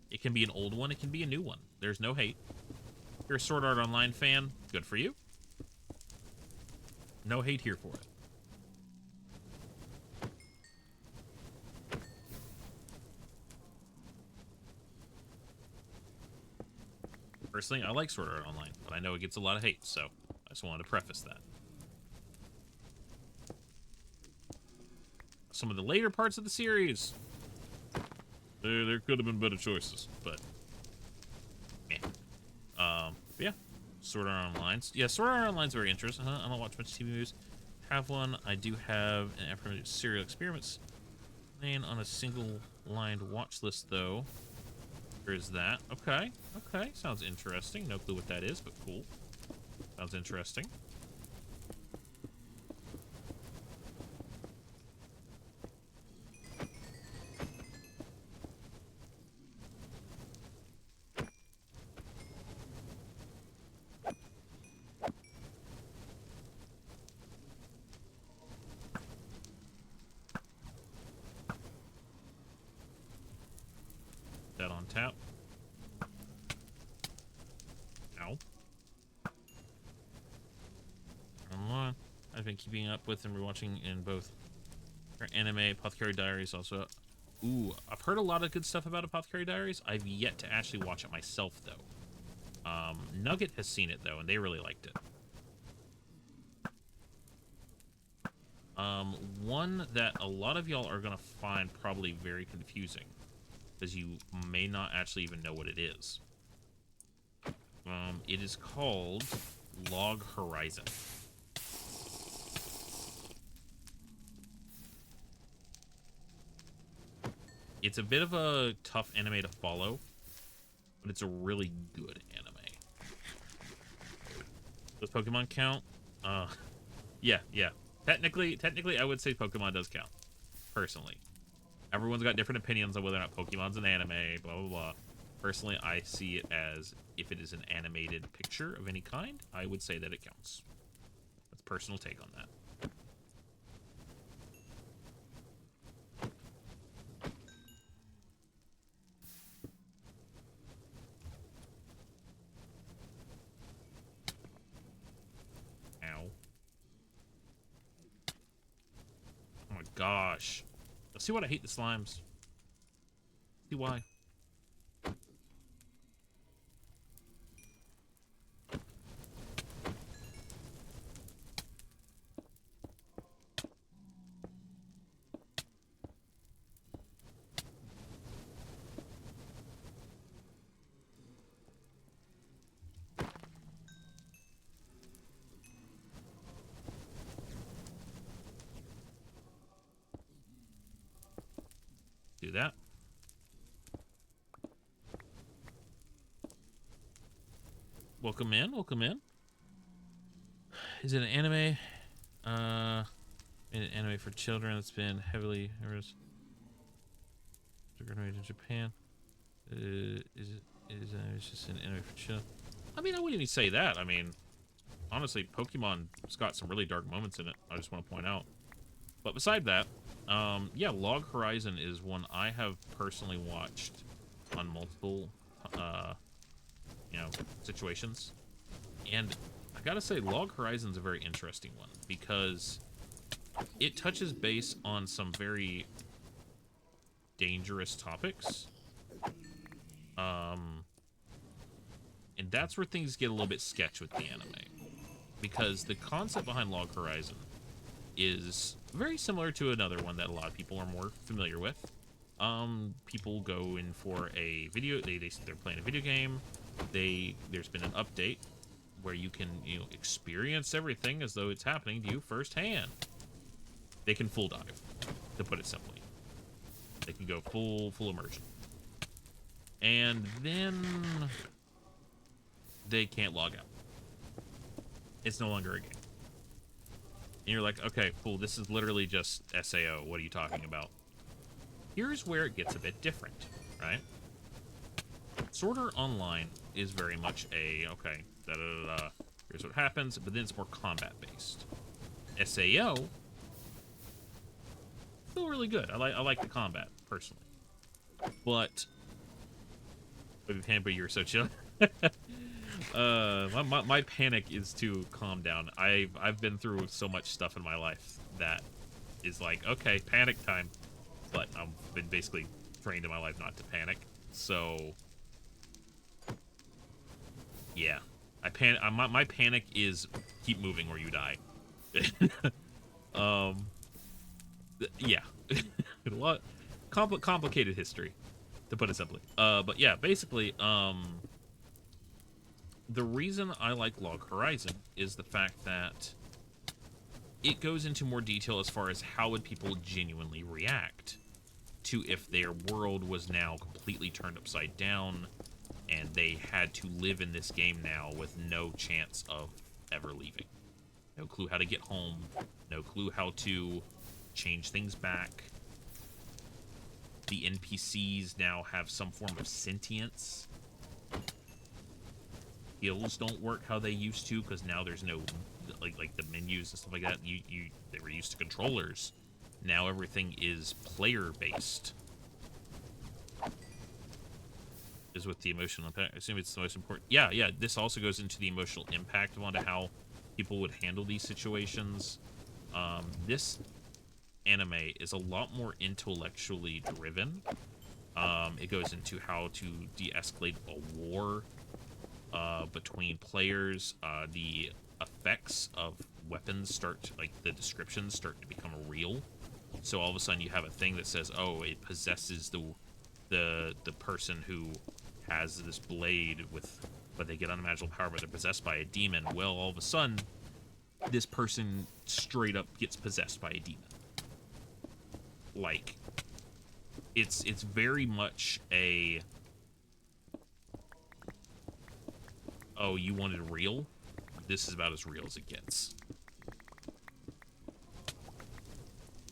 It can be an old one, it can be a new one. There's no hate. If you're a Sword Art Online fan, good for you. No hate here for it. Personally, I like Sword Art Online, but I know it gets a lot of hate, so I just wanted to preface that. Some of the later parts of the series, there could have been better choices, but yeah, Sword Art Online. Yeah, Sword Art Online's very interesting. I don't watch much TV movies. Have one. I do have an affirmative serial experiments laying on a single lined watch list though. Where is that? Okay, okay, sounds interesting. No clue what that is, but cool. Sounds interesting. That on tap. Ow. Online. I've been keeping up with and rewatching in both our anime, Apothecary Diaries, also Ooh, I've heard a lot of good stuff about Apothecary Diaries. I've yet to actually watch it myself, though. Nugget has seen it, though, and they really liked it. One that a lot of y'all are going to find probably very confusing, because you may not actually even know what it is. It is called Log Horizon. It's a bit of a tough anime to follow, but it's a really good anime. Does Pokemon count? Yeah. Technically, I would say Pokemon does count, personally. Everyone's got different opinions on whether or not Pokemon's an anime, blah, blah, blah. Personally, I see it as, if it is an animated picture of any kind, I would say that it counts. That's a personal take on that. Ow. Oh my gosh. Let's see what I hate the slimes. See why. Do that. Welcome in, welcome in. Is it an anime? An anime for children that's been heavily animated in Japan. It's just an anime for children. I mean, I wouldn't even say that. I mean, honestly, Pokemon's got some really dark moments in it. I just want to point out. But beside that, yeah, Log Horizon is one I have personally watched on multiple, situations. And I gotta say, Log Horizon's a very interesting one because it touches base on some very dangerous topics. And that's where things get a little bit sketch with the anime. Because the concept behind Log Horizon is very similar to another one that a lot of people are more familiar with. People go in for a video, they're playing a video game. There's been an update where you can, experience everything as though it's happening to you firsthand. They can full dive, to put it simply. They can go full immersion. And then they can't log out. It's no longer a game. And you're like, okay, cool, this is literally just SAO. What are you talking about? Here's where it gets a bit different, right? Sword Art Online is very much a, okay, here's what happens, but then it's more combat-based. SAO, still really good. I like the combat, personally. But, you're so chill. My panic is to calm down. I've been through so much stuff in my life that is like, okay, panic time. But I've been basically trained in my life not to panic. So yeah, my panic is keep moving or you die. Yeah, a lot complicated history, to put it simply. But yeah, basically, the reason I like Log Horizon is the fact that it goes into more detail as far as how would people genuinely react to if their world was now completely turned upside down and they had to live in this game now with no chance of ever leaving. No clue how to get home, no clue how to change things back. The NPCs now have some form of sentience. Skills don't work how they used to because now there's no like the menus and stuff like that. They were used to controllers. Now everything is player based. Is with the emotional impact. I assume it's the most important. Yeah. This also goes into the emotional impact onto how people would handle these situations. This anime is a lot more intellectually driven. It goes into how to de-escalate a war between players. The effects of weapons start to, like, the descriptions start to become real. So all of a sudden you have a thing that says, oh, it possesses the person who has this blade with, but they get unimaginable power, but they're possessed by a demon. Well, all of a sudden, this person straight up gets possessed by a demon. Like, it's very much a, oh, you wanted real? This is about as real as it gets.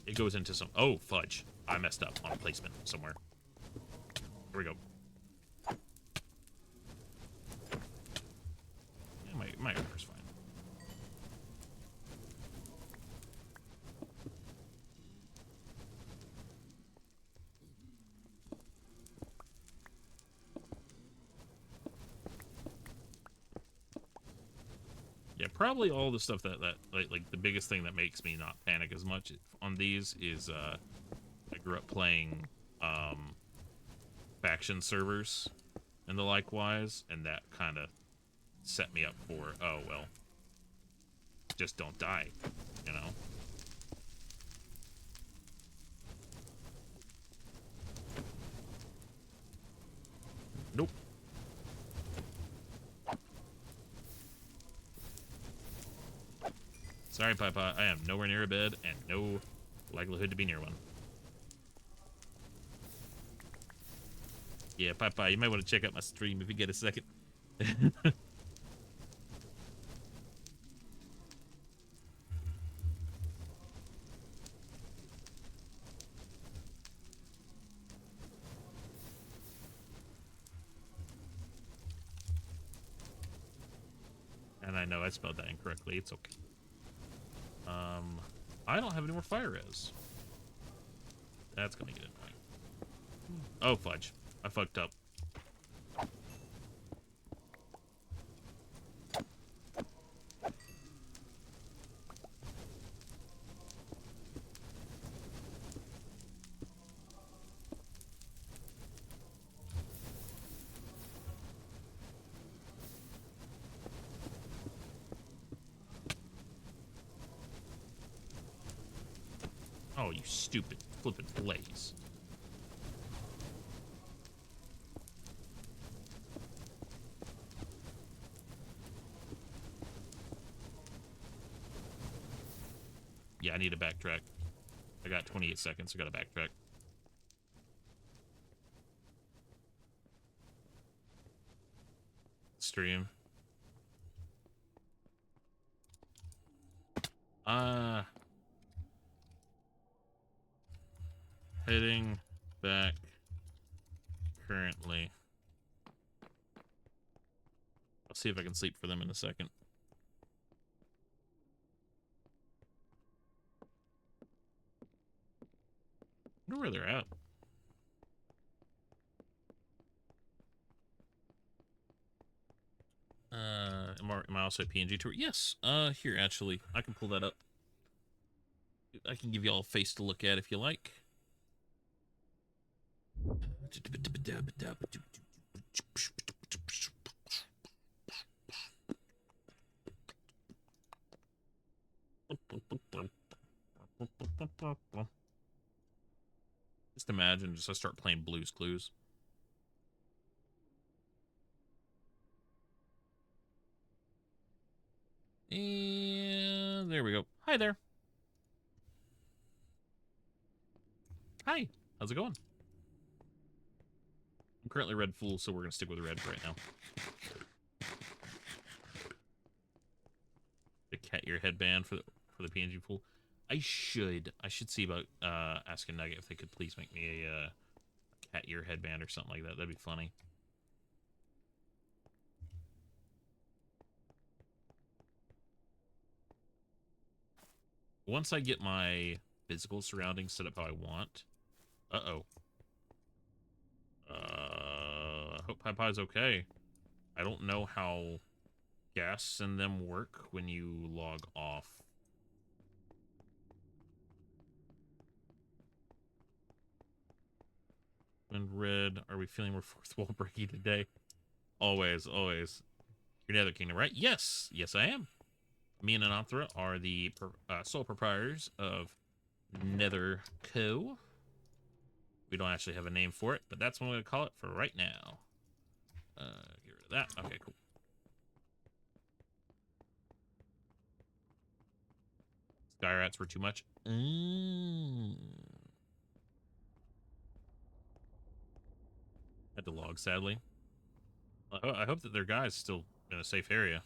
It goes into some, oh, fudge. I messed up on placement somewhere. Here we go. Yeah, my armor's fine. Yeah, probably all the stuff that like the biggest thing that makes me not panic as much on these is I grew up playing faction servers and the likewise, and that kind of set me up for, oh well, just don't die, you know. Nope. Sorry, Papa, I am nowhere near a bed and no likelihood to be near one. Yeah, Papa, you might want to check out my stream if you get a second. And I know I spelled that incorrectly. It's okay. I don't have any more fire res. That's gonna get annoying. Oh, fudge. I fucked up. Oh, you stupid flippin' blaze. Yeah, I need to backtrack. I got 28 seconds. I gotta backtrack. Stream. Heading back currently. I'll see if I can sleep for them in a second. I wonder where they're at. Am I also at PNG Tour? Yes. Here, actually, I can pull that up. I can give you all a face to look at if you like. Just imagine, I start playing Blue's Clues. And there we go. Hi there. Hi. How's it going? I'm currently Red Fool, so we're gonna stick with red for right now. The cat ear headband for the PNG Fool. I should see about asking Nugget if they could please make me a cat ear headband or something like that. That'd be funny. Once I get my physical surroundings set up how I want. Uh-oh. I hope Pie's okay. I don't know how gas and them work when you log off. And red. Are we feeling we're fourth wall breaking today? Always, always. Your Nether Kingdom, right? Yes, yes, I am. Me and Ananthra are the sole proprietors of Nether Co. We don't actually have a name for it, but that's what I'm going to call it for right now. Get rid of that. Okay, cool. Sky rats were too much. Had to log, sadly. I hope that their guy's still in a safe area.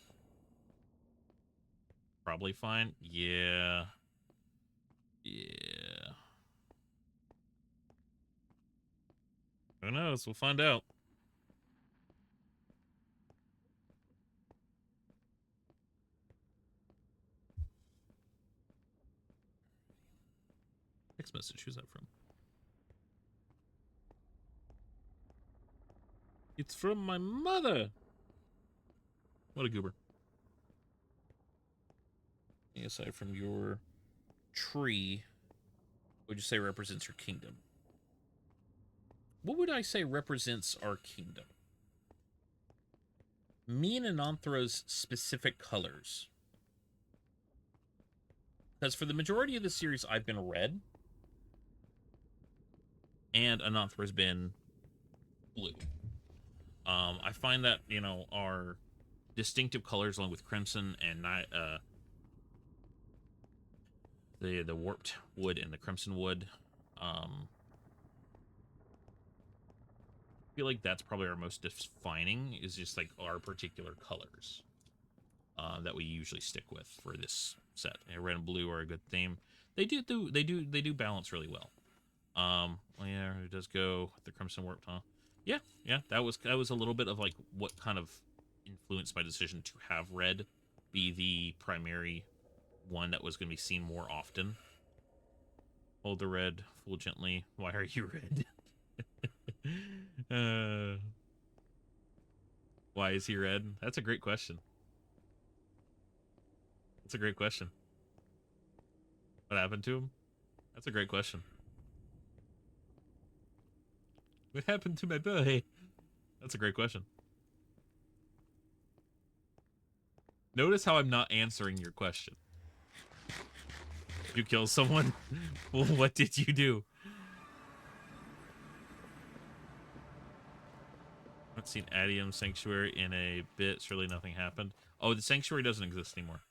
Probably fine. Yeah. Yeah. Who knows? We'll find out. Text message. Who's that from? It's from my mother. What a goober. Aside from your tree, what would you say represents your kingdom? What would I say represents our kingdom? Me and Ananthra's specific colors. Because for the majority of the series, I've been red. And Ananthra's been blue. I find that, you know, our distinctive colors, along with crimson and the warped wood and the crimson wood, I feel like that's probably our most defining, is just like our particular colors that we usually stick with for this set. And red and blue are a good theme. They do balance really well. Well, yeah, it does go with the crimson warped, huh? Yeah, that was a little bit of like what kind of influenced my decision to have red be the primary one that was going to be seen more often. Hold the red, fool gently. Why are you red? Why is he red? That's a great question. That's a great question. What happened to him? That's a great question. What happened to my boy? That's a great question. Notice how I'm not answering your question. Did you kill someone? Well, what did you do? I haven't seen Adium Sanctuary in a bit. Surely nothing happened. Oh, the Sanctuary doesn't exist anymore.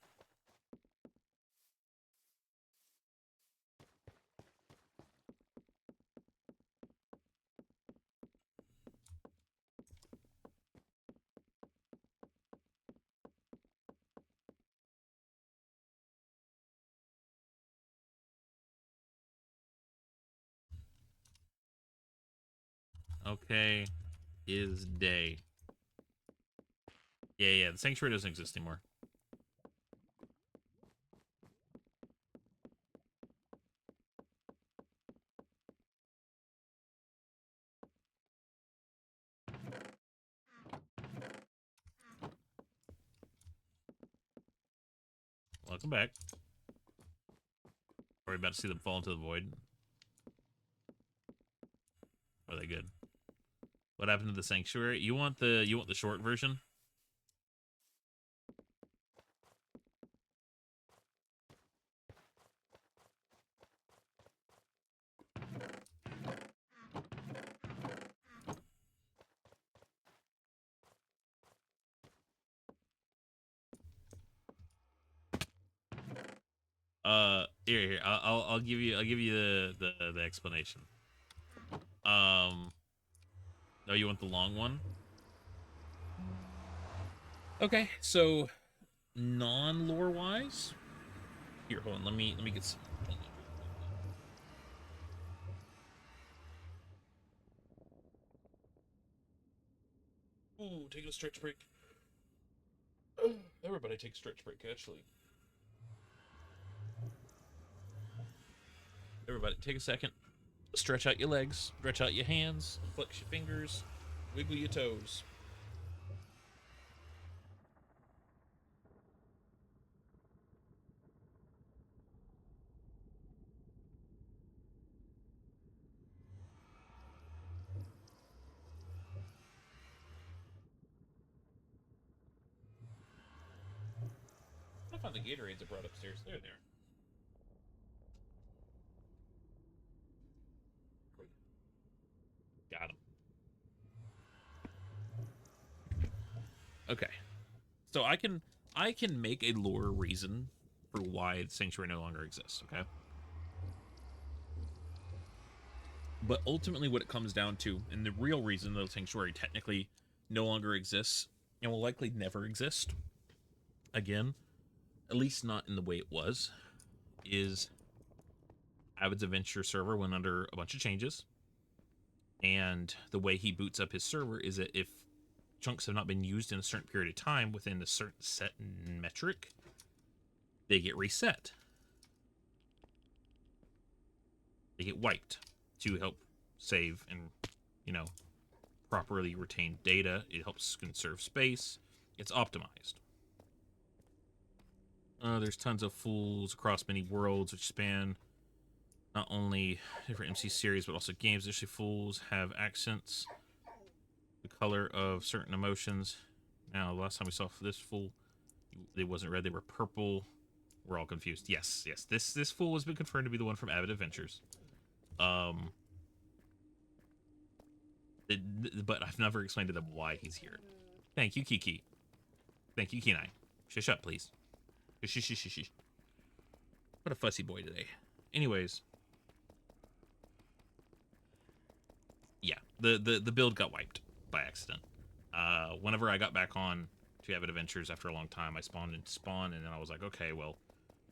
Okay. Is day. Yeah, the Sanctuary doesn't exist anymore. Welcome back. Are we about to see them fall into the void? Are they good? What happened to the Sanctuary? You want the short version? Here. I'll give you the explanation. Oh, you want the long one? Okay, so non-lore wise, here, hold on. Let me get some. Ooh, taking a stretch break. Everybody take a stretch break, actually. Everybody, take a second. Stretch out your legs, stretch out your hands, flex your fingers, wiggle your toes. found the Gatorades I brought upstairs. There they are. Got them. Okay. So I can make a lore reason for why the sanctuary no longer exists, okay? But ultimately what it comes down to, and the real reason the sanctuary technically no longer exists, and will likely never exist again, at least not in the way it was, is Avid's Adventure server went under a bunch of changes. And the way he boots up his server is that if chunks have not been used in a certain period of time within a certain set metric, they get reset. They get wiped to help save and, you know, properly retain data. It helps conserve space. It's optimized. There's tons of fools across many worlds which span not only different MC series, but also games. Additionally, fools have accents, the color of certain emotions. Now, the last time we saw this fool, it wasn't red, they were purple. We're all confused. Yes. This fool has been confirmed to be the one from Avid Adventures. But I've never explained to them why he's here. Thank you, Kiki. Thank you, Kenai. Shush up, please. Shush. What a fussy boy today. Anyways. Yeah, the build got wiped by accident. Whenever I got back on to Avid Adventures after a long time, I spawned into Spawn, and then I was like, okay, well,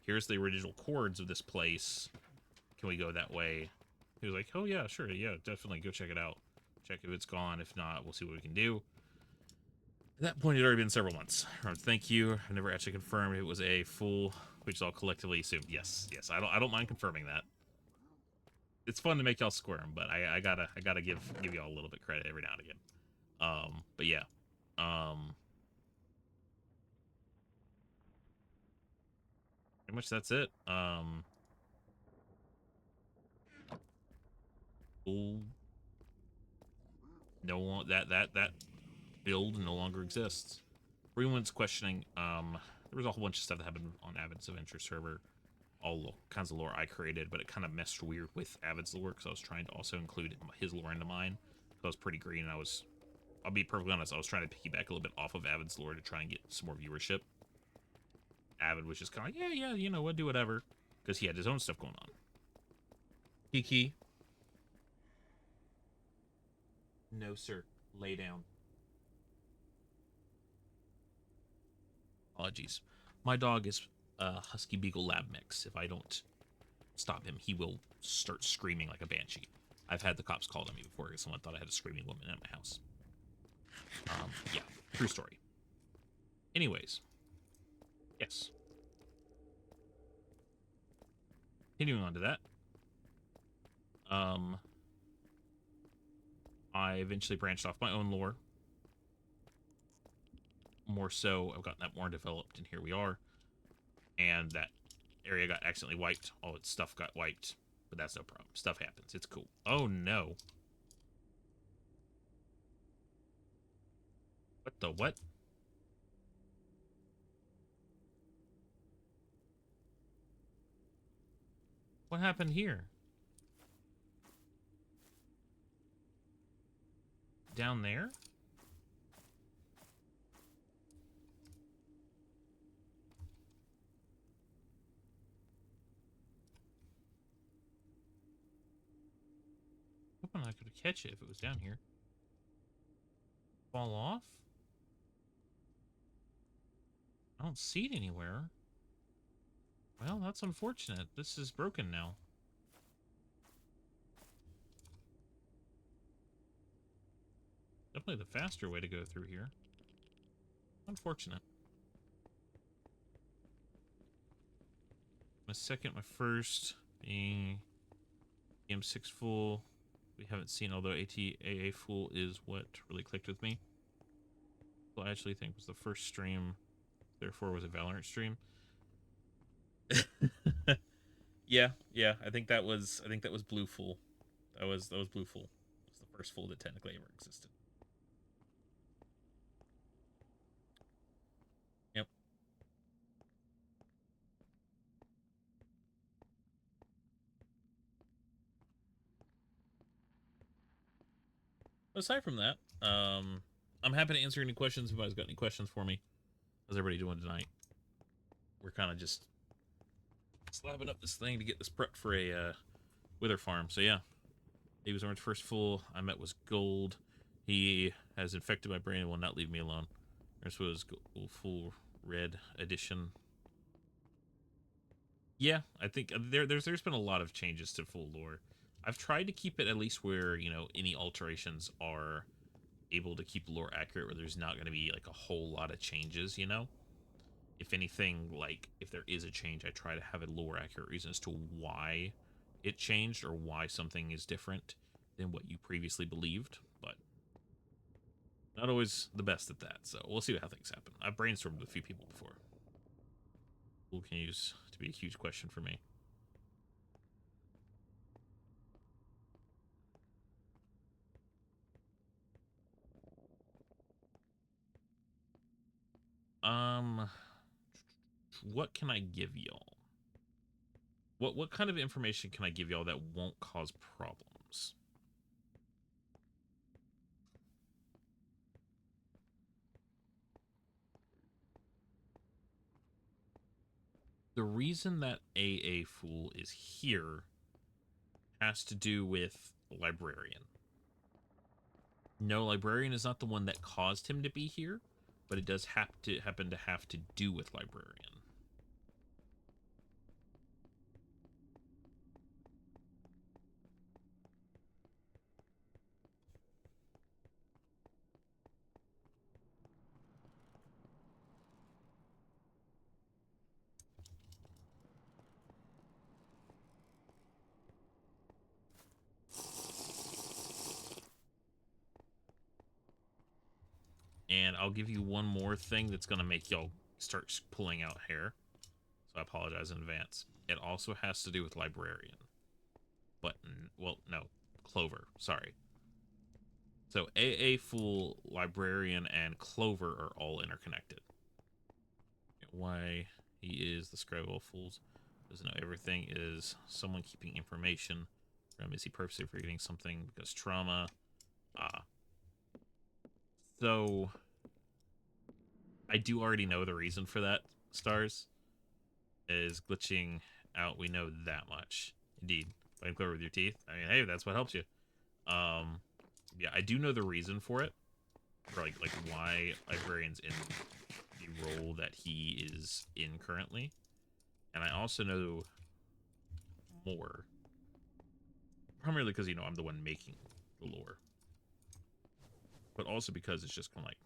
here's the original chords of this place. Can we go that way? He was like, oh yeah, sure, yeah, definitely, go check it out. Check if it's gone. If not, we'll see what we can do. At that point, it had already been several months. Thank you. I never actually confirmed it was a fool, which is all collectively assumed. Yes. I don't mind confirming that. It's fun to make y'all squirm, but I gotta give y'all a little bit credit every now and again. But yeah. Pretty much that's it. Fool. No, that build no longer exists. For anyone's questioning, there was a whole bunch of stuff that happened on Avid's Adventure server, all kinds of lore I created, but it kind of meshed weird with Avid's lore because I was trying to also include his lore into mine. So I was pretty green, and I'll be perfectly honest, I was trying to piggyback a little bit off of Avid's lore to try and get some more viewership. Avid was just kind of like, yeah, you know what, do whatever, because he had his own stuff going on. Kiki. No, sir. Lay down. Apologies. My dog is a Husky Beagle Lab mix. If I don't stop him, he will start screaming like a banshee. I've had the cops called on me before because someone thought I had a screaming woman at my house. Yeah, true story. Anyways. Yes. Continuing on to that. I eventually branched off my own lore. More so, I've gotten that more developed, and here we are. And that area got accidentally wiped. All its stuff got wiped, but that's no problem. Stuff happens. It's cool. Oh, no. What the what? What happened here? Down there? Hoping I could catch it if it was down here. Fall off? I don't see it anywhere. Well, that's unfortunate. This is broken now. Definitely the faster way to go through here. Unfortunate. My second, my first being M6 Fool. We haven't seen, although ATAA Fool is what really clicked with me. Well, I actually think was the first stream, therefore was a Valorant stream. yeah, I think that was Blue Fool. That was Blue Fool. It was the first Fool that technically ever existed. Yep. Aside from that, I'm happy to answer any questions if anybody's got any questions for me. How's everybody doing tonight? We're kind of just slapping up this thing to get this prepped for a wither farm. So yeah, he was Orange first fool I met was Gold. He has infected my brain and will not leave me alone. This was full red edition. Yeah, I think there's been a lot of changes to full lore. I've tried to keep it at least where, you know, any alterations are able to keep lore accurate, where there's not going to be like a whole lot of changes, you know? If anything, like, if there is a change, I try to have a lore accurate reason as to why it changed or why something is different than what you previously believed, but not always the best at that, so we'll see how things happen. I've brainstormed with a few people before. Fool continues to be a huge question for me. What can I give y'all? What kind of information can I give y'all that won't cause problems? The reason that AA Fool is here has to do with Librarian. No, Librarian is not the one that caused him to be here, but it does happen to have to do with Librarian. And I'll give you one more thing that's going to make y'all start pulling out hair. So I apologize in advance. It also has to do with Librarian. But, well, no. Clover. Sorry. So AA Fool, Librarian, and Clover are all interconnected. Why he is the scribe of all fools. Doesn't know everything is someone keeping information from. Is he purposely forgetting something because trauma? So I do already know the reason for that, Stars. Is glitching out. We know that much. Indeed. Fighting Clover with your teeth. I mean, hey, that's what helps you. Yeah, I do know the reason for it. For like why Librarian's in the role that he is in currently. And I also know more. Primarily because, you know, I'm the one making the lore. But also because it's just kind of like,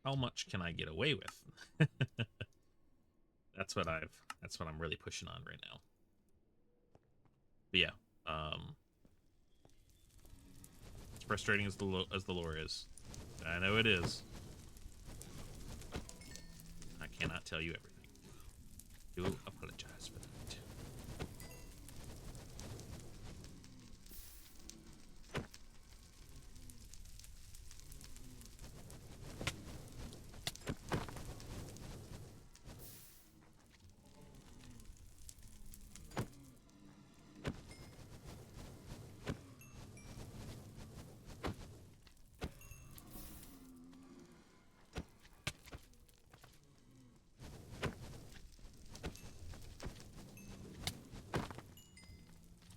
how much can I get away with? That's what I'm really pushing on right now. But yeah, as frustrating as the lore is, I know it is. I cannot tell you everything. Do apologize for that.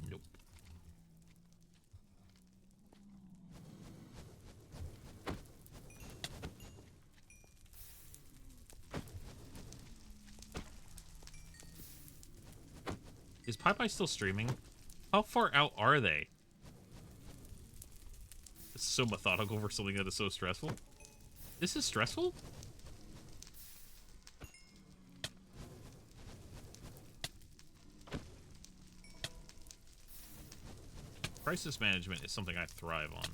Nope. Is PyPy still streaming? How far out are they? It's so methodical for something that is so stressful. This is stressful? Crisis management is something I thrive on.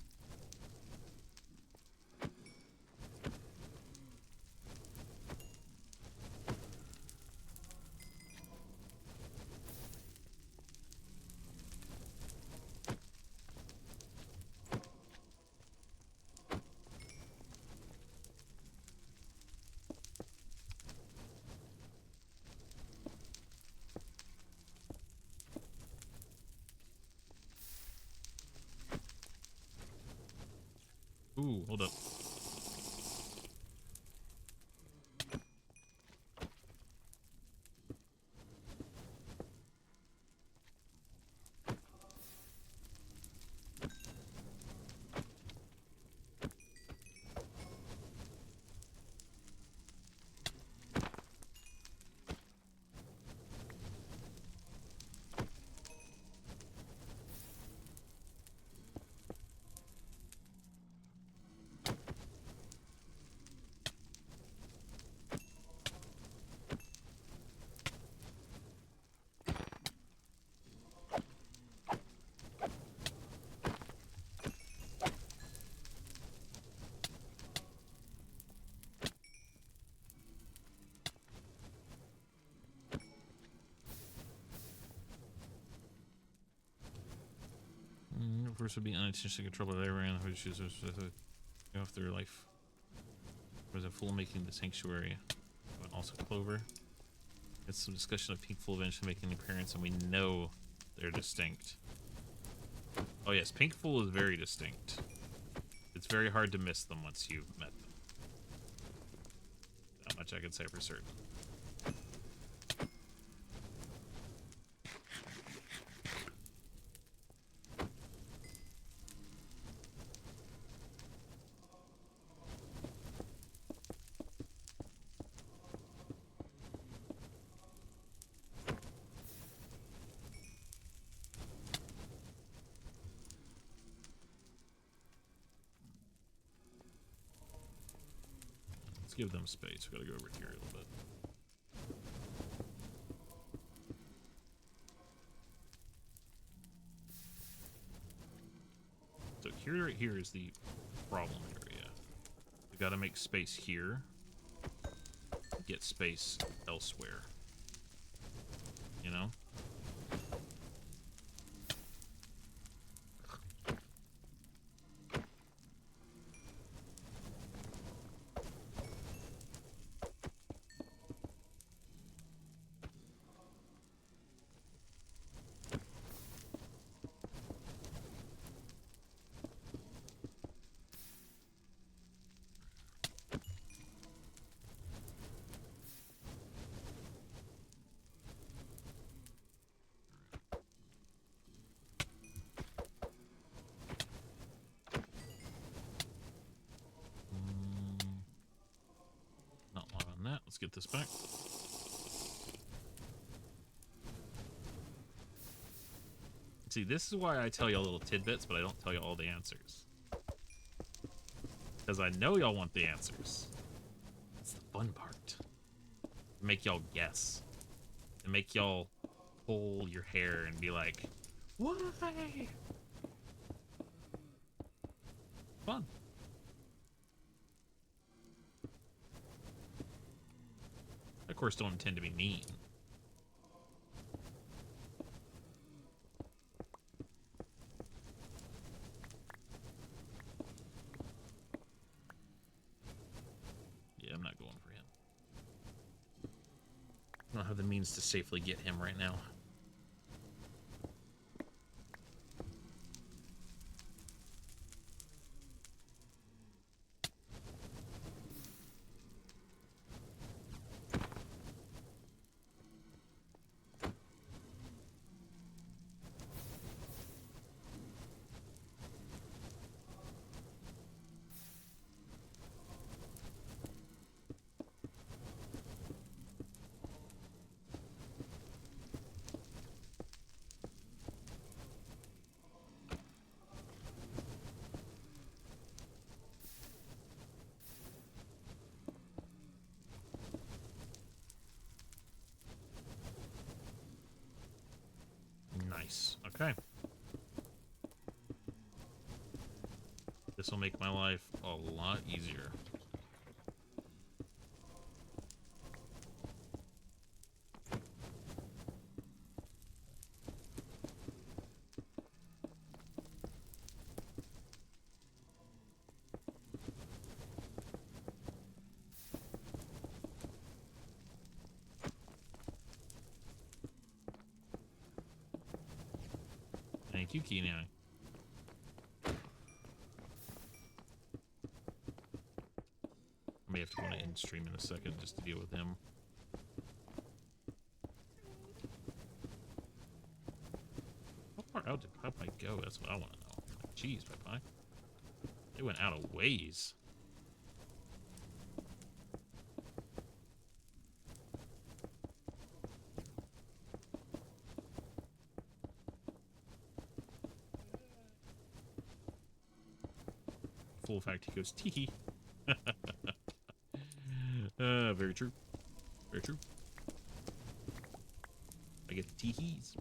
Ooh, hold up. First would be unintentionally controlled by everyone who chooses to go off their life. There's a fool making the sanctuary, but also Clover. It's some discussion of Pink Fool eventually making an appearance, and we know they're distinct. Oh yes, Pink Fool is very distinct. It's very hard to miss them once you've met them. That much I can say for certain. Give them space. We gotta go over here a little bit. So here, right here is the problem area. We gotta make space here. Get space elsewhere. You know? Let's get this back. See, this is why I tell y'all little tidbits, but I don't tell you all the answers. Because I know y'all want the answers. It's the fun part. Make y'all guess. And make y'all pull your hair and be like, why? Fun. Of course, don't intend to be mean. Yeah, I'm not going for him. I don't have the means to safely get him right now. Nice. Okay. This will make my life a lot easier. Thank you, Keenan. may have to go on in stream in a second just to deal with him. How far out did Popeye go? That's what I want to know. Jeez, Popeye. They went out of ways. Full fact, he goes tee. Very true. Very true. I get the teehees.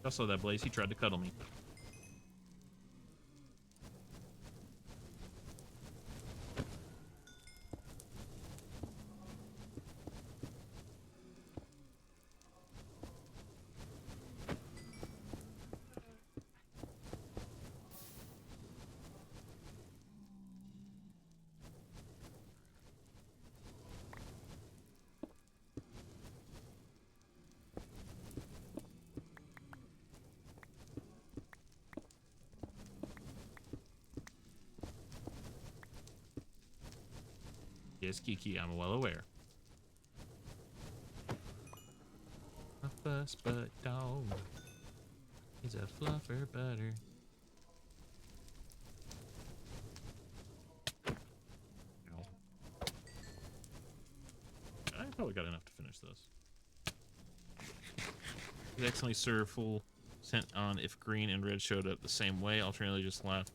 I saw that Blaze. He tried to cuddle me. Yes, Kiki, I'm well aware. A fuss butt dog is a fluffer butter. Ow. I probably got enough to finish this. It accidentally served full sent on if green and red showed up the same way. Alternatively, just laugh.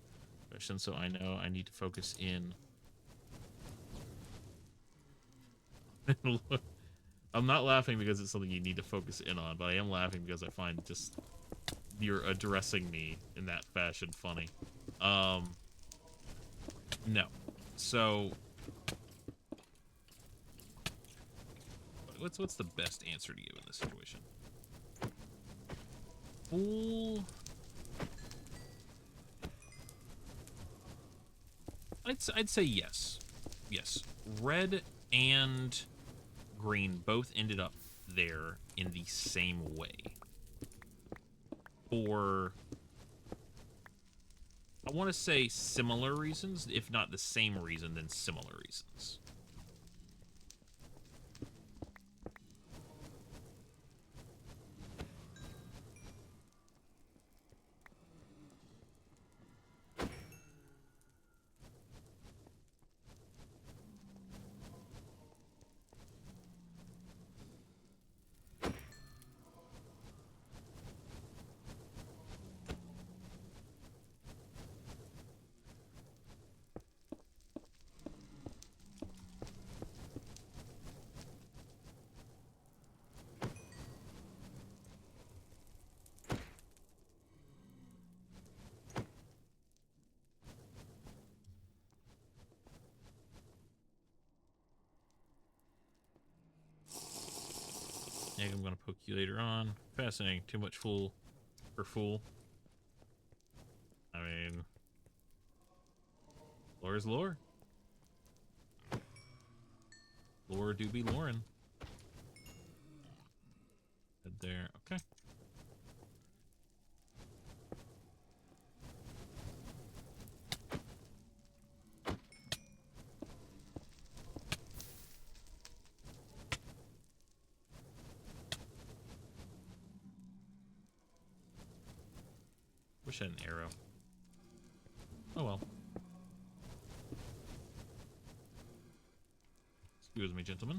So I know I need to focus in. I'm not laughing because it's something you need to focus in on, but I am laughing because I find just you're addressing me in that fashion funny. No. So what's the best answer to give in this situation? Full. I'd say yes. Yes. Red and green both ended up there in the same way. For, I want to say similar reasons, if not the same reason, then similar reasons. I'm gonna poke you later on. Fascinating. Too much fool for fool. I mean, lore is lore. Lore do be Lauren. Head there. Okay. Wish I had an arrow. Oh well. Excuse me, gentlemen.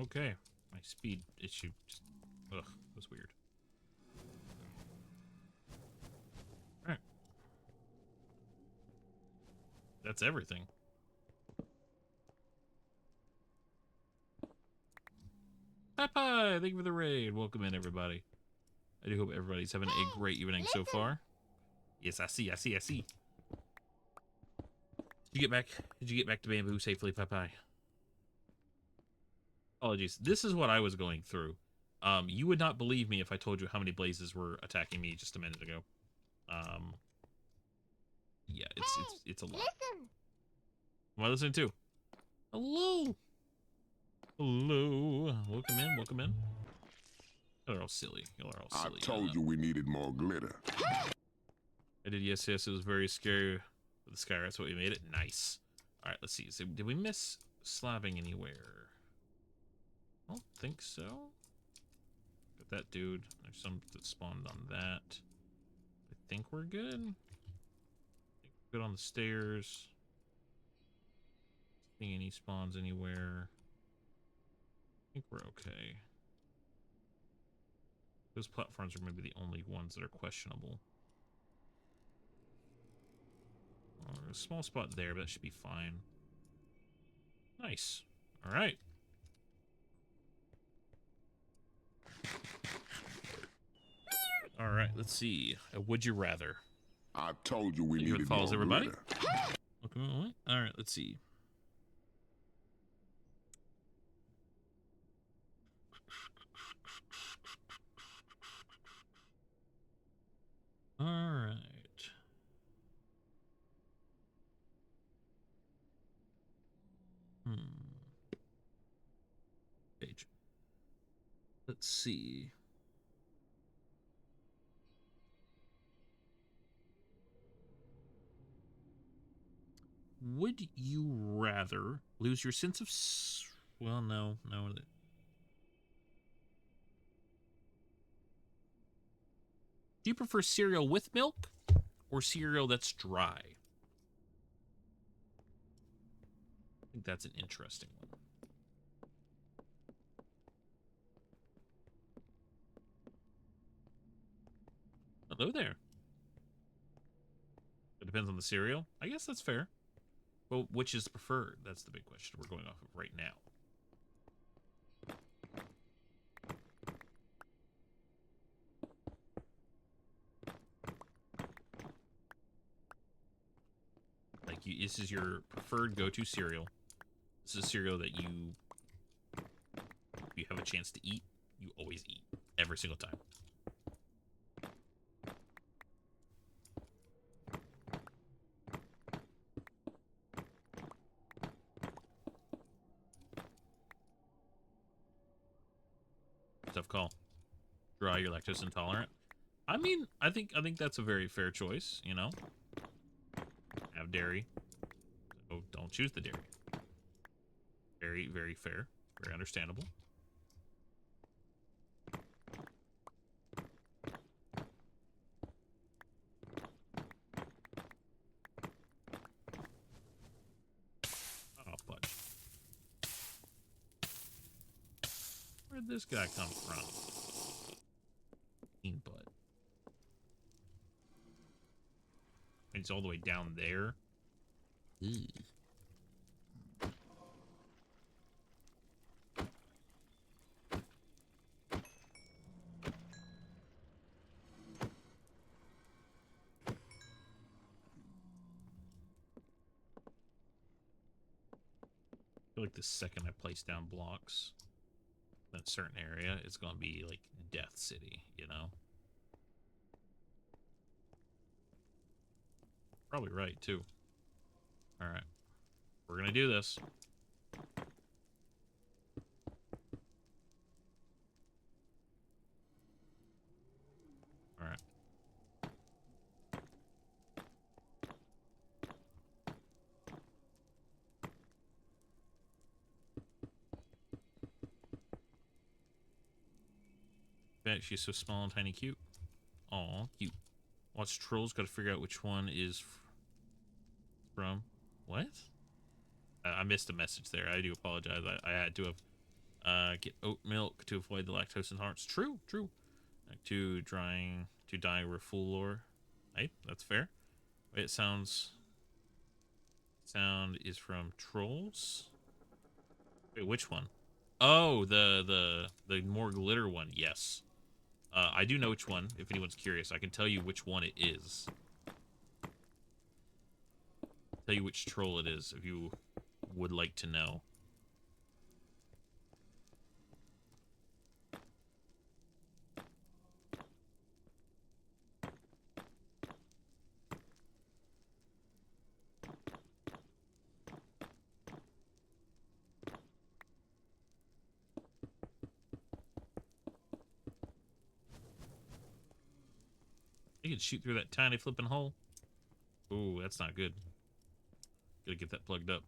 Okay. My speed issue. Just, ugh, that was weird. Alright. That's everything. Pie, thank you for the raid. Welcome in, everybody. I do hope everybody's having a great evening so far. Yes, I see. Did you get back? Did you get back to Bamboo safely, Pie? Apologies. This is what I was going through. You would not believe me if I told you how many blazes were attacking me just a minute ago. Yeah, it's a lot. Listen. What am I listening to? Hello. Welcome in. Y'all are all silly. I told you we needed more glitter. I did, yes. It was very scary with the sky rats, what we made it. Nice. Alright, let's see. So, did we miss slabbing anywhere? I don't think so. Got that dude. There's some that spawned on that. I think we're good. Good on the stairs. Seeing any spawns anywhere. I think we're okay. Those platforms are maybe the only ones that are questionable. A small spot there, but that should be fine. Nice. All right. All right, let's see. Would you rather? I told you we Thank you for the needed more follows, everybody. glitter. Welcome. All right, let's see. All right. Page. Let's see. Would you rather lose your sense of well, no. Do you prefer cereal with milk or cereal that's dry? I think that's an interesting one. Hello there. It depends on the cereal. I guess that's fair. Well, which is preferred? That's the big question we're going off of right now. Like, this is your preferred go-to cereal. This is a cereal that you have a chance to eat, you always eat. Every single time. Tough call. Dry, you're lactose intolerant. I mean, I think that's a very fair choice, you know? Have dairy. So don't choose the dairy. Very, very fair. Very understandable. Oh, fudge. Where'd this guy come from? Bean butt. It's all the way down there. Ew. I feel like the second I place down blocks in a certain area, it's gonna be like Death City, you know? Probably right, too. Alright. We're gonna do this. Alright. Bet she's so small and tiny cute. Aw, cute. Watch Trolls, gotta figure out which one is from. What? I missed a message there. I do apologize. I had to have Get oat milk to avoid the lactose intolerance. True, true. To dying with full lore. Hey, that's fair. Wait, it sounds. Sound is from trolls. Wait, which one? Oh, the more glitter one. Yes. I do know which one. If anyone's curious, I can tell you which one it is. Tell you which troll it is if you would like to know. You can shoot through that tiny flipping hole. Ooh, that's not good. Gotta get that plugged up.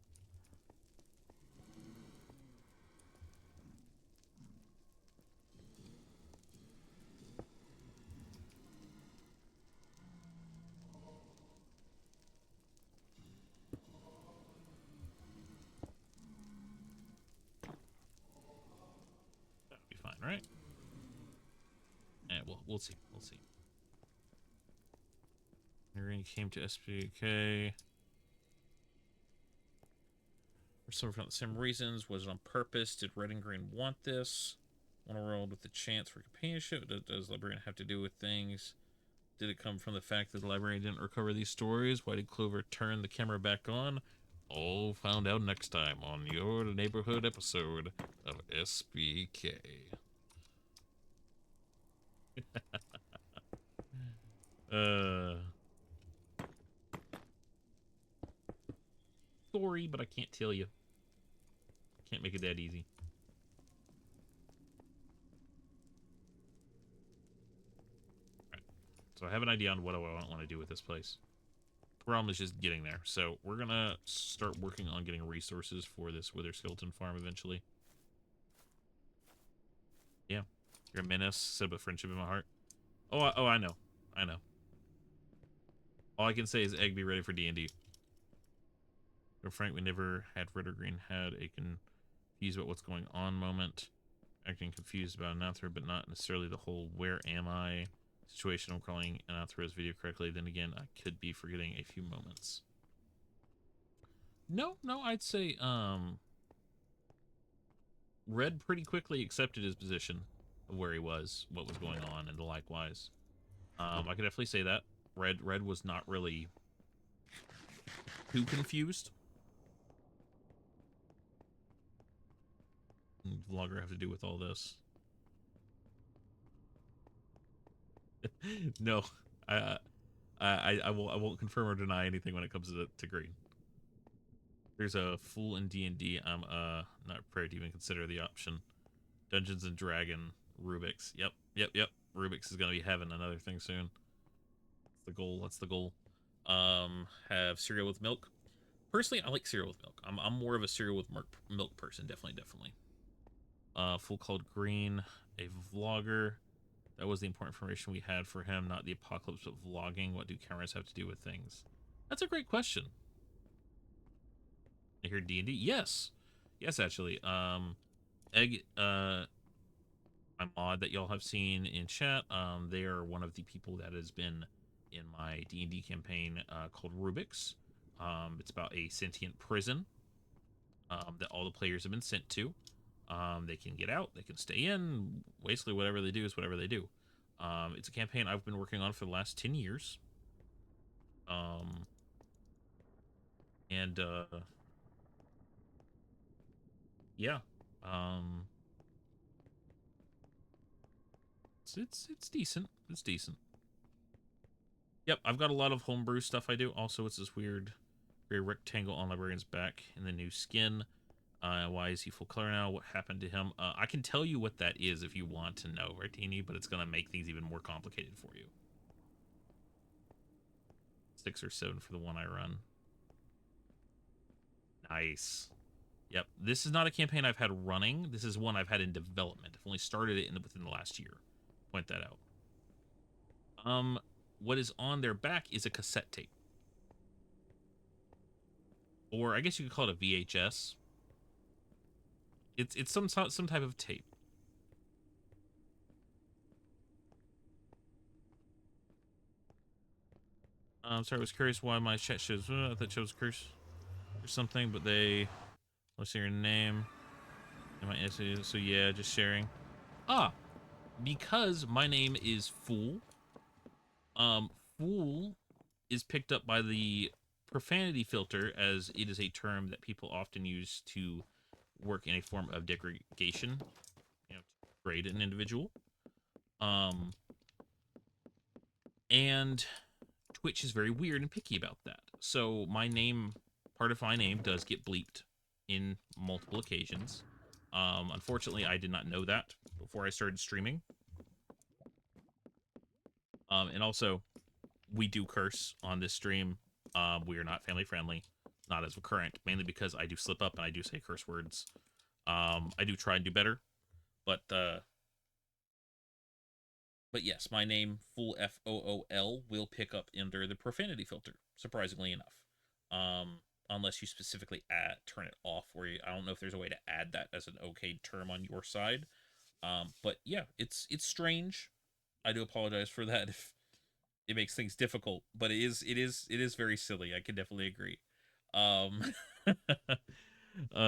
That'll be fine, right? Yeah, we'll see. We'll see. Irene came to SBK. For some of the same reasons. Was it on purpose? Did Red and Green want this? Want a world with the chance for companionship? Does Librarian have to do with things? Did it come from the fact that the Librarian didn't recover these stories? Why did Clover turn the camera back on? All found out next time on your neighborhood episode of SBK. Sorry, but I can't tell you. Can't make it that easy. Right. So I have an idea on what I want to do with this place. The problem is just getting there. So we're gonna start working on getting resources for this Wither Skeleton farm eventually. Yeah, you're a menace. Said with friendship in my heart. Oh, I know. I know. All I can say is Egg, be ready for D&D. Frank, we never had Red or Green had a confused about what's going on moment. Acting confused about announcer, but not necessarily the whole where am I situation. I'm calling announcer's video correctly. Then again, I could be forgetting a few moments. No, I'd say Red pretty quickly accepted his position of where he was, what was going on, and the likewise. I could definitely say that. Red was not really too confused. Vlogger have to do with all this? No, I won't confirm or deny anything when it comes to green. There's a fool in D&D. I'm not prepared to even consider the option. Dungeons and Dragon Rubik's. Yep. Rubik's is gonna be having another thing soon. That's the goal. That's the goal. Have cereal with milk. Personally, I like cereal with milk. I'm more of a cereal with milk person. Definitely. Full called green, a vlogger. That was the important information we had for him, not the apocalypse, but vlogging. What do cameras have to do with things? That's a great question. I hear D&D. Yes, actually. Egg, my mod that y'all have seen in chat. They are one of the people that has been in my D&D campaign called Rubik's. It's about a sentient prison that all the players have been sent to. They can get out, they can stay in. Basically, whatever they do is whatever they do. It's a campaign I've been working on for the last 10 years. Yeah. It's decent. It's decent. Yep, I've got a lot of homebrew stuff I do. Also, it's this weird rectangle on Librarian's back in the new skin. Why is he full color now? What happened to him? I can tell you what that is if you want to know, Martini, but it's going to make things even more complicated for you. 6 or 7 for the one I run. Nice. Yep, this is not a campaign I've had running. This is one I've had in development. I've only started it within the last year. Point that out. What is on their back is a cassette tape. Or I guess you could call it a VHS. It's some type of tape. I'm sorry, I was curious why my chat shows. I thought it shows curse or something, but they. Let's see your name. So yeah, just sharing. Ah, because my name is Fool. Fool is picked up by the profanity filter as it is a term that people often use to work in a form of degradation, to degrade an individual. And Twitch is very weird and picky about that. So my name, part of my name, does get bleeped in multiple occasions. Unfortunately, I did not know that before I started streaming. And also, we do curse on this stream. We are not family friendly, not as current, mainly because I do slip up and I do say curse words. I do try and do better, but yes, my name, Fool, F-O-O-L, will pick up under the profanity filter, surprisingly enough. Unless you specifically turn it off, I don't know if there's a way to add that as an okay term on your side. But yeah, it's strange. I do apologize for that if it makes things difficult, but it is very silly. I can definitely agree.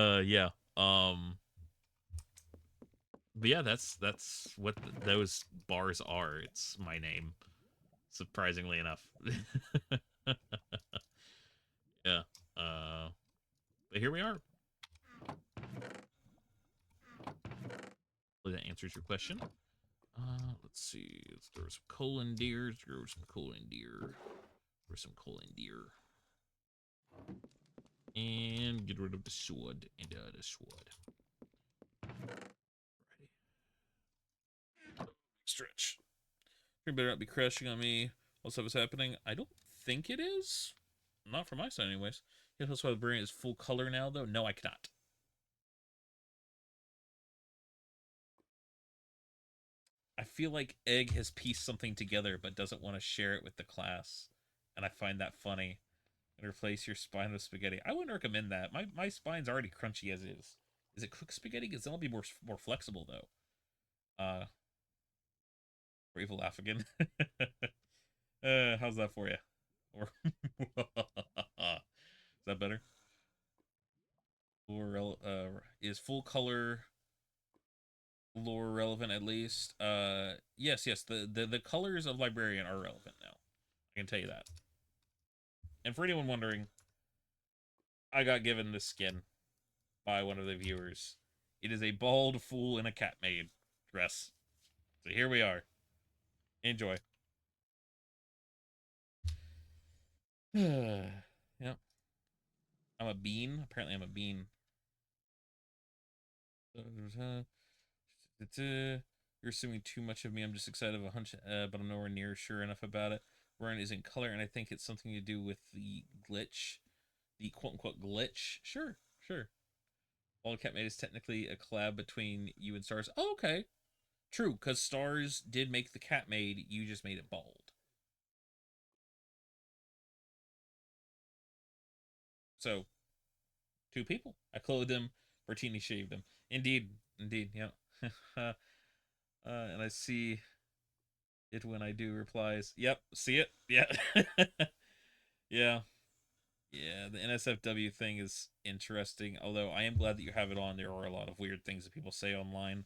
Yeah. But yeah, that's what those bars are. It's my name, surprisingly enough. Yeah. But here we are. Hopefully that answers your question. Let's see. Let's throw some colon deer. Throw some colon deer. Throw some colon deer. And get rid of the sword. And the sword. Ready. Stretch. You better not be crashing on me while stuff is happening. I don't think it is. Not from my side, anyways. You know why the brain is full color now, though? No, I cannot. I feel like Egg has pieced something together but doesn't want to share it with the class. And I find that funny. And replace your spine with spaghetti. I wouldn't recommend that. My spine's already crunchy as is. Is it cooked spaghetti? Because that'll be more flexible, though. Evil laugh again. How's that for you? Or is that better? Or is full color lore relevant at least? Yes. The colors of Librarian are relevant now. I can tell you that. And for anyone wondering, I got given this skin by one of the viewers. It is a bald fool in a cat maid dress. So here we are. Enjoy. Yep. I'm a bean. Apparently I'm a bean. You're assuming too much of me. I'm just excited of a hunch, but I'm nowhere near sure enough about it. Run is in color, and I think it's something to do with the glitch. The quote-unquote glitch. Sure. Bald Cat Maid is technically a collab between you and Stars. Oh, okay. True, because Stars did make the Cat Maid. You just made it bald. So, two people. I clothed him. Bertini shaved him. Indeed, yeah. And I see it when I do replies. Yep, see it? Yeah. Yeah. Yeah, the NSFW thing is interesting, although I am glad that you have it on. There are a lot of weird things that people say online.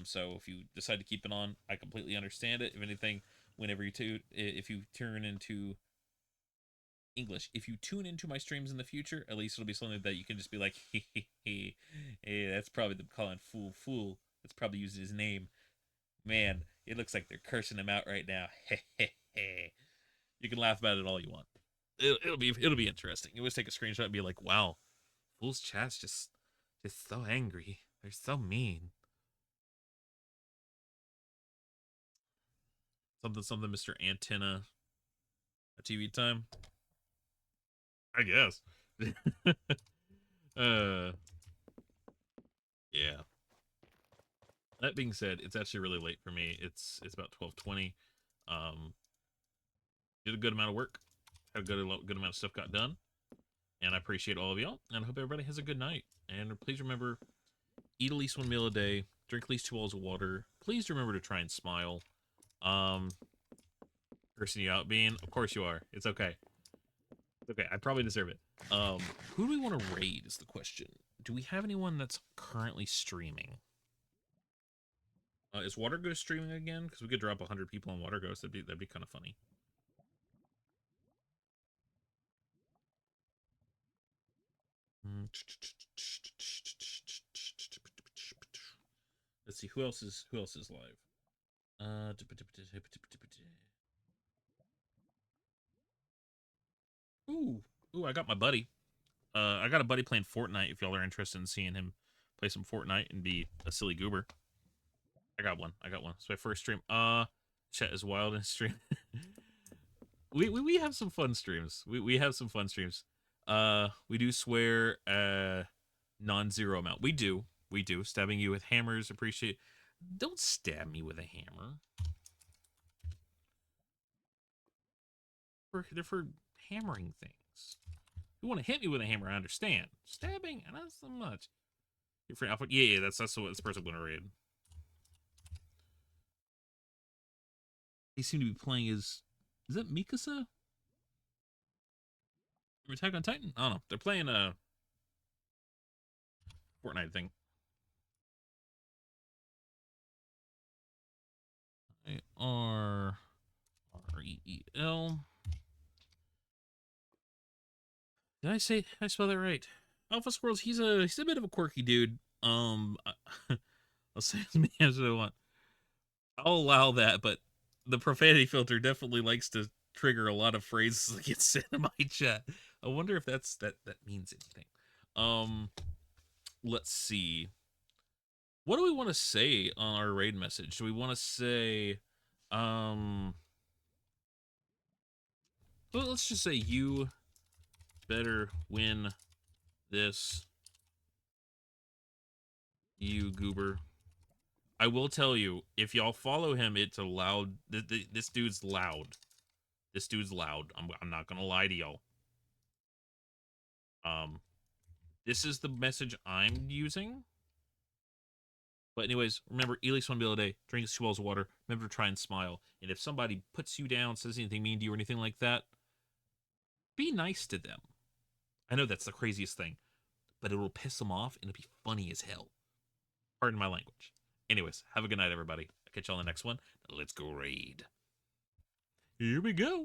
So if you decide to keep it on, I completely understand it. If anything, if you turn into English, if you tune into my streams in the future, at least it'll be something that you can just be like, hey, that's probably them calling fool. That's probably using his name. Man, it looks like they're cursing him out right now. You can laugh about it all you want. It'll be interesting. You always take a screenshot and be like, wow, Fool's chat's just so angry. They're so mean. Something, Mr. Antenna. TV time. I guess. Yeah. That being said, it's actually really late for me. It's about 12:20. Did a good amount of work. Had a good amount of stuff got done. And I appreciate all of y'all. And I hope everybody has a good night. And please remember, Eat at least 1 meal a day. Drink at least 2 bottles of water. Please remember to try and smile. Cursing you out, Bean. Of course you are. It's okay. It's okay. I probably deserve it. Who do we want to raid is the question. Do we have anyone that's currently streaming? Is Water Ghost streaming again? Because we could drop 100 people on Water Ghost. That'd be kind of funny. Let's see who else is live. Ooh, I got my buddy. I got a buddy playing Fortnite. If y'all are interested in seeing him play some Fortnite and be a silly goober, I got one. It's my first stream. Chat is wild in stream. we have some fun streams. We have some fun streams. We do swear non-zero amount. We do. Stabbing you with hammers, appreciate. Don't stab me with a hammer. They're for hammering things. If you want to hit me with a hammer, I understand. Stabbing, not so much. You're for alpha. Yeah, that's what this person gonna read. They seem to be playing as. Is that Mikasa? Attack on Titan? I don't know. They're playing a Fortnite thing. R-E-E-L. Did I spell that right? Alpha Squirrels, he's a bit of a quirky dude. I'll say as many as I want. I'll allow that, but the profanity filter definitely likes to trigger a lot of phrases that get sent in my chat. I wonder if that means anything. Let's see. What do we want to say on our raid message? Do we want to say, well, let's just say you better win this, you goober. I will tell you, if y'all follow him, it's a loud. This dude's loud. This dude's loud. I'm not gonna lie to y'all. This is the message I'm using. But anyways, remember, eat at least 1 meal a day. Drink 2 bottles of water. Remember to try and smile. And if somebody puts you down, says anything mean to you or anything like that, be nice to them. I know that's the craziest thing, but it will piss them off and it'll be funny as hell. Pardon my language. Anyways, have a good night, everybody. I'll catch y'all on the next one. Let's go raid. Here we go.